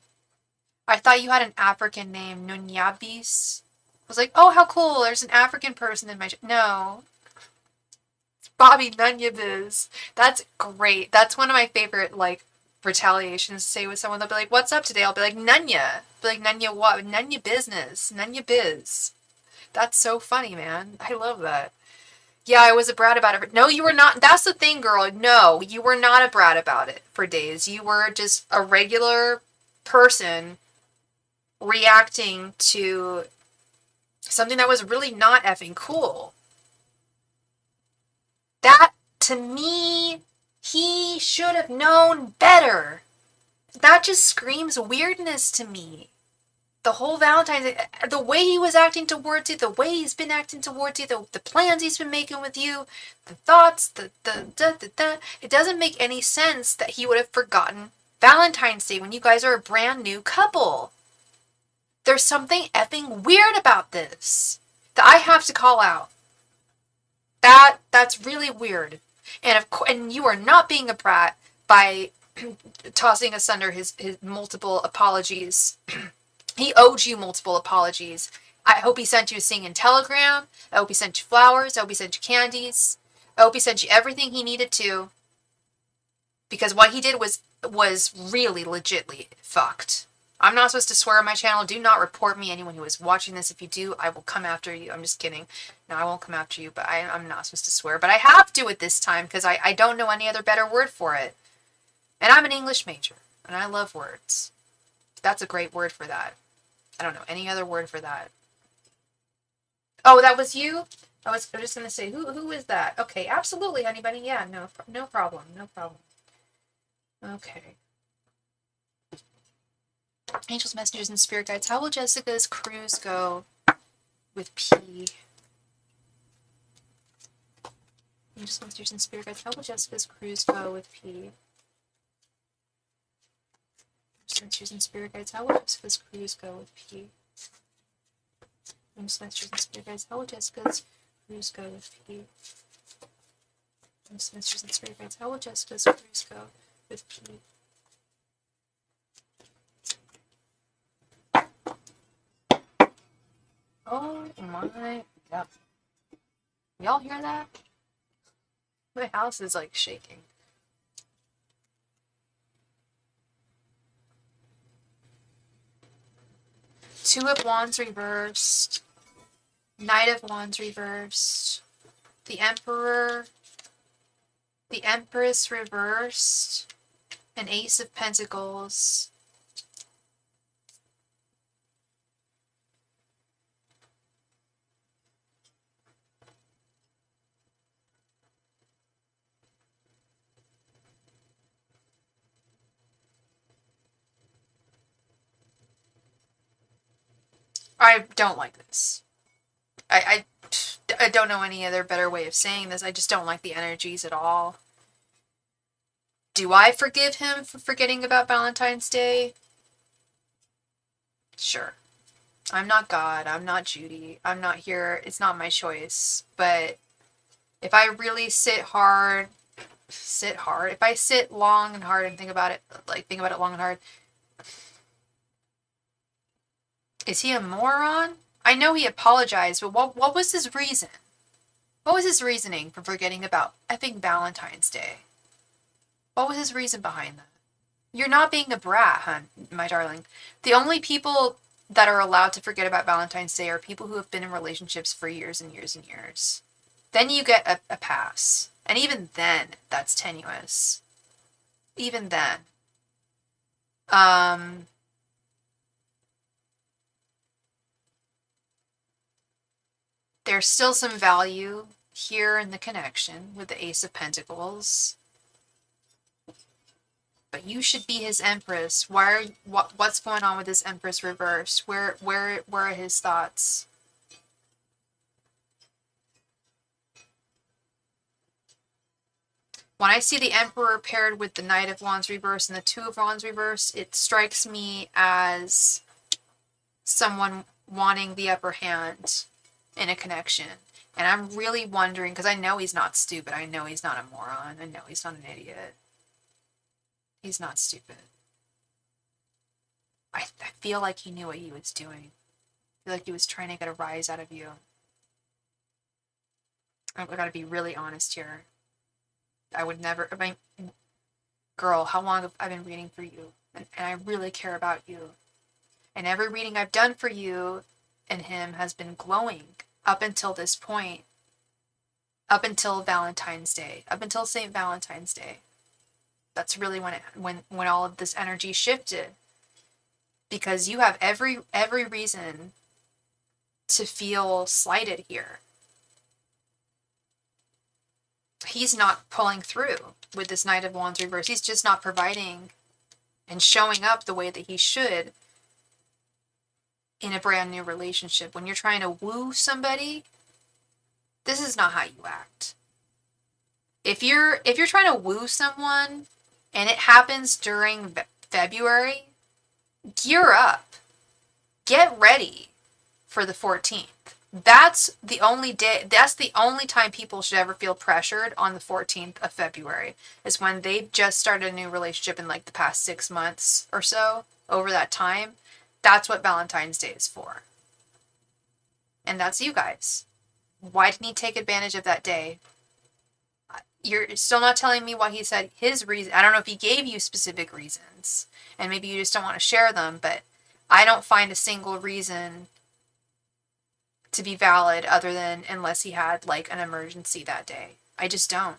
I thought you had an African name, Nunyabis. I was like, oh, how cool. There's an African person in my... No. Bobby Nunyabiz. That's great. That's one of my favorite, like, retaliations to say with someone. They'll be like, what's up today? I'll be like, Nunya. Be like, Nunya what? Nunya business. Nunya biz. That's so funny, man. I love that. Yeah, I was a brat about it. No, you were not. That's the thing, girl. No, you were not a brat about it for days. You were just a regular person reacting to something that was really not effing cool. That, to me, he should have known better. That just screams weirdness to me. The whole Valentine's, the way he was acting towards you, the way he's been acting towards you, the plans he's been making with you, the thoughts, it doesn't make any sense that he would have forgotten Valentine's Day when you guys are a brand new couple. There's something effing weird about this that I have to call out. That's really weird. And you are not being a brat by tossing asunder his multiple apologies. He owed you multiple apologies. I hope he sent you a singing telegram. I hope he sent you flowers. I hope he sent you candies. I hope he sent you everything he needed to. Because what he did was really legitly fucked. I'm not supposed to swear on my channel. Do not report me, anyone who is watching this. If you do, I will come after you. I'm just kidding. No, I won't come after you, but I'm not supposed to swear. But I have to at this time because I don't know any other better word for it. And I'm an English major, and I love words. That's a great word for that. I don't know any other word for that. Oh, that was you? I was just going to say, who is that? Okay, absolutely, honey bunny. Yeah, no problem. No problem. Okay. Angels, messengers, and spirit guides. How will Jessica's cruise go with P? Angels, messengers, and spirit guides. How will Jessica's cruise go with P? Messengers and spirit guides. How will Jessica's cruise go with P? Angels, messengers, and spirit guides. How will Jessica's cruise go with P? Angels, messengers, and spirit guides. How will Jessica's cruise go with P? Oh my God. Y'all hear that? My house is like shaking. Two of Wands reversed. Knight of Wands reversed. The Emperor. The Empress reversed. An Ace of Pentacles. I don't like this. I don't know any other better way of saying this. I just don't like the energies at all. Do I forgive him for forgetting about Valentine's Day? Sure. I'm not God. I'm not Judy. I'm not here. It's not my choice. But if I really sit hard, if I sit long and hard and think about it long and hard, is he a moron? I know he apologized, but what was his reason? What was his reasoning for forgetting about effing Valentine's Day? What was his reason behind that? You're not being a brat, hun, my darling. The only people that are allowed to forget about Valentine's Day are people who have been in relationships for years and years and years. Then you get a pass. And even then, that's tenuous. Even then. There's still some value here in the connection with the Ace of Pentacles. But you should be his empress. What's going on with this empress reverse? Where are his thoughts? When I see the Emperor paired with the Knight of Wands reverse and the Two of Wands reverse, it strikes me as someone wanting the upper hand in a connection. And I'm really wondering, because I know he's not stupid. I know he's not a moron. I know he's not an idiot. He's not stupid. I feel like he knew what he was doing. I feel like he was trying to get a rise out of you. I've got to be really honest here. I would never, girl, how long have I been reading for you? And I really care about you. And every reading I've done for you and him has been glowing up until this point. Up until Valentine's Day. Up until St. Valentine's Day. That's really when all of this energy shifted. Because you have every reason to feel slighted here. He's not pulling through with this Knight of Wands reverse. He's just not providing and showing up the way that he should in a brand new relationship. When you're trying to woo somebody, this is not how you act. If you're trying to woo someone and it happens during February, gear up. Get ready for the 14th. That's the only time people should ever feel pressured on the 14th of February, is when they've just started a new relationship in like the past 6 months or so. Over that time, that's what Valentine's Day is for. And that's you guys. Why didn't he take advantage of that day? You're still not telling me why he said his reason. I don't know if he gave you specific reasons, and maybe you just don't want to share them, but I don't find a single reason to be valid other than unless he had like an emergency that day. I just don't.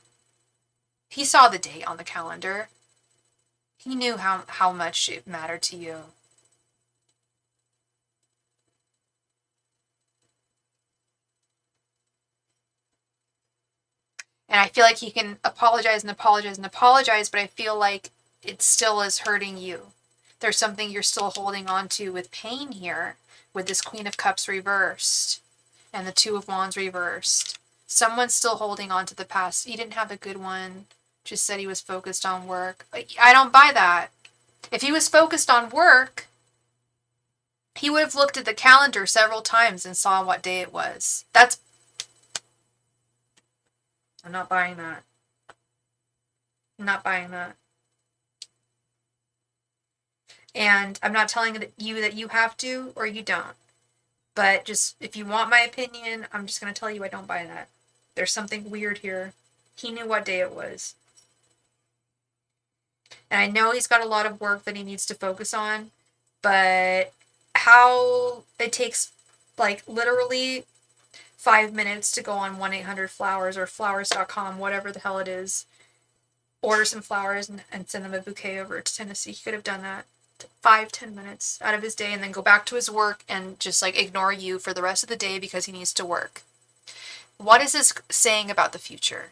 He saw the date on the calendar. He knew how much it mattered to you. And I feel like he can apologize and apologize and apologize, but I feel like it still is hurting you. There's something you're still holding on to with pain here, with this Queen of Cups reversed and the Two of Wands reversed. Someone's still holding on to the past. He didn't have a good one. Just said he was focused on work. I don't buy that. If he was focused on work, he would have looked at the calendar several times and saw what day it was. I'm not buying that. I'm not buying that. And I'm not telling you that you have to or you don't. But just, if you want my opinion, I'm just going to tell you I don't buy that. There's something weird here. He knew what day it was. And I know he's got a lot of work that he needs to focus on, but how it takes like literally 5 minutes to go on 1-800-Flowers or flowers.com, whatever the hell it is, order some flowers and send them a bouquet over to Tennessee. He could have done that. 5-10 minutes out of his day and then go back to his work and just like ignore you for the rest of the day because he needs to work. What is this saying about the future?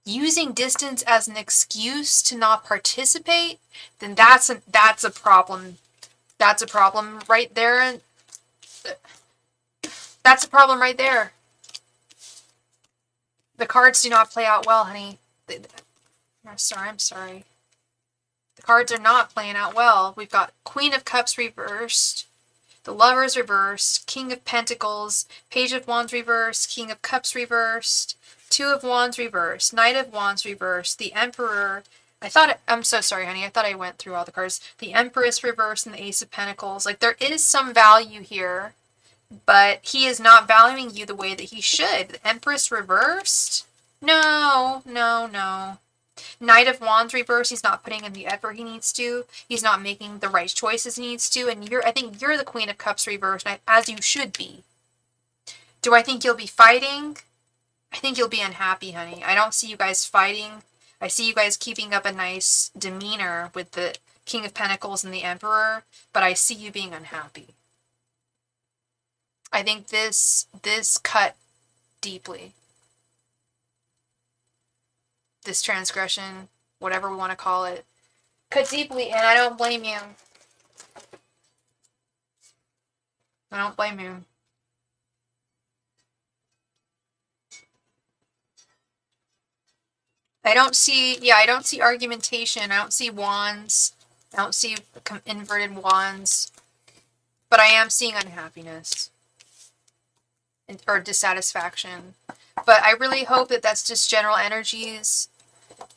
Using distance as an excuse to not participate, then that's a problem. That's a problem right there. That's a problem right there. The cards do not play out well, honey. I'm sorry. The cards are not playing out well. We've got Queen of Cups reversed, the Lovers reversed, King of Pentacles, Page of Wands reversed, King of Cups reversed, Two of Wands reversed, Knight of Wands reversed, the Emperor. I'm so sorry, honey. I thought I went through all the cards. The Empress reversed and the Ace of Pentacles. Like, there is some value here, but he is not valuing you the way that he should. The Empress reversed? No. Knight of Wands reversed, he's not putting in the effort he needs to. He's not making the right choices he needs to. And I think you're the Queen of Cups reversed, as you should be. Do I think you'll be fighting? I think you'll be unhappy, honey. I don't see you guys fighting. I see you guys keeping up a nice demeanor with the King of Pentacles and the Emperor, but I see you being unhappy. I think this cut deeply. this transgression, whatever we want to call it, cut deeply, and I don't blame you. I don't blame you. I don't see argumentation. I don't see wands. I don't see inverted wands. But I am seeing unhappiness. Or dissatisfaction. But I really hope that that's just general energies.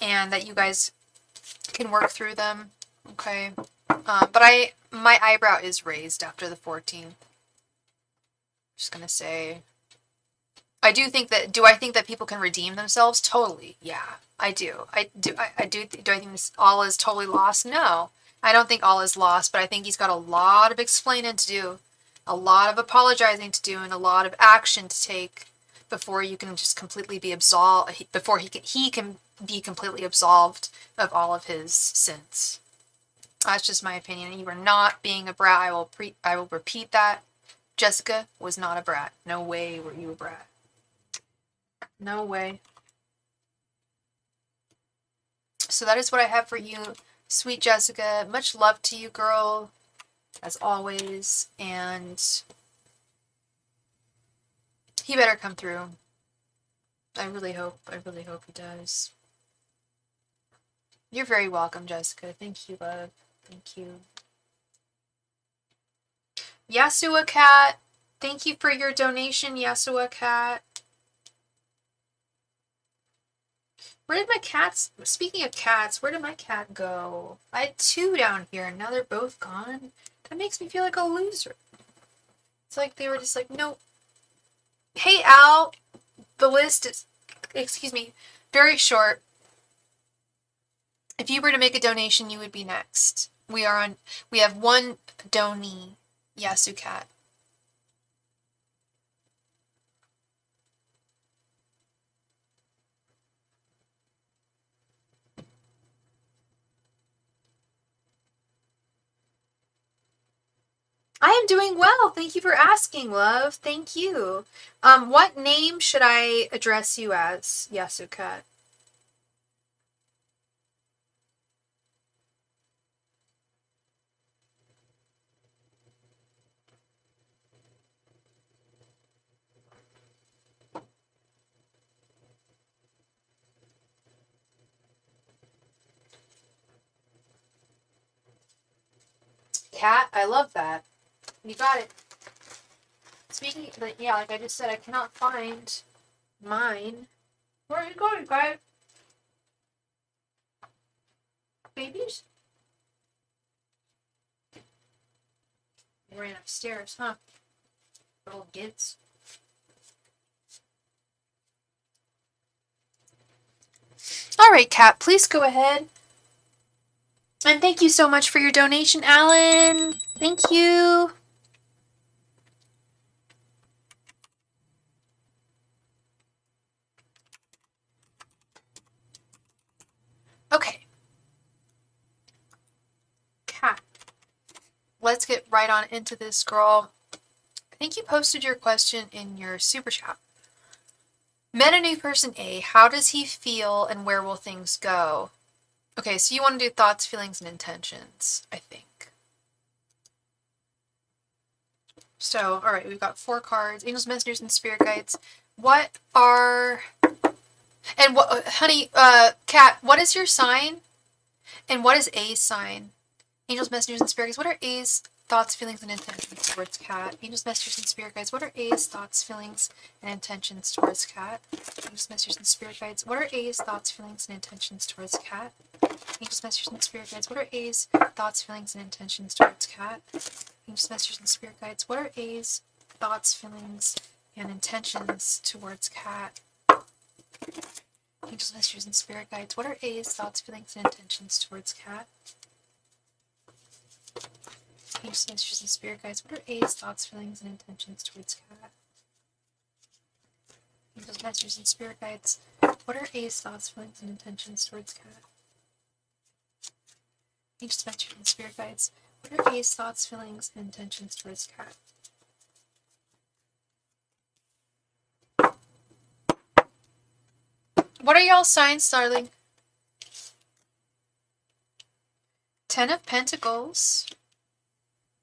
And that you guys can work through them. Okay. But my eyebrow is raised after the 14th. Just gonna say. I do think that, do I think that people can redeem themselves? Totally. Yeah, I do. Do I think this all is totally lost? No. I don't think all is lost, but I think he's got a lot of explaining to do, a lot of apologizing to do, and a lot of action to take before you can just completely be absolved, before he can be completely absolved of all of his sins. That's just my opinion. You are not being a brat. I will repeat that. Jessica was not a brat. No way were you a brat. No way. So that is what I have for you, sweet Jessica. Much love to you, girl, as always. And he better come through. I really hope he does. You're very welcome, Jessica. Thank you, love. Thank you. Yasua Cat, thank you for your donation, Yasua Cat. Where did my cats, speaking of cats, where did my cat go? I had 2 down here, and now they're both gone. That makes me feel like a loser. It's like they were just like, nope. Hey, Al, the list is, excuse me, very short. If you were to make a donation, you would be next. We have 1 donee, Yasu Cat. I am doing well. Thank you for asking, love. Thank you. What name should I address you as, Yasuka? Cat, I love that. You got it. Speaking, yeah, like I just said, I cannot find mine. Where are you going, guys? Babies? They ran upstairs, huh? Little kids. All right, Cat, please go ahead. And thank you so much for your donation, Alan. Thank you. Okay. Cat. Let's get right on into this, girl. I think you posted your question in your super chat. Met a new person A. How does he feel and where will things go? Okay, so you want to do thoughts, feelings, and intentions, I think. So, all right, we've got 4 cards. Angels, messengers, and spirit guides. What are... And what, honey, Cat, what is your sign? And what is A's sign? Angels, messengers, and spirit guides. What are A's thoughts, feelings, and intentions towards Cat? Angels, messengers, and spirit guides. What are A's thoughts, feelings, and intentions towards Cat? Angels, messengers, and spirit guides. What are A's thoughts, feelings, and intentions towards Cat? Angels, messengers, and spirit guides. What are A's thoughts, feelings, and intentions towards Cat? Angels, messengers, and spirit guides. What are A's thoughts, feelings, and intentions towards Cat? Angels, messengers, and spirit guides. What are A's thoughts, feelings, and intentions towards Cat? Angels, messengers, and spirit guides. What are A's thoughts, feelings, and intentions towards Cat? Angels, messengers, and spirit guides. What are A's thoughts, feelings, and intentions towards Cat? Angels, messengers, and spirit guides. What are A's thoughts, feelings, and intentions towards Cat? What are y'all signs, darling? 10 of Pentacles,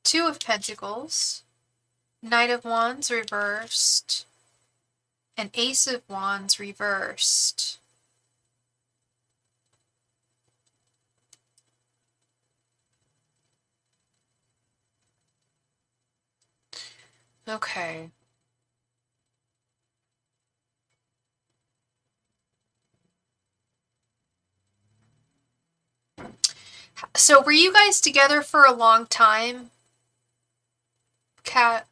2 of Pentacles, Knight of Wands reversed, and Ace of Wands reversed. Okay. So were you guys together for a long time, Kat?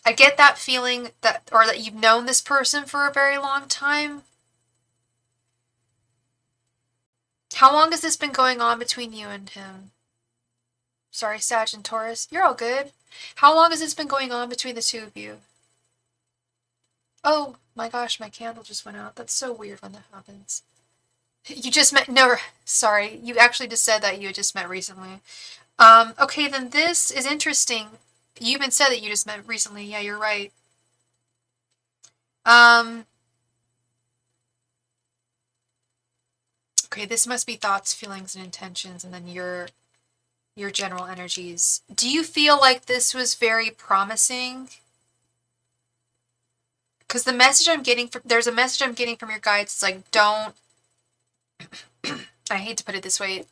I get that feeling that, or that you've known this person for a very long time. How long has this been going on between you and him? Sorry, Sag and Taurus. You're all good. How long has this been going on between the two of you? Oh my gosh, my candle just went out. That's so weird when that happens. You just met, no, sorry. You actually just said that you had just met recently. Okay, then this is interesting. You even said that you just met recently. Yeah, you're right. Okay, this must be thoughts, feelings, and intentions, and then your general energies. Do you feel like this was very promising? Because the message I'm getting from, there's a message I'm getting from your guides. It's like, don't, I hate to put it this way.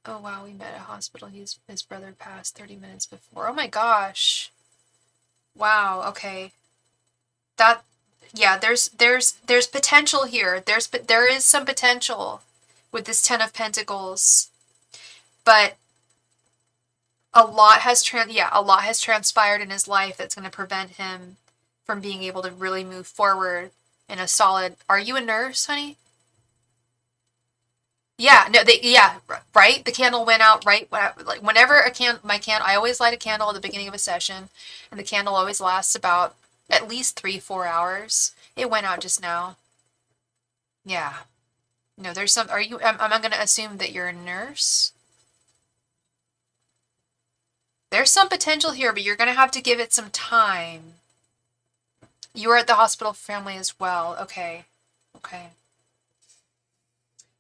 Oh wow, we met at a hospital. His brother passed 30 minutes before. Oh my gosh. Wow, okay. That, yeah, there's potential here. There is some potential with this 10 of Pentacles. But a lot has transpired in his life that's going to prevent him from being able to really move forward in a solid. Are you a nurse, honey? Yeah, no, right? The candle went out right like whenever I always light a candle at the beginning of a session, and the candle always lasts about at least 3-4 hours. It went out just now. Yeah. No, there's some, am I going to assume that you're a nurse? There's some potential here, but you're going to have to give it some time. You were at the hospital family as well. Okay. Okay.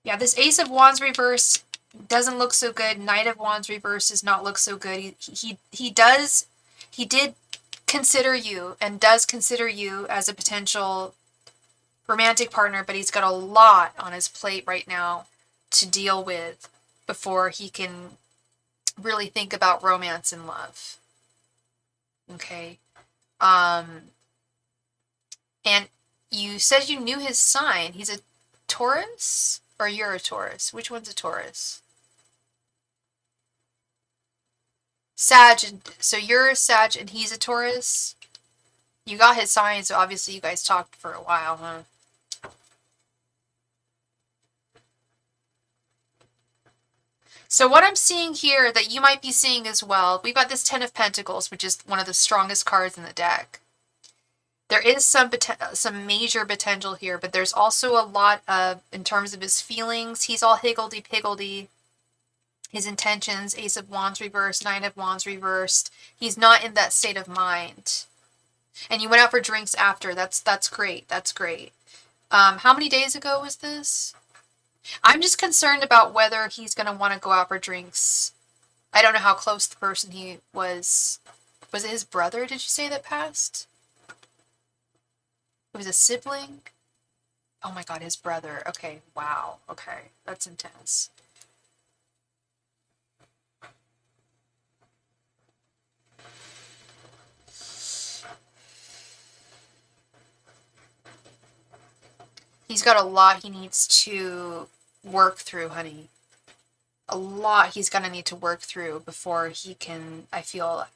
Yeah, this Ace of Wands reverse doesn't look so good. Knight of Wands reverse does not look so good. He did consider you and does consider you as a potential romantic partner, but he's got a lot on his plate right now to deal with before he can really think about romance and love. Okay. And you said you knew his sign. He's a Taurus? Or you're a Taurus? Which one's a Taurus? Sag. So you're a Sag and he's a Taurus? You got his sign, so obviously you guys talked for a while, huh? So what I'm seeing here that you might be seeing as well, we've got this 10 of Pentacles, which is one of the strongest cards in the deck. There is some major potential here, but there's also a lot of, in terms of his feelings, he's all higgledy-piggledy. His intentions, Ace of Wands reversed, Nine of Wands reversed. He's not in that state of mind. And you went out for drinks after. That's great. That's great. How many days ago was this? I'm just concerned about whether he's going to want to go out for drinks. I don't know how close the person he was. Was it his brother, did you say, that passed? It was a sibling? Oh my god, his brother. Okay, wow. Okay, that's intense. He's got a lot he needs to work through, honey. A lot he's going to need to work through before he can, I feel,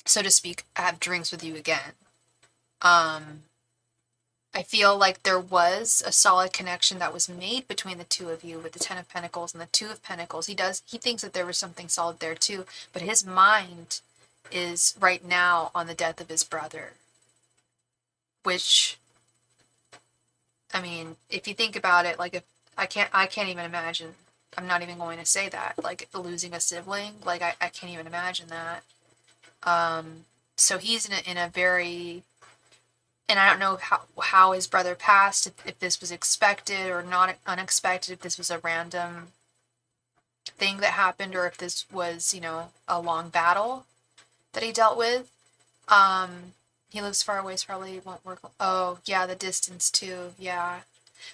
so to speak, have drinks with you again. I feel like there was a solid connection that was made between the two of you with the 10 of Pentacles and the 2 of Pentacles. He thinks that there was something solid there too, but his mind is right now on the death of his brother. Which, I mean, if you think about it, like, if I can't even imagine. I'm not even going to say that. Like, losing a sibling, like, I can't even imagine that. So he's in a very and I don't know how his brother passed, if this was expected or not unexpected, if this was a random thing that happened, or if this was, you know, a long battle that he dealt with. He lives far away, so probably won't work. Oh, yeah, the distance too. Yeah.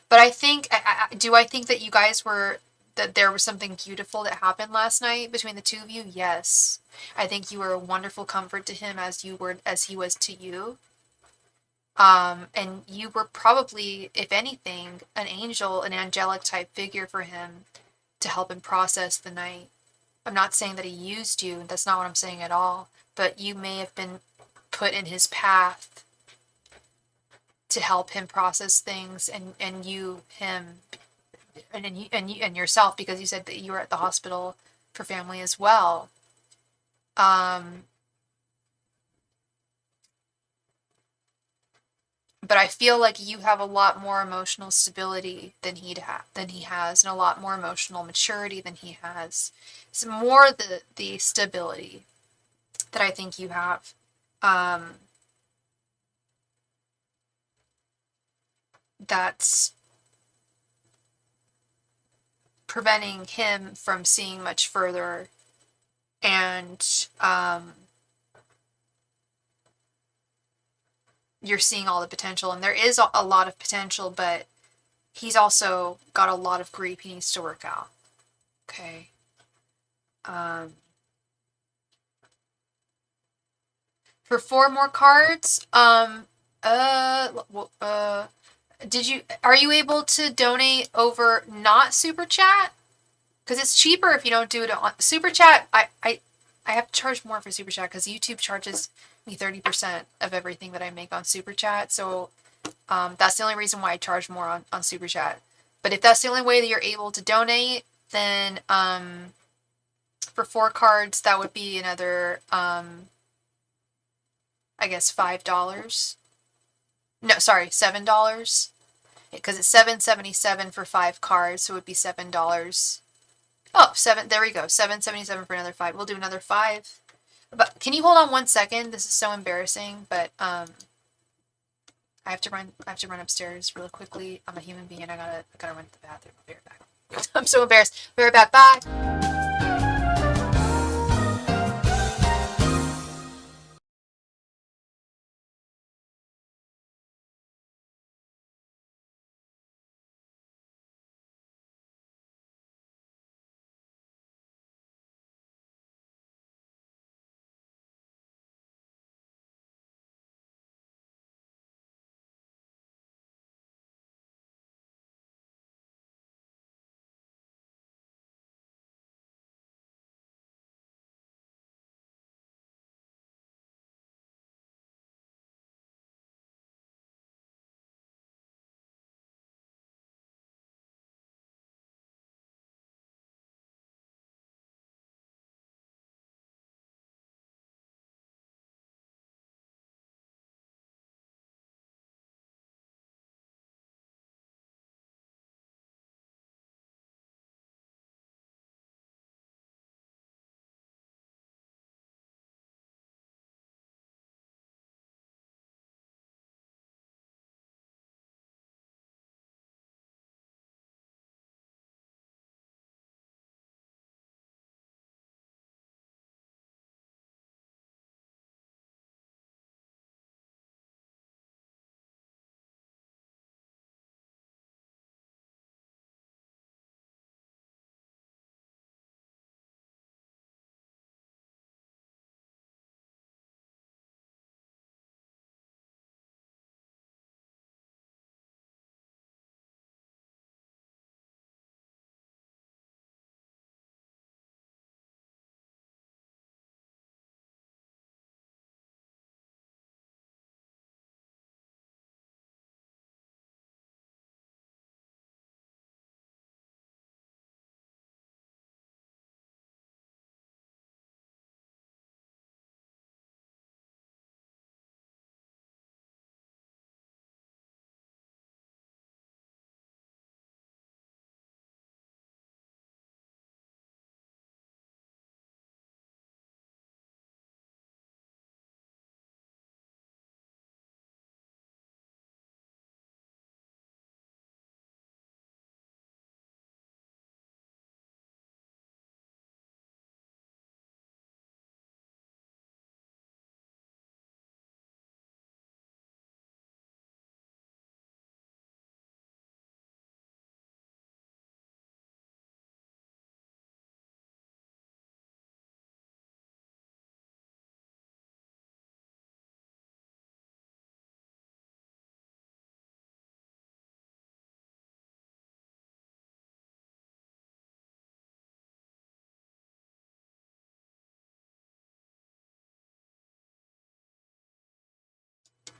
But I think, I think that you guys were, that there was something beautiful that happened last night between the two of you? Yes. I think you were a wonderful comfort to him as he was to you. And you were probably, if anything, an angel, an angelic type figure for him to help him process the night. I'm not saying that he used you. That's not what I'm saying at all. But you may have been put in his path to help him process things, and you him and yourself, because you said that you were at the hospital for family as well. But I feel like you have a lot more emotional stability than he has, and a lot more emotional maturity than he has. It's more the stability that I think you have. That's preventing him from seeing much further, and you're seeing all the potential, and there is a lot of potential, but he's also got a lot of grief he needs to work out. Okay. For 4 more cards, are you able to donate over not Super Chat? Because it's cheaper if you don't do it on Super Chat. I have to charge more for Super Chat because YouTube charges me 30% of everything that I make on Super Chat. So that's the only reason why I charge more on Super Chat. But if that's the only way that you're able to donate, then for 4 cards, that would be another, I guess, $5. No, sorry, $7. Because it's $7.77 for 5 cards, so it would be $7. Oh, there we go. $7.77 for another 5. We'll do another 5. But can you hold on 1 second? This is so embarrassing, but I have to run upstairs really quickly. I'm a human being. I gotta run to the bathroom. I'll be right back. I'm so embarrassed. Be right back. Bye.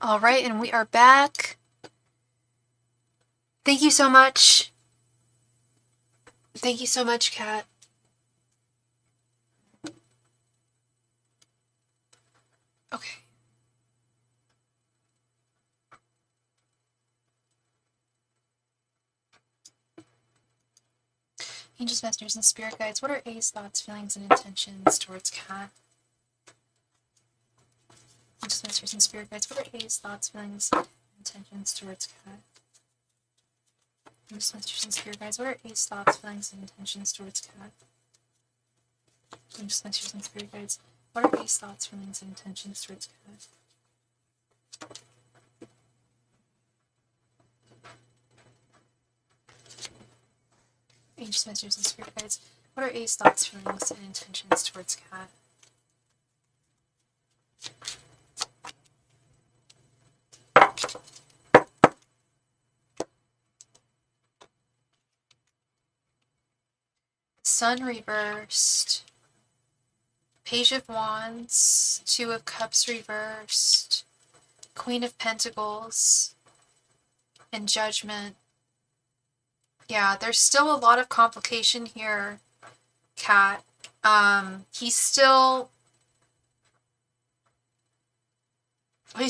All right, and we are back. Thank you so much. Thank you so much, Kat. Okay. Angels, masters, and spirit guides, what are A's thoughts, feelings, and intentions towards Kat? Angels, masters, and spirit guides, what are A's thoughts, feelings, and intentions towards Kat? Angels, masters, and spirit guides, what are A's thoughts, feelings, and intentions towards Kat? Angels, masters, and spirit guides, what are A's thoughts, feelings, and intentions towards Kat? Angels, masters, and spirit guides, what are A's thoughts, feelings, and intentions towards Kat? Sun reversed, Page of Wands, Two of Cups reversed, Queen of Pentacles, and Judgment. Yeah, there's still a lot of complication here, Kat. He's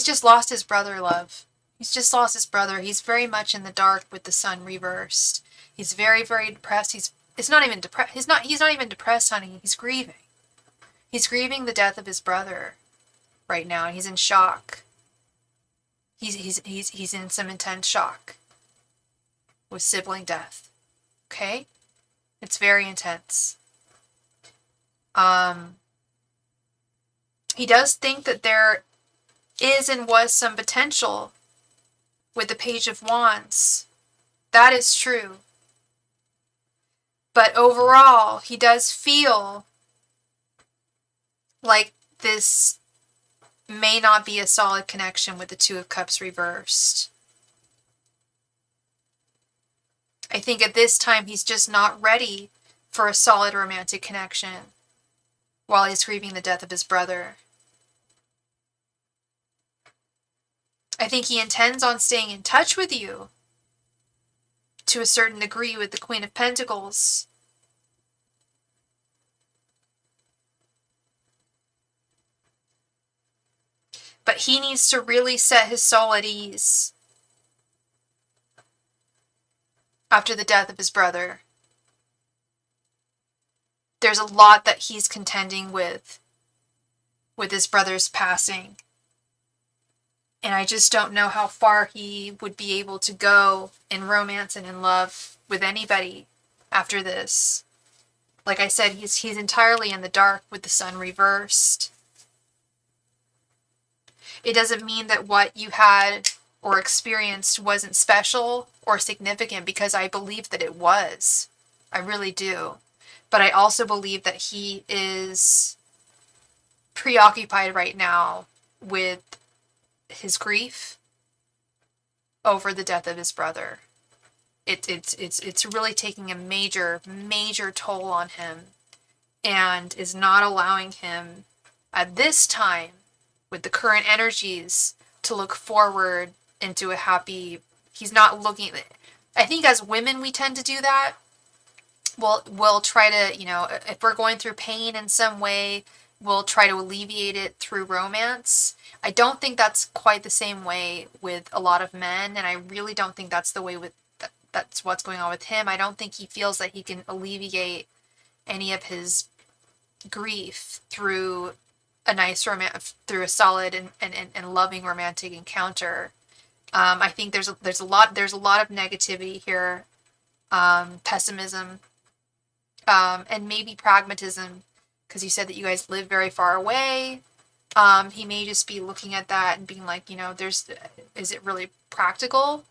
just lost his brother, love. He's just lost his brother. He's very much in the dark with the sun reversed. He's very, very depressed. It's not even depressed. He's not even depressed, honey. He's grieving. He's grieving the death of his brother right now. He's in shock. He's in some intense shock with sibling death. Okay? It's very intense. He does think that there is and was some potential with the Page of Wands. That is true. But overall, he does feel like this may not be a solid connection with the Two of Cups reversed. I think at this time he's just not ready for a solid romantic connection while he's grieving the death of his brother. I think he intends on staying in touch with you to a certain degree with the Queen of Pentacles. But he needs to really set his soul at ease after the death of his brother. There's a lot that he's contending with his brother's passing. And I just don't know how far he would be able to go in romance and in love with anybody after this. Like I said, he's entirely in the dark with the sun reversed. It doesn't mean that what you had or experienced wasn't special or significant, because I believe that it was. I really do. But I also believe that he is preoccupied right now with his grief over the death of his brother. It's really taking a major toll on him, and is not allowing him at this time with the current energies to look forward into a happy. He's not looking. I think as women we tend to do that. We'll try to, if we're going through pain in some way, we'll try to alleviate it through romance. I don't think that's quite the same way with a lot of men, and I really don't think that's the way that's what's going on with him. I don't think he feels that he can alleviate any of his grief through a nice through a solid and loving romantic encounter. I think there's a lot of negativity here, pessimism, and maybe pragmatism, because you said that you guys live very far away. He may just be looking at that and being like, is it really practical?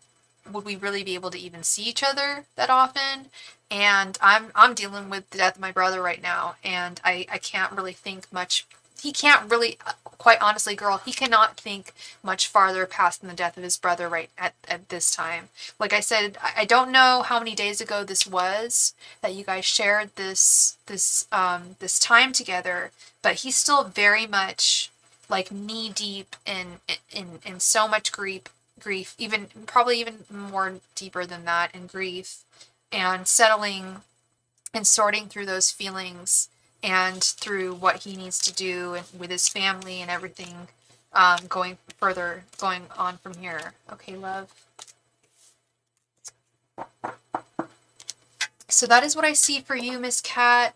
Would we really be able to even see each other that often? And I'm dealing with the death of my brother right now, and I can't really think much. He can't really, quite honestly, girl, he cannot think much farther past than the death of his brother right at this time. Like I said, I don't know how many days ago this was that you guys shared this time together, but he's still very much like knee deep in so much grief, even probably even more deeper than that in grief, and settling and sorting through those feelings and through what he needs to do and with his family and everything, going on from here. Okay, love. So that is what I see for you, Miss Cat.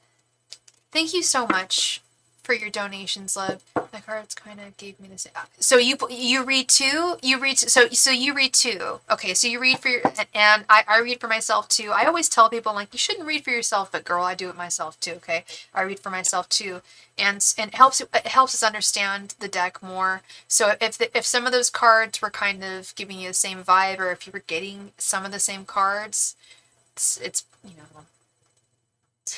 Thank you so much for your donations, love. My cards kind of gave me this. So you read too? You read so you read too. Okay, so you read for your, and I read for myself too. I always tell people, like, you shouldn't read for yourself, but girl, I do it myself too. Okay, I read for myself too, and it helps us understand the deck more. So if some of those cards were kind of giving you the same vibe, or if you were getting some of the same cards, it's you know.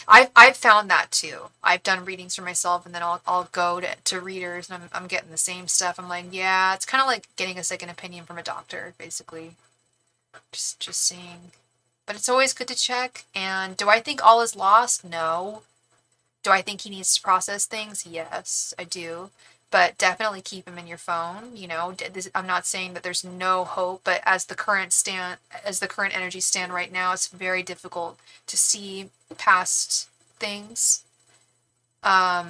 I've found that too. I've done readings for myself, and then I'll go to readers, and I'm getting the same stuff. I'm like, yeah, it's kind of like getting a second opinion from a doctor, basically. Just saying. But it's always good to check. And do I think all is lost? No. Do I think he needs to process things? Yes, I do. But definitely keep him in your phone. You know, I'm not saying that there's no hope, but as the current energies stand right now, it's very difficult to see past things. But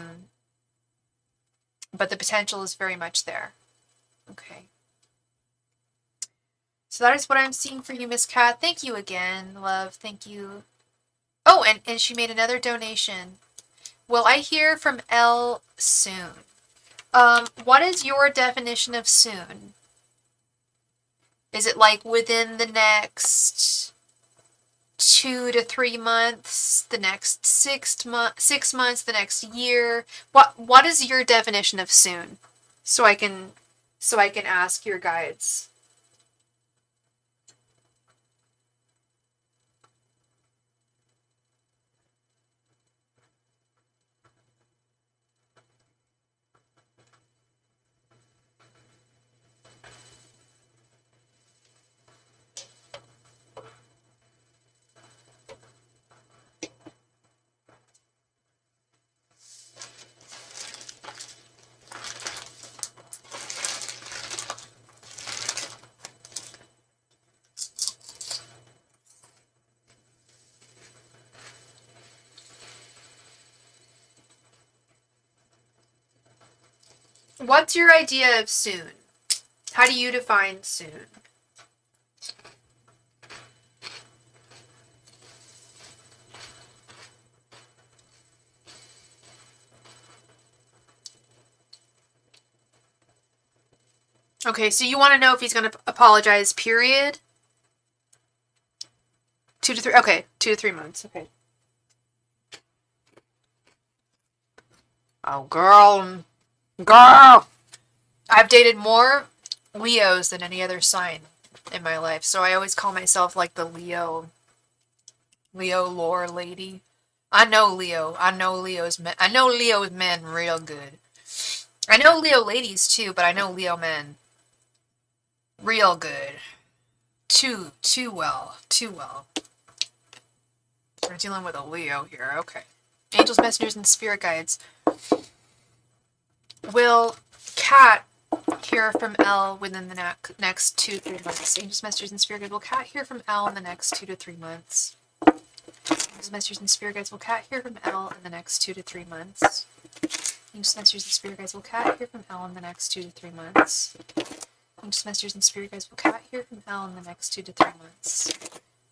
the potential is very much there. Okay. So that is what I'm seeing for you, Miss Cat. Thank you again, love. Thank you. Oh, and she made another donation. Will I hear from Elle soon? What is your definition of soon? Is it like within the next 2 to 3 months, the next 6 months, the next year? What is your definition of soon? So I can ask your guides. What's your idea of soon? How do you define soon? Okay, so you want to know if he's going to apologize, period? 2 to 3, okay, 2 to 3 months, okay. Oh, girl. I've dated more Leos than any other sign in my life, so I always call myself like the Leo lore lady. I know Leo. I know Leo's men real good. I know Leo ladies too, but I know Leo men real good. Too well. We're dealing with a Leo here. Okay. Angels, messengers, and spirit guides. Will Cat hear from Elle within the next 2 to 3 months? Angels, messengers, and spirit guides. Will Cat hear from Elle in the next 2 to 3 months? Angels, messengers, and spirit guides. Will Cat hear from Elle in the next 2 to 3 months? Angels, messengers, and spirit guides. Will Cat hear from Elle in the next 2 to 3 months? Angels, messengers, and spirit guides. Will Cat hear from Elle in the next 2 to 3 months?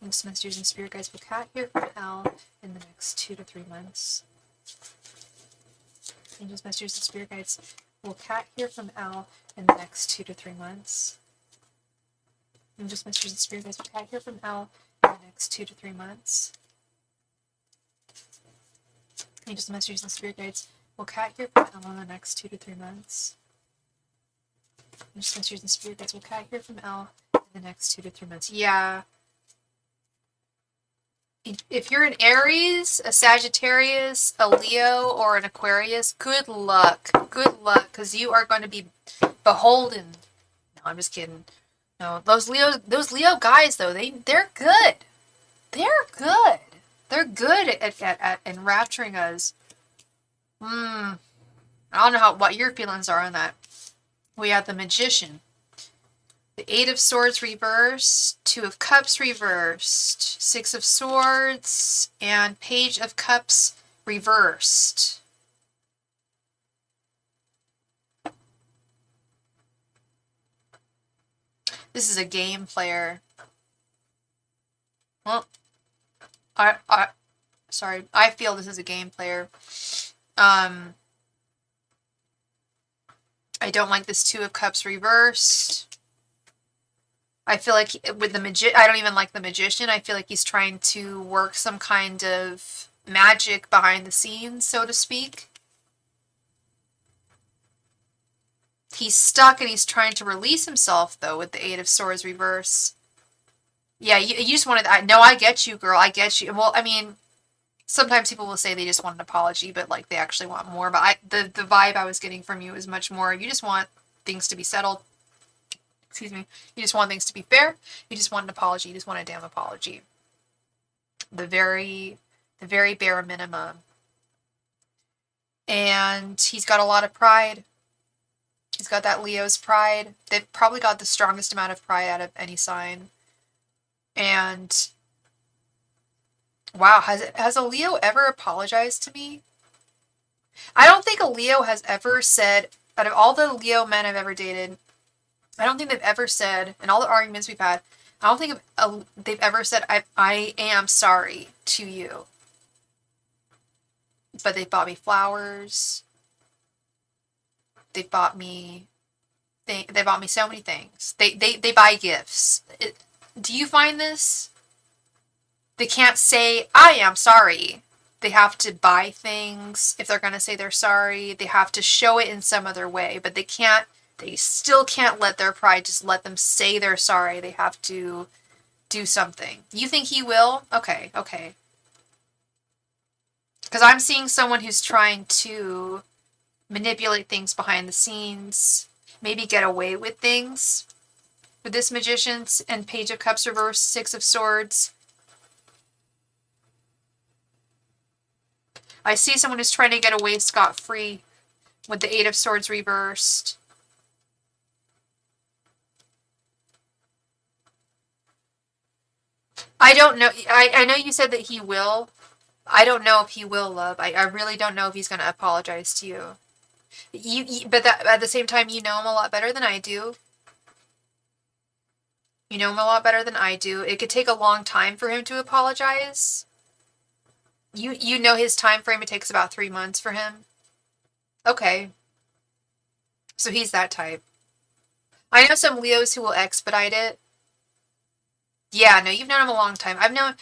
Angels, messengers, and spirit guides. Will Cat hear from Elle in the next 2 to 3 months? Angels, messengers, and spirit guides. Will Cat hear from Elle in the next 2 to 3 months? Angels, messengers, and spirit guides. Will Cat hear from Elle in the next 2 to 3 months? Angels, messengers, and spirit guides. Will Cat hear from Elle in the next 2 to 3 months? Angels, messengers, and spirit guides. Will Cat hear from Elle in the next 2 to 3 months? Yeah. If you're an Aries, a Sagittarius, a Leo, or an Aquarius, good luck. Good luck, because you are going to be beholden. No, I'm just kidding. No, those Leo guys though, they're good. They're good. They're good at enrapturing us. I I don't know what your feelings are on that. We have the Magician. The Eight of Swords reversed, Two of Cups reversed, Six of Swords, and Page of Cups reversed. This is a game player. Well, sorry, I feel this is a game player. I don't like this Two of Cups reversed. I feel like with the I don't even like the Magician. I feel like he's trying to work some kind of magic behind the scenes, so to speak. He's stuck and he's trying to release himself, though, with the Eight of Swords reverse. Yeah, you just wanted... No, I get you, girl. I get you. Well, I mean, sometimes people will say they just want an apology, but, like, they actually want more. But the vibe I was getting from you is much more, you just want things to be settled. Excuse me. You just want things to be fair. You just want an apology. You just want a damn apology. The very bare minimum. And he's got a lot of pride. He's got that Leo's pride. They've probably got the strongest amount of pride out of any sign. And wow, has a Leo ever apologized to me? I don't think a Leo has ever said, out of all the Leo men I've ever dated, I don't think they've ever said, in all the arguments we've had, I don't think they've ever said, I am sorry to you. But they bought me flowers. They bought me so many things. They buy gifts. Do you find this? They can't say, I am sorry. They have to buy things. If they're going to say they're sorry, they have to show it in some other way. But they still can't let their pride just let them say they're sorry. They have to do something. You think he will? Okay. Because I'm seeing someone who's trying to manipulate things behind the scenes, maybe get away with things. With this Magician and Page of Cups reversed, Six of Swords. I see someone who's trying to get away scot-free with the Eight of Swords reversed. I don't know. I know you said that he will. I don't know if he will, love. I really don't know if he's going to apologize to you. But at the same time, you know him a lot better than I do. You know him a lot better than I do. It could take a long time for him to apologize. You know his time frame. It takes about 3 months for him. Okay. So he's that type. I know some Leos who will expedite it. Yeah, no, you've known him a long time. I've known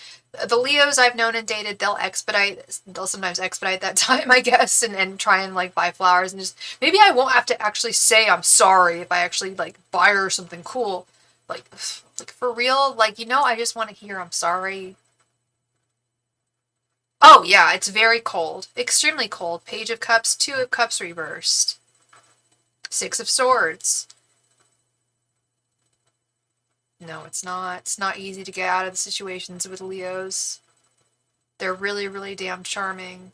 the Leos I've known and dated, they'll sometimes expedite that time, I guess, and try and like buy flowers and just, maybe I won't have to actually say I'm sorry if I actually like buy her something cool. Like for real, like, I just want to hear I'm sorry. Oh yeah, it's very cold. Extremely cold. Page of Cups, Two of Cups reversed. Six of Swords. No, it's not. It's not easy to get out of the situations with Leos. They're really, really damn charming.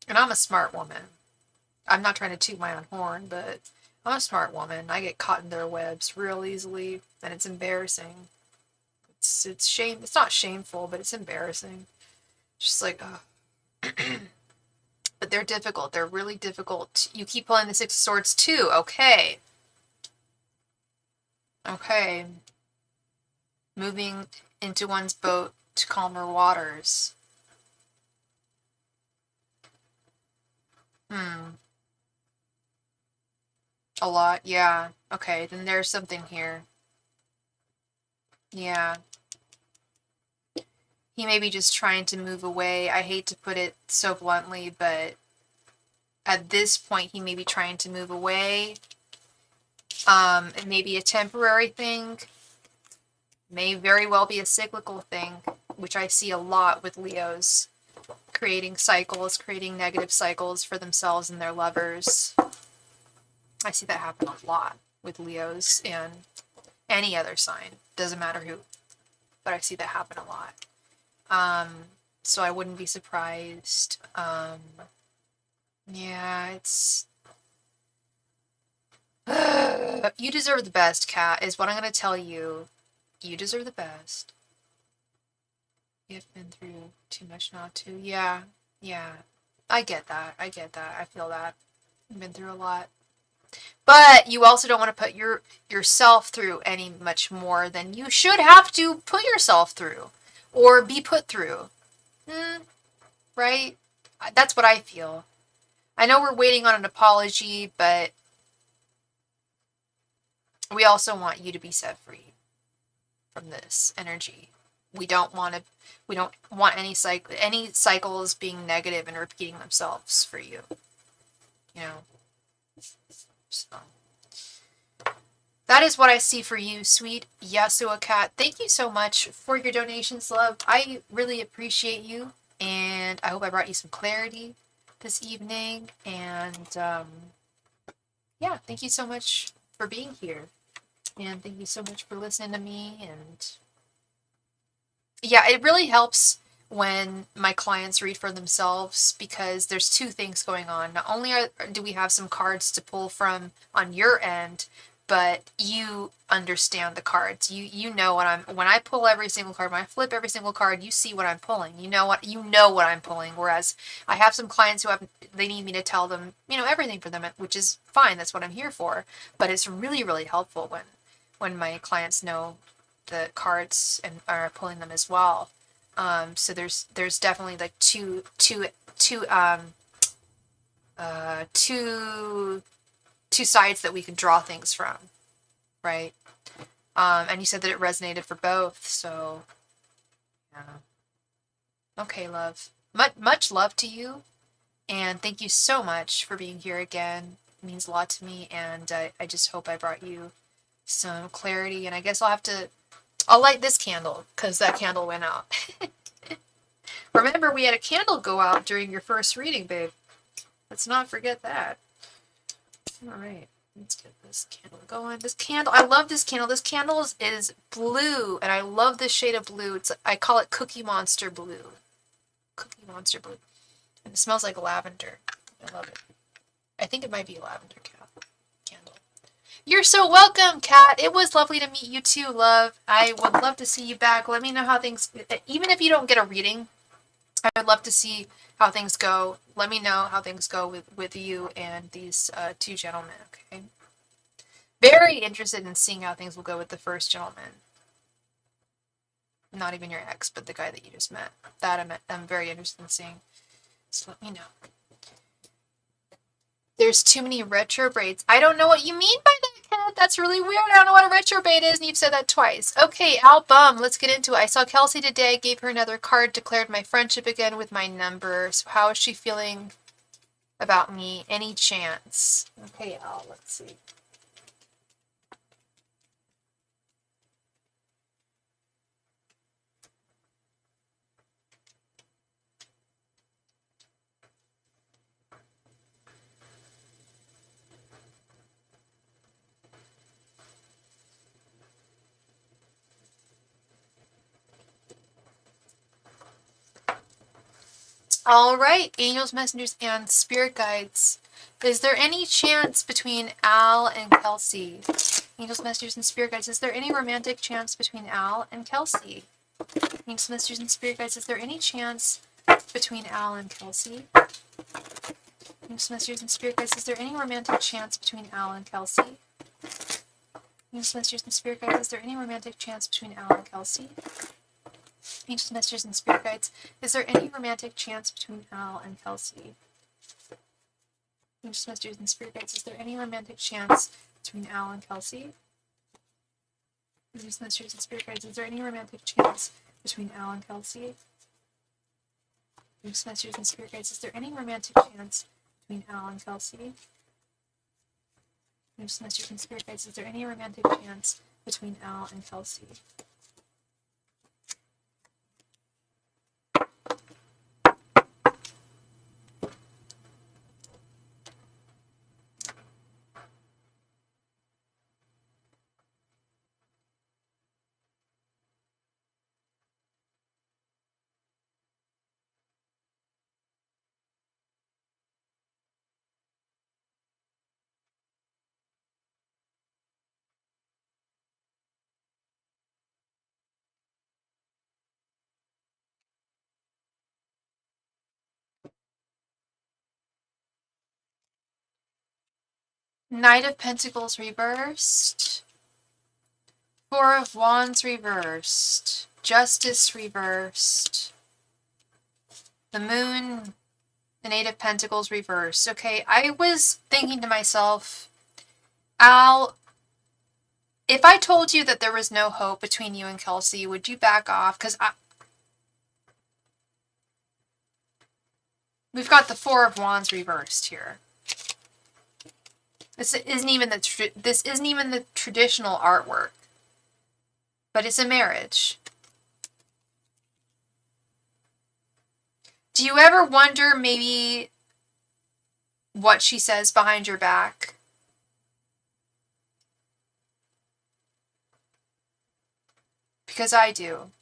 And I'm a smart woman. I'm not trying to toot my own horn, but I'm a smart woman. I get caught in their webs real easily, and it's embarrassing. It's not shameful, but it's embarrassing. Just like, but they're difficult. They're really difficult. You keep pulling the Six of Swords too. Okay. Okay. Moving into one's boat to calmer waters. A lot, yeah. Okay, then there's something here. Yeah. He may be just trying to move away. I hate to put it so bluntly, but at this point he may be trying to move away. It may be a temporary thing. May very well be a cyclical thing, which I see a lot with Leos. Creating negative cycles for themselves and their lovers. I see that happen a lot with Leos and any other sign. Doesn't matter who. But I see that happen a lot. So I wouldn't be surprised. Yeah, it's You deserve the best, Kat, is what I'm going to tell you. You deserve the best. You've been through too much not to. Yeah, yeah. I get that. I get that. I feel that. You've been through a lot. But you also don't want to put yourself through any much more than you should have to put yourself through or be put through. Right? That's what I feel. I know we're waiting on an apology, but we also want you to be set free from this energy. We don't want any cycles being negative and repeating themselves for you. You know. So that is what I see for you, sweet Yasua Cat. Thank you so much for your donations, love. I really appreciate you, and I hope I brought you some clarity this evening. And yeah, thank you so much for being here, and thank you so much for listening to me. And yeah, it really helps when my clients read for themselves because there's two things going on. Not only do we have some cards to pull from on your end, but you understand the cards. You know when I pull every single card, when I flip every single card, you see what I'm pulling. You know what I'm pulling. Whereas I have some clients who they need me to tell them, everything for them, which is fine. That's what I'm here for. But it's really, really helpful when my clients know the cards and are pulling them as well. So there's definitely like two sides that we can draw things from, right? And you said that it resonated for both, so yeah. Okay, love. Much love to you, and thank you so much for being here again. It means a lot to me, and I just hope I brought you some clarity. And I guess I'll light this candle because that candle went out. Remember, we had a candle go out during your first reading, babe. Let's not forget that. All right, let's get this candle going. This candle, I love this candle. This candle is blue, and I love this shade of blue. I call it Cookie Monster Blue. Cookie Monster Blue. And it smells like lavender. I love it. I think it might be a lavender candle. You're so welcome, Kat. It was lovely to meet you too, love. I would love to see you back. Let me know how things, even if you don't get a reading, I would love to see how things go. Let me know how things go with you and these two gentlemen, okay? Very interested in seeing how things will go with the first gentleman. Not even your ex, but the guy that you just met. That I'm very interested in seeing. So let me know. There's too many retrogrades. I don't know what you mean by that, Kat. That's really weird. I don't know what a retrograde is, and you've said that twice. Okay, Album, let's get into it. I saw Kelsey today, gave her another card, declared my friendship again with my number. So how is she feeling about me? Any chance? Okay, Al, let's see. All right, angels, messengers, and spirit guides. Is there any chance between Al and Kelsey? Angels, messengers, and spirit guides. Is there any romantic chance between Al and Kelsey? Angels, messengers, and spirit guides. Is there any chance between Al and Kelsey? Angels, messengers, and spirit guides. Is there any romantic chance between Al and Kelsey? Angels, messengers, and spirit guides. Is there any romantic chance between Al and Kelsey? Angels, messengers, and spirit guides. Is there any romantic chance between Al and Kelsey? Angels, messengers, and spirit guides. Is there any romantic chance between Al and Kelsey? Angels, messengers, and spirit guides. Is there any romantic chance between Al and Kelsey? Angels, messengers, and spirit guides. Is there any romantic chance between Al and Kelsey? Angels, messengers, and spirit guides. Is there any romantic chance between Al and Kelsey? Knight of Pentacles reversed. Four of Wands reversed. Justice reversed. The Moon, the Eight of Pentacles reversed. Okay, I was thinking to myself, Al, if I told you that there was no hope between you and Kelsey, would you back off? Because we've got the Four of Wands reversed here. This isn't even the traditional artwork, but it's a marriage. Do you ever wonder maybe what she says behind your back? Because I do.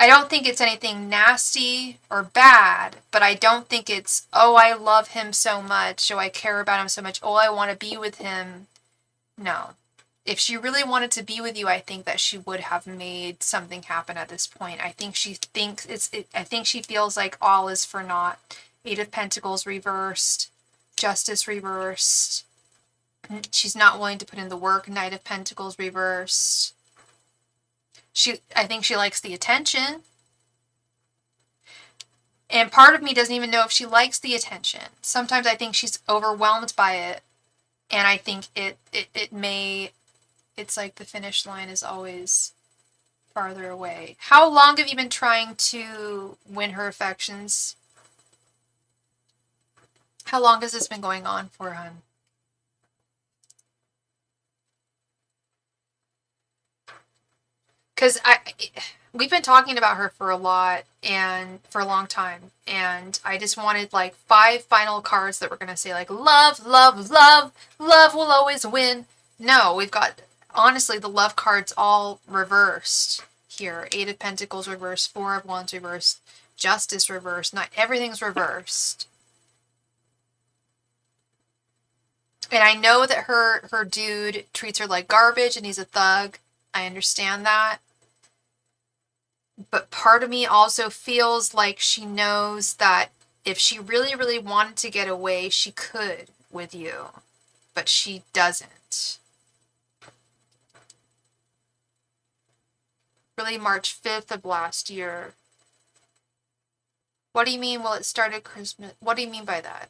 I don't think it's anything nasty or bad, but I don't think it's, oh, I love him so much, oh, I care about him so much, oh, I want to be with him. No. If she really wanted to be with you, I think that she would have made something happen at this point. I think she feels like all is for naught. Eight of Pentacles reversed, Justice reversed. She's not willing to put in the work. Knight of Pentacles reversed. I think she likes the attention. And part of me doesn't even know if she likes the attention. Sometimes I think she's overwhelmed by it. And I think it's like the finish line is always farther away. How long have you been trying to win her affections? How long has this been going on for, hon? Because we've been talking about her for a lot and for a long time. And I just wanted like 5 final cards that were going to say like, love, love, love, love will always win. No, we've got, honestly, the love cards all reversed here. Eight of Pentacles reversed, Four of Wands reversed, Justice reversed. Not everything's reversed. And I know that her dude treats her like garbage and he's a thug. I understand that. But part of me also feels like she knows that if she really, really wanted to get away, she could with you. But she doesn't. Really March 5th of last year. What do you mean, well, it started Christmas? What do you mean by that?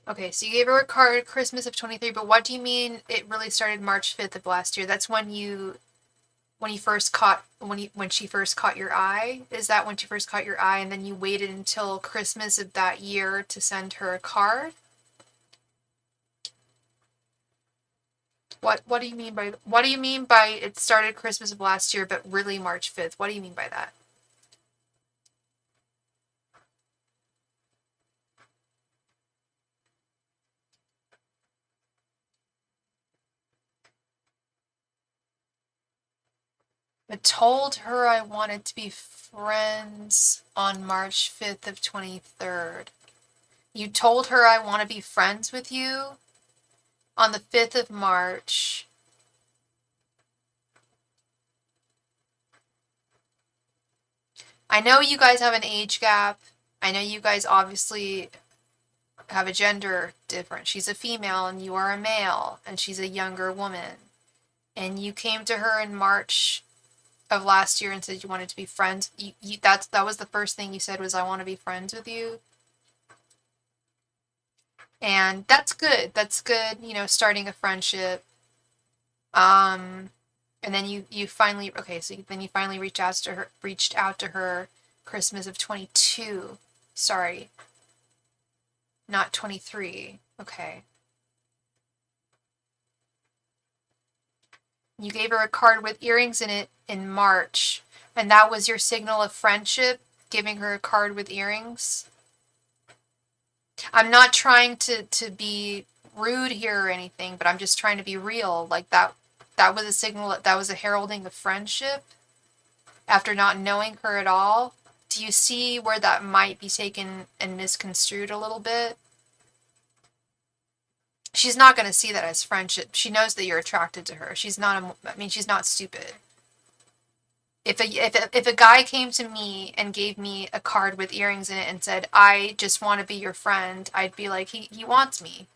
Okay, so you gave her a card Christmas of 23, but what do you mean it really started March 5th of last year? That's when she first caught your eye? Is that when she first caught your eye and then you waited until Christmas of that year to send her a card? What do you mean by it started Christmas of last year but really March 5th? What do you mean by that? I told her I wanted to be friends on March 5th of 23rd. You told her I want to be friends with you on the 5th of March. I know you guys have an age gap. I know you guys obviously have a gender difference. She's a female and you are a male, and she's a younger woman. And you came to her in March of last year and said you wanted to be friends. That was the first thing you said was, I want to be friends with you. And that's good. That's good, starting a friendship. And then you finally, okay, so then you finally reached out to her Christmas of 22. Sorry. Not 23. Okay. You gave her a card with earrings in it in March, and that was your signal of friendship, giving her a card with earrings? I'm not trying to be rude here or anything, but I'm just trying to be real. Like that was a signal, that was a heralding of friendship after not knowing her at all. Do you see where that might be taken and misconstrued a little bit? She's not going to see that as friendship. She knows that you're attracted to her. She's not she's not stupid. If a guy came to me and gave me a card with earrings in it and said, "I just want to be your friend," I'd be like, he wants me.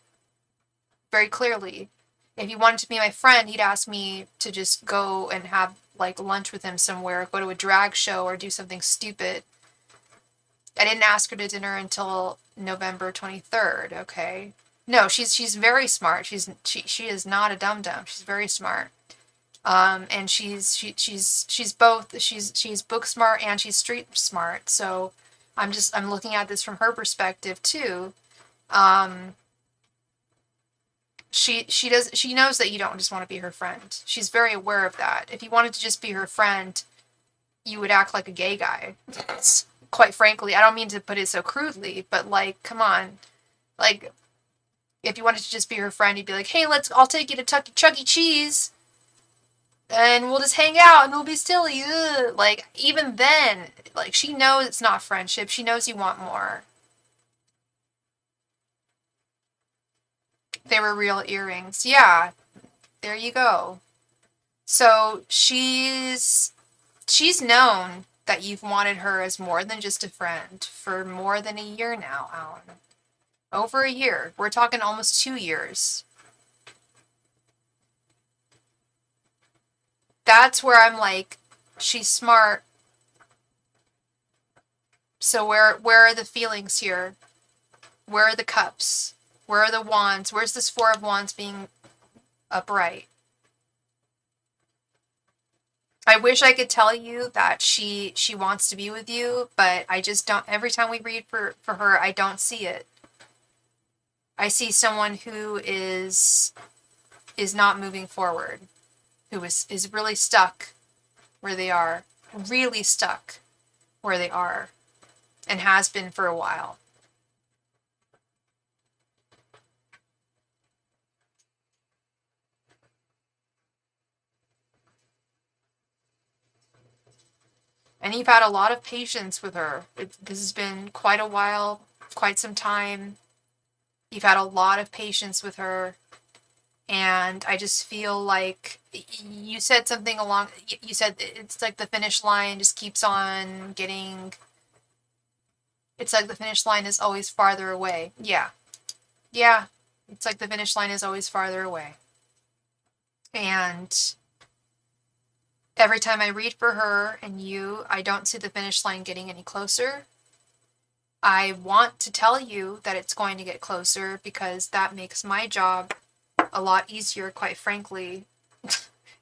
Very clearly. If he wanted to be my friend, he'd ask me to just go and have like lunch with him somewhere, go to a drag show or do something stupid. I didn't ask her to dinner until November 23rd, okay? No, she's very smart. She is not a dum dum. She's very smart. And she's both, she's book smart and she's street smart. So I'm looking at this from her perspective too. She knows that you don't just want to be her friend. She's very aware of that. If you wanted to just be her friend, you would act like a gay guy. Quite frankly, I don't mean to put it so crudely, but like, come on. Like, if you wanted to just be her friend, you'd be like, "Hey, I'll take you to Chuck E. Cheese, and we'll just hang out, and we'll be silly." Ugh. Like, even then, like, she knows it's not friendship. She knows you want more. They were real earrings. Yeah, there you go. So she's known that you've wanted her as more than just a friend for more than a year now, Alan. Over a year. We're talking almost 2 years. That's where I'm like, she's smart. So where are the feelings here? Where are the cups? Where are the wands? Where's this Four of Wands being upright? I wish I could tell you that she wants to be with you, but I just don't. Every time we read for her, I don't see it. I see someone who is not moving forward, who is really stuck where they are, really stuck where they are, and has been for a while. And you've had a lot of patience with her. This has been quite a while, quite some time. You've had a lot of patience with her. And I just feel like you said something along, you said it's like the finish line just keeps on getting, it's like the finish line is always farther away. Yeah. Yeah. It's like the finish line is always farther away. And every time I read for her and you, I don't see the finish line getting any closer. I want to tell you that it's going to get closer because that makes my job a lot easier, quite frankly.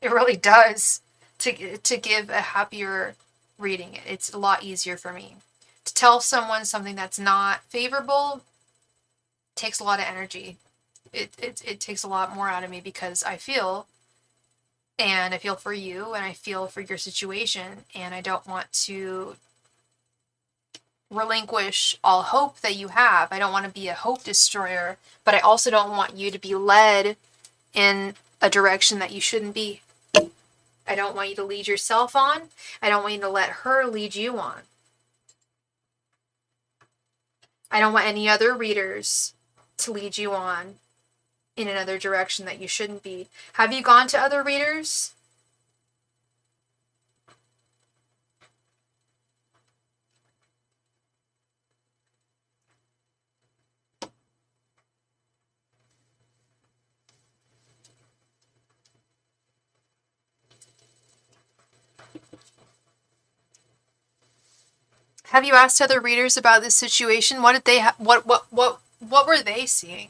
It really does to give a happier reading. It's a lot easier for me. To tell someone something that's not favorable takes a lot of energy. It takes a lot more out of me because I feel, and I feel for you, and I feel for your situation, and I don't want to relinquish all hope that you have. I don't want to be a hope destroyer, but I also don't want you to be led in a direction that you shouldn't be. I don't want you to lead yourself on. I don't want you to let her lead you on. I don't want any other readers to lead you on in another direction that you shouldn't be. Have you gone to other readers? Have you asked other readers about this situation? What did they what were they seeing?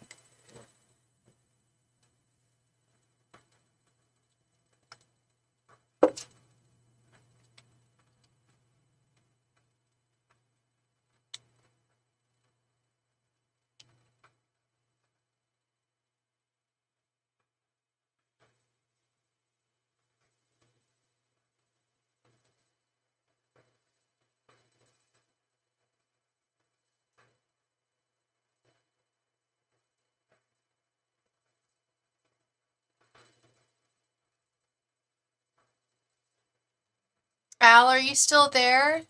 Al, are you still there?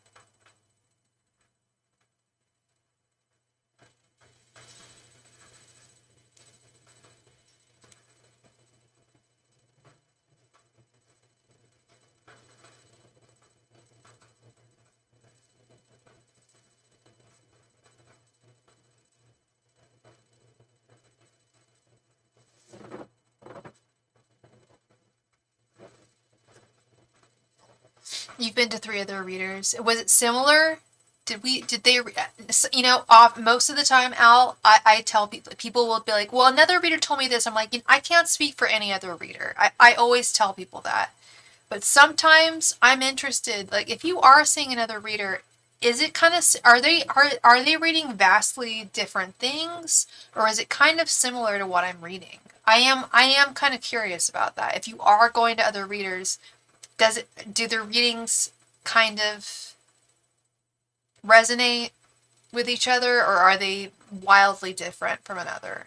You've been to 3 other readers. Was it similar? Did they, most of the time, Al, I tell people will be like, well, another reader told me this. I'm like, I can't speak for any other reader. I always tell people that. But sometimes I'm interested, like if you are seeing another reader, is it kind of, are they reading vastly different things, or is it kind of similar to what I'm reading? I am kind of curious about that. If you are going to other readers, do the readings kind of resonate with each other, or are they wildly different from another?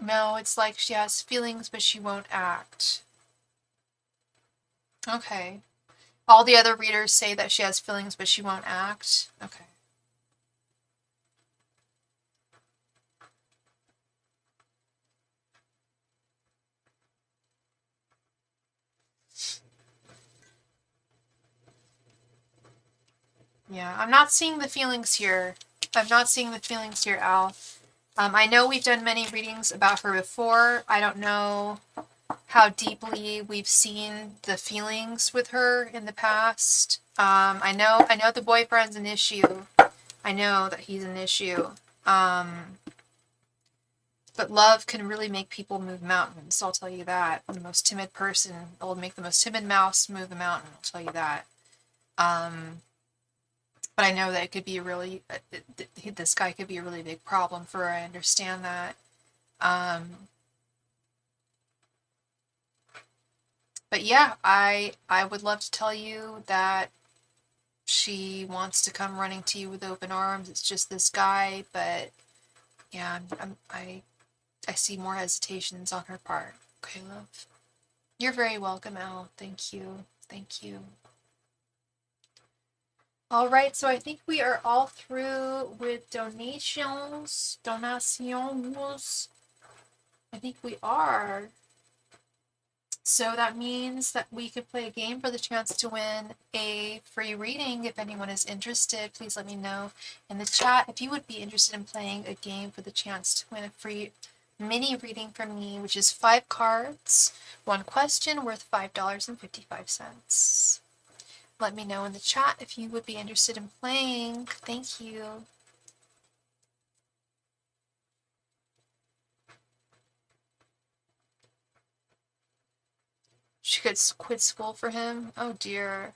No, it's like she has feelings, but she won't act. Okay. All the other readers say that she has feelings, but she won't act. Okay. Yeah, I'm not seeing the feelings here. I'm not seeing the feelings here, Al. I know we've done many readings about her before. I don't know how deeply we've seen the feelings with her in the past. I know the boyfriend's an issue. I know that he's an issue. But love can really make people move mountains. I'll tell you that. The most timid person will make the most timid mouse move a mountain. I'll tell you that. But I know that it could be really, this guy could be a really big problem for her. I understand that. But yeah, I would love to tell you that she wants to come running to you with open arms. It's just this guy, but yeah, I see more hesitations on her part. Okay, love. You're very welcome, Al. Thank you. Thank you. All right, so I think we are all through with donations. Donations. I think we are. So that means that we could play a game for the chance to win a free reading. If anyone is interested, please let me know in the chat if you would be interested in playing a game for the chance to win a free mini reading from me, which is 5 cards, 1 question worth $5.55. Let me know in the chat if you would be interested in playing. Thank you. She could quit school for him. Oh dear.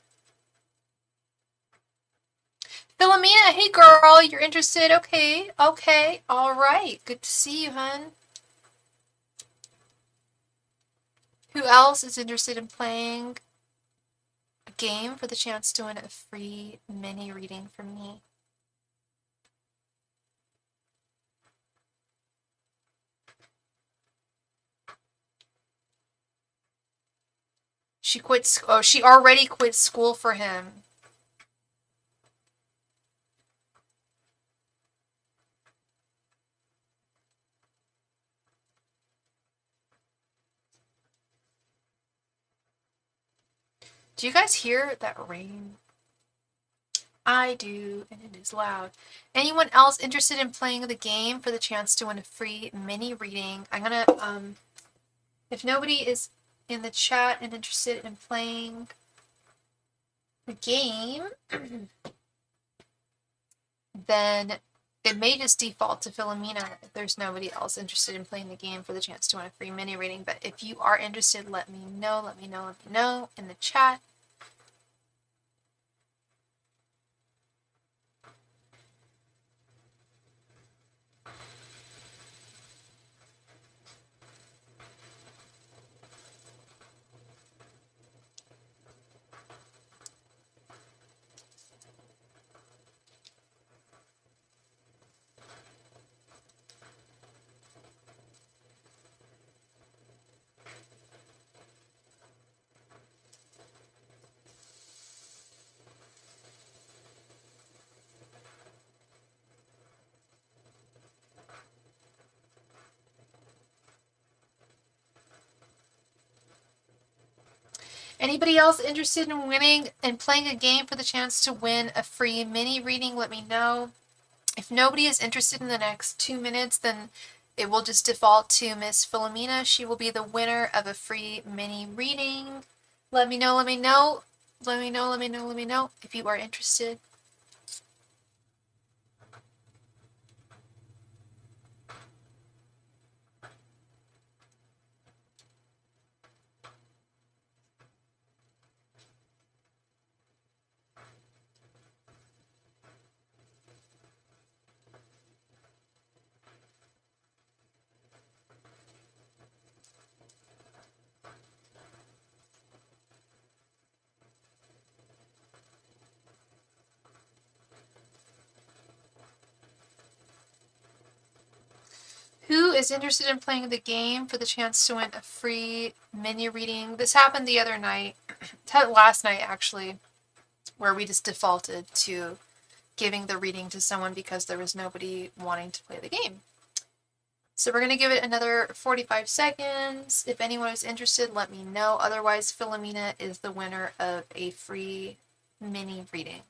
Philomena, hey girl, you're interested? Okay, okay, all right. Good to see you, hun. Who else is interested in playing a game for the chance to win a free mini reading from me? She quit. Oh, she already quit school for him. Do you guys hear that rain? I do, and it is loud. Anyone else interested in playing the game for the chance to win a free mini reading? I'm gonna, if nobody is in the chat and interested in playing the game, then it may just default to Philomena if there's nobody else interested in playing the game for the chance to win a free mini reading. But if you are interested, let me know, let me know, let me know in the chat. Anybody else interested in winning and playing a game for the chance to win a free mini reading? Let me know. If nobody is interested in the next 2 minutes, then it will just default to Miss Philomena. She will be the winner of a free mini reading. Let me know, let me know. Let me know, let me know, let me know if you are interested. Who is interested in playing the game for the chance to win a free mini reading? This happened the other night, last night actually, where we just defaulted to giving the reading to someone because there was nobody wanting to play the game. So we're going to give it another 45 seconds. If anyone is interested, let me know. Otherwise, Philomena is the winner of a free mini reading.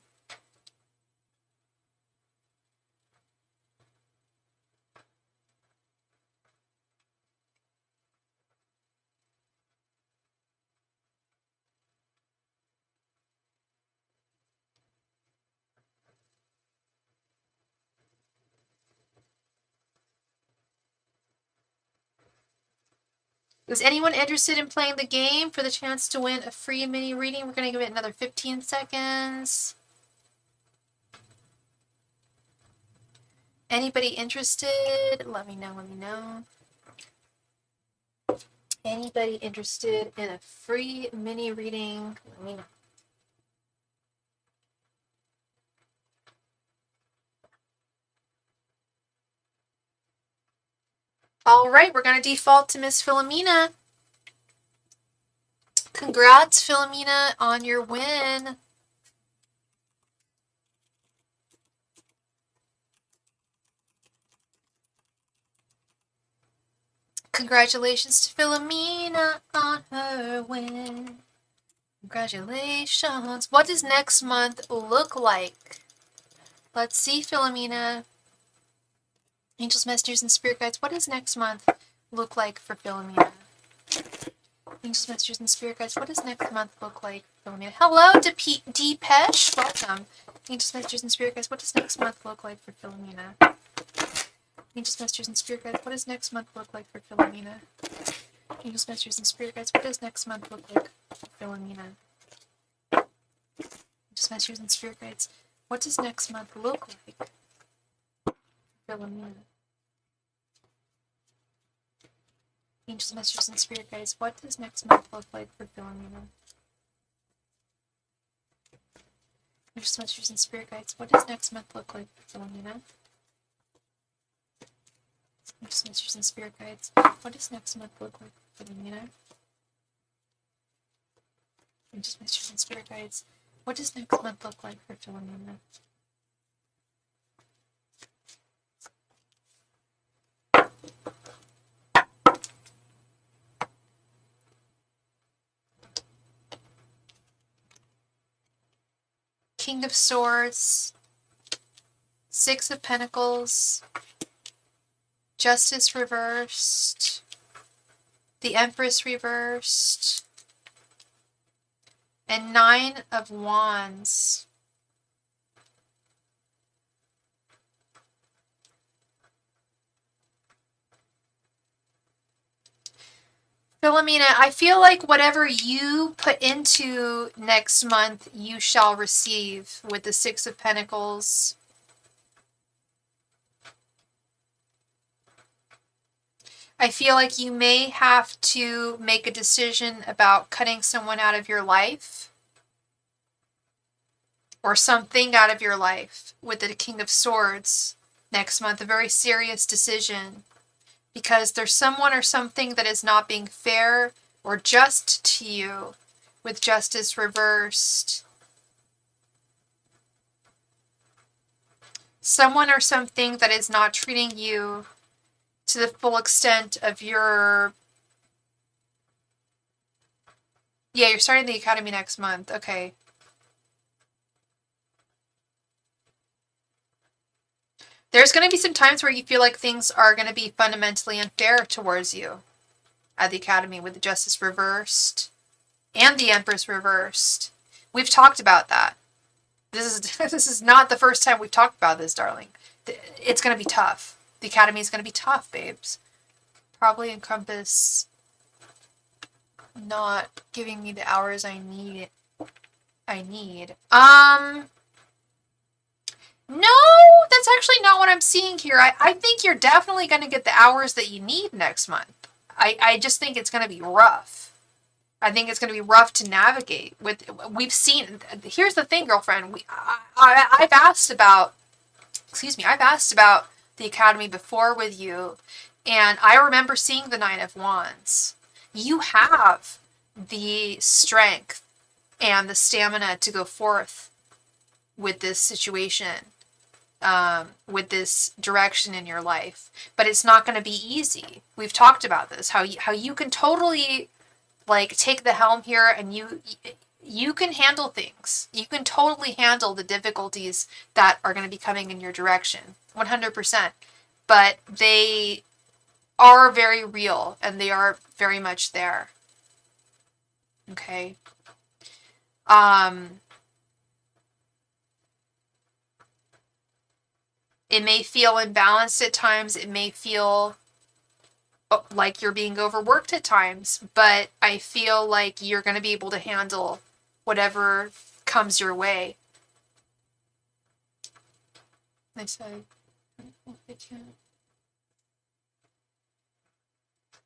Is anyone interested in playing the game for the chance to win a free mini reading? We're going to give it another 15 seconds. Anybody interested? Let me know, let me know. Anybody interested in a free mini reading? Let me know. All right, we're going to default to Miss Philomena. Congrats, Philomena, on your win. Congratulations to Philomena on her win. Congratulations. What does next month look like? Let's see, Philomena. Angels, messengers, and spirit guides. What does next month look like for Philomena? Angels, messengers, and spirit guides. What does next month look like for Philomena? Hello, Deepesh. Welcome. Angels, messengers, and spirit guides. What does next month look like for Philomena? Angels, messengers, and spirit guides. What does next month look like for Philomena? Angels, messengers, and spirit guides. What does next month look like for Philomena? Angels, messengers, and spirit guides. What does next month look like for Philomena? Angels, messengers, and spirit guides. What does next month look like for Philomena? Angels, messengers, and spirit guides. What does next month look like for Philomena? Angels, messengers, and spirit guides. What does next month look like for Philomena? Angels, messengers, and spirit guides. What does next month look like for Philomena? King of Swords, Six of Pentacles, Justice reversed, the Empress reversed, and Nine of Wands. Philomena, I feel like whatever you put into next month, you shall receive with the Six of Pentacles. I feel like you may have to make a decision about cutting someone out of your life or something out of your life with the King of Swords next month, a very serious decision. Because there's someone or something that is not being fair or just to you with justice reversed. Someone or something that is not treating you to the full extent of your Yeah, you're starting the academy next month. Okay. There's going to be some times where you feel like things are going to be fundamentally unfair towards you at the academy with the Justice reversed and the Empress reversed. We've talked about that. This is not the first time we've talked about this, darling. It's going to be tough. The academy is going to be tough, babes. Probably encompass not giving me the hours I need. No, that's actually not what I'm seeing here. I think you're definitely going to get the hours that you need next month. I just think it's going to be rough. I think it's going to be rough to navigate. We've seen. Here's the thing, girlfriend. I've asked about. Excuse me. I've asked about the academy before with you, and I remember seeing the Nine of Wands. You have the strength and the stamina to go forth with this situation, with this direction in your life, but it's not going to be easy. We've talked about this. How you can totally like take the helm here, and you can handle things. You can totally handle the difficulties that are going to be coming in your direction, 100%. But they are very real, and they are very much there. Okay. It may feel imbalanced at times. It may feel like you're being overworked at times, but I feel like you're going to be able to handle whatever comes your way. They said, I can't.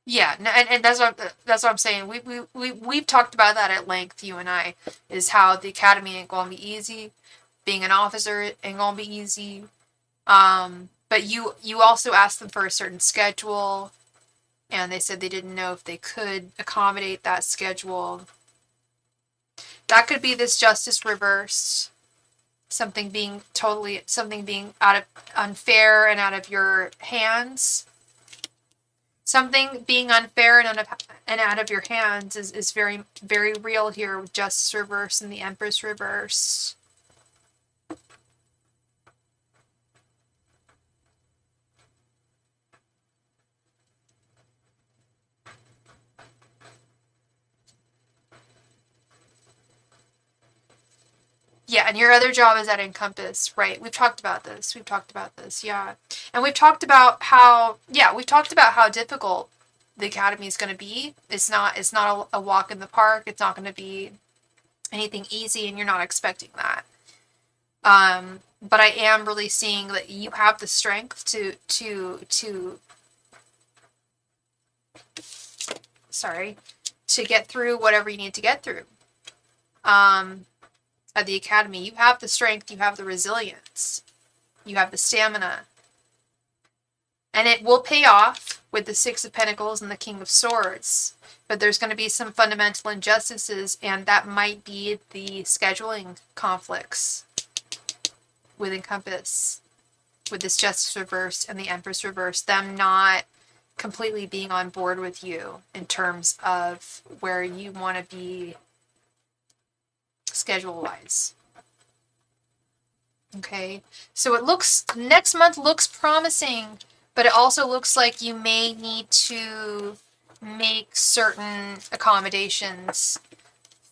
Yeah, and that's what I'm saying. We've talked about that at length, you and I, is how the academy ain't gonna be easy. Being an officer ain't gonna be easy. But you also asked them for a certain schedule, and they said they didn't know if they could accommodate that schedule. That could be this justice reversed. Something being out of unfair and out of your hands. Something being unfair and out of your hands is very, very real here with Justice reverse and the Empress reverse. Yeah, and your other job is at Encompass, right? We've talked about this, yeah. And we've talked about how difficult the academy is going to be. It's not a walk in the park. It's not going to be anything easy, and you're not expecting that. But I am really seeing that you have the strength to get through whatever you need to get through. At the academy, you have the strength, you have the resilience, you have the stamina, and it will pay off with the Six of Pentacles and the King of Swords. But there's going to be some fundamental injustices, and that might be the scheduling conflicts with Encompass, with this Justice reversed and the Empress reversed, them not completely being on board with you in terms of where you want to be schedule-wise. Okay, so it looks, next month looks promising, but it also looks like you may need to make certain accommodations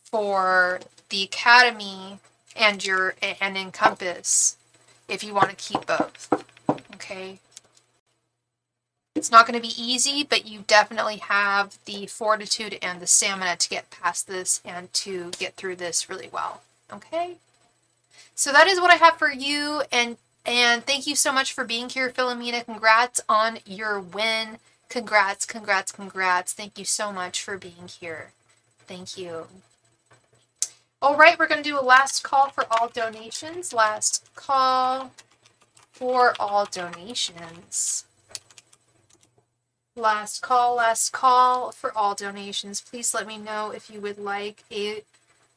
for the academy and Encompass if you want to keep both. Okay, it's not going to be easy, but you definitely have the fortitude and the stamina to get past this and to get through this really well. Okay, so that is what I have for you, and thank you so much for being here, Philomena. Congrats on your win. Congrats. Thank you so much for being here. Thank you. All right, we're going to do a last call for all donations. Last call for all donations. Last call for all donations. Please let me know if you would like a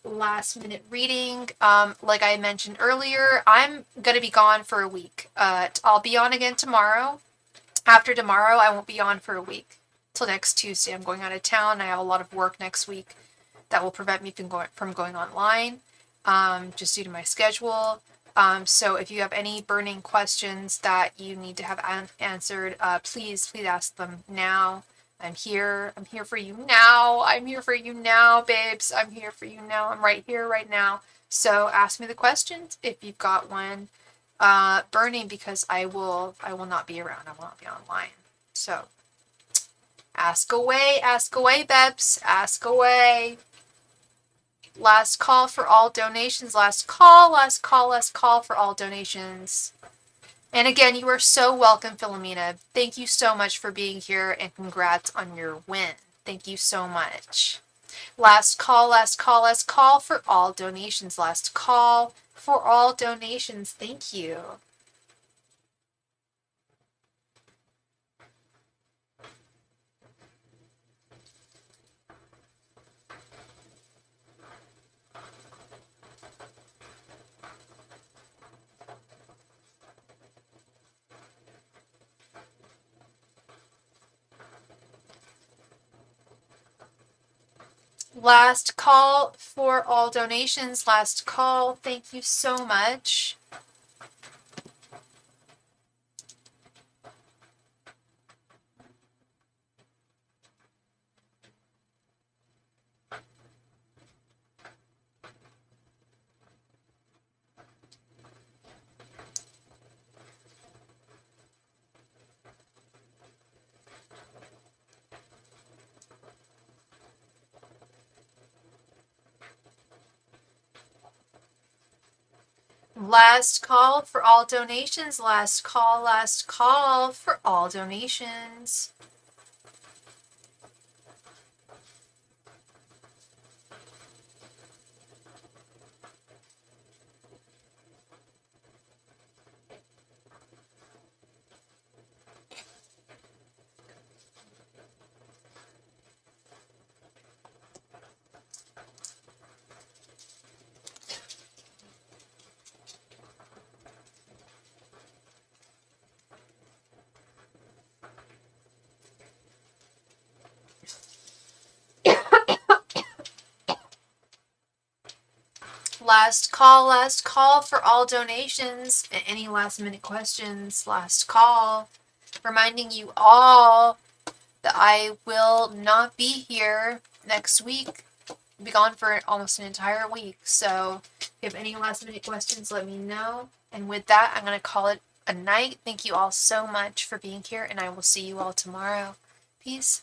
last minute reading. Like I mentioned earlier, I'm going to be gone for a week. I'll be on again tomorrow. After tomorrow, I won't be on for a week. Till next Tuesday. I'm going out of town. I have a lot of work next week. that will prevent me from going online, just due to my schedule. So if you have any burning questions that you need to have answered, please ask them now. I'm here for you now. I'm here for you now, babes. I'm here for you now. I'm right here, right now. So ask me the questions if you've got one burning, because I will not be around. I will not be online. So ask away, babes. Ask away. Last call for all donations. Last call for all donations. And again, you are so welcome, Philomena. Thank you so much for being here, and congrats on your win. Thank you so much. Last call for all donations. Last call for all donations. Thank you. Last call for all donations. Last call. Thank you so much. Last call for all donations. Last call for all donations. Last call for all donations. Any last minute questions? Last call. Reminding you all that I will not be here next week. I'll be gone for almost an entire week. So if you have any last minute questions, let me know. And with that, I'm going to call it a night. Thank you all so much for being here, and I will see you all tomorrow. Peace.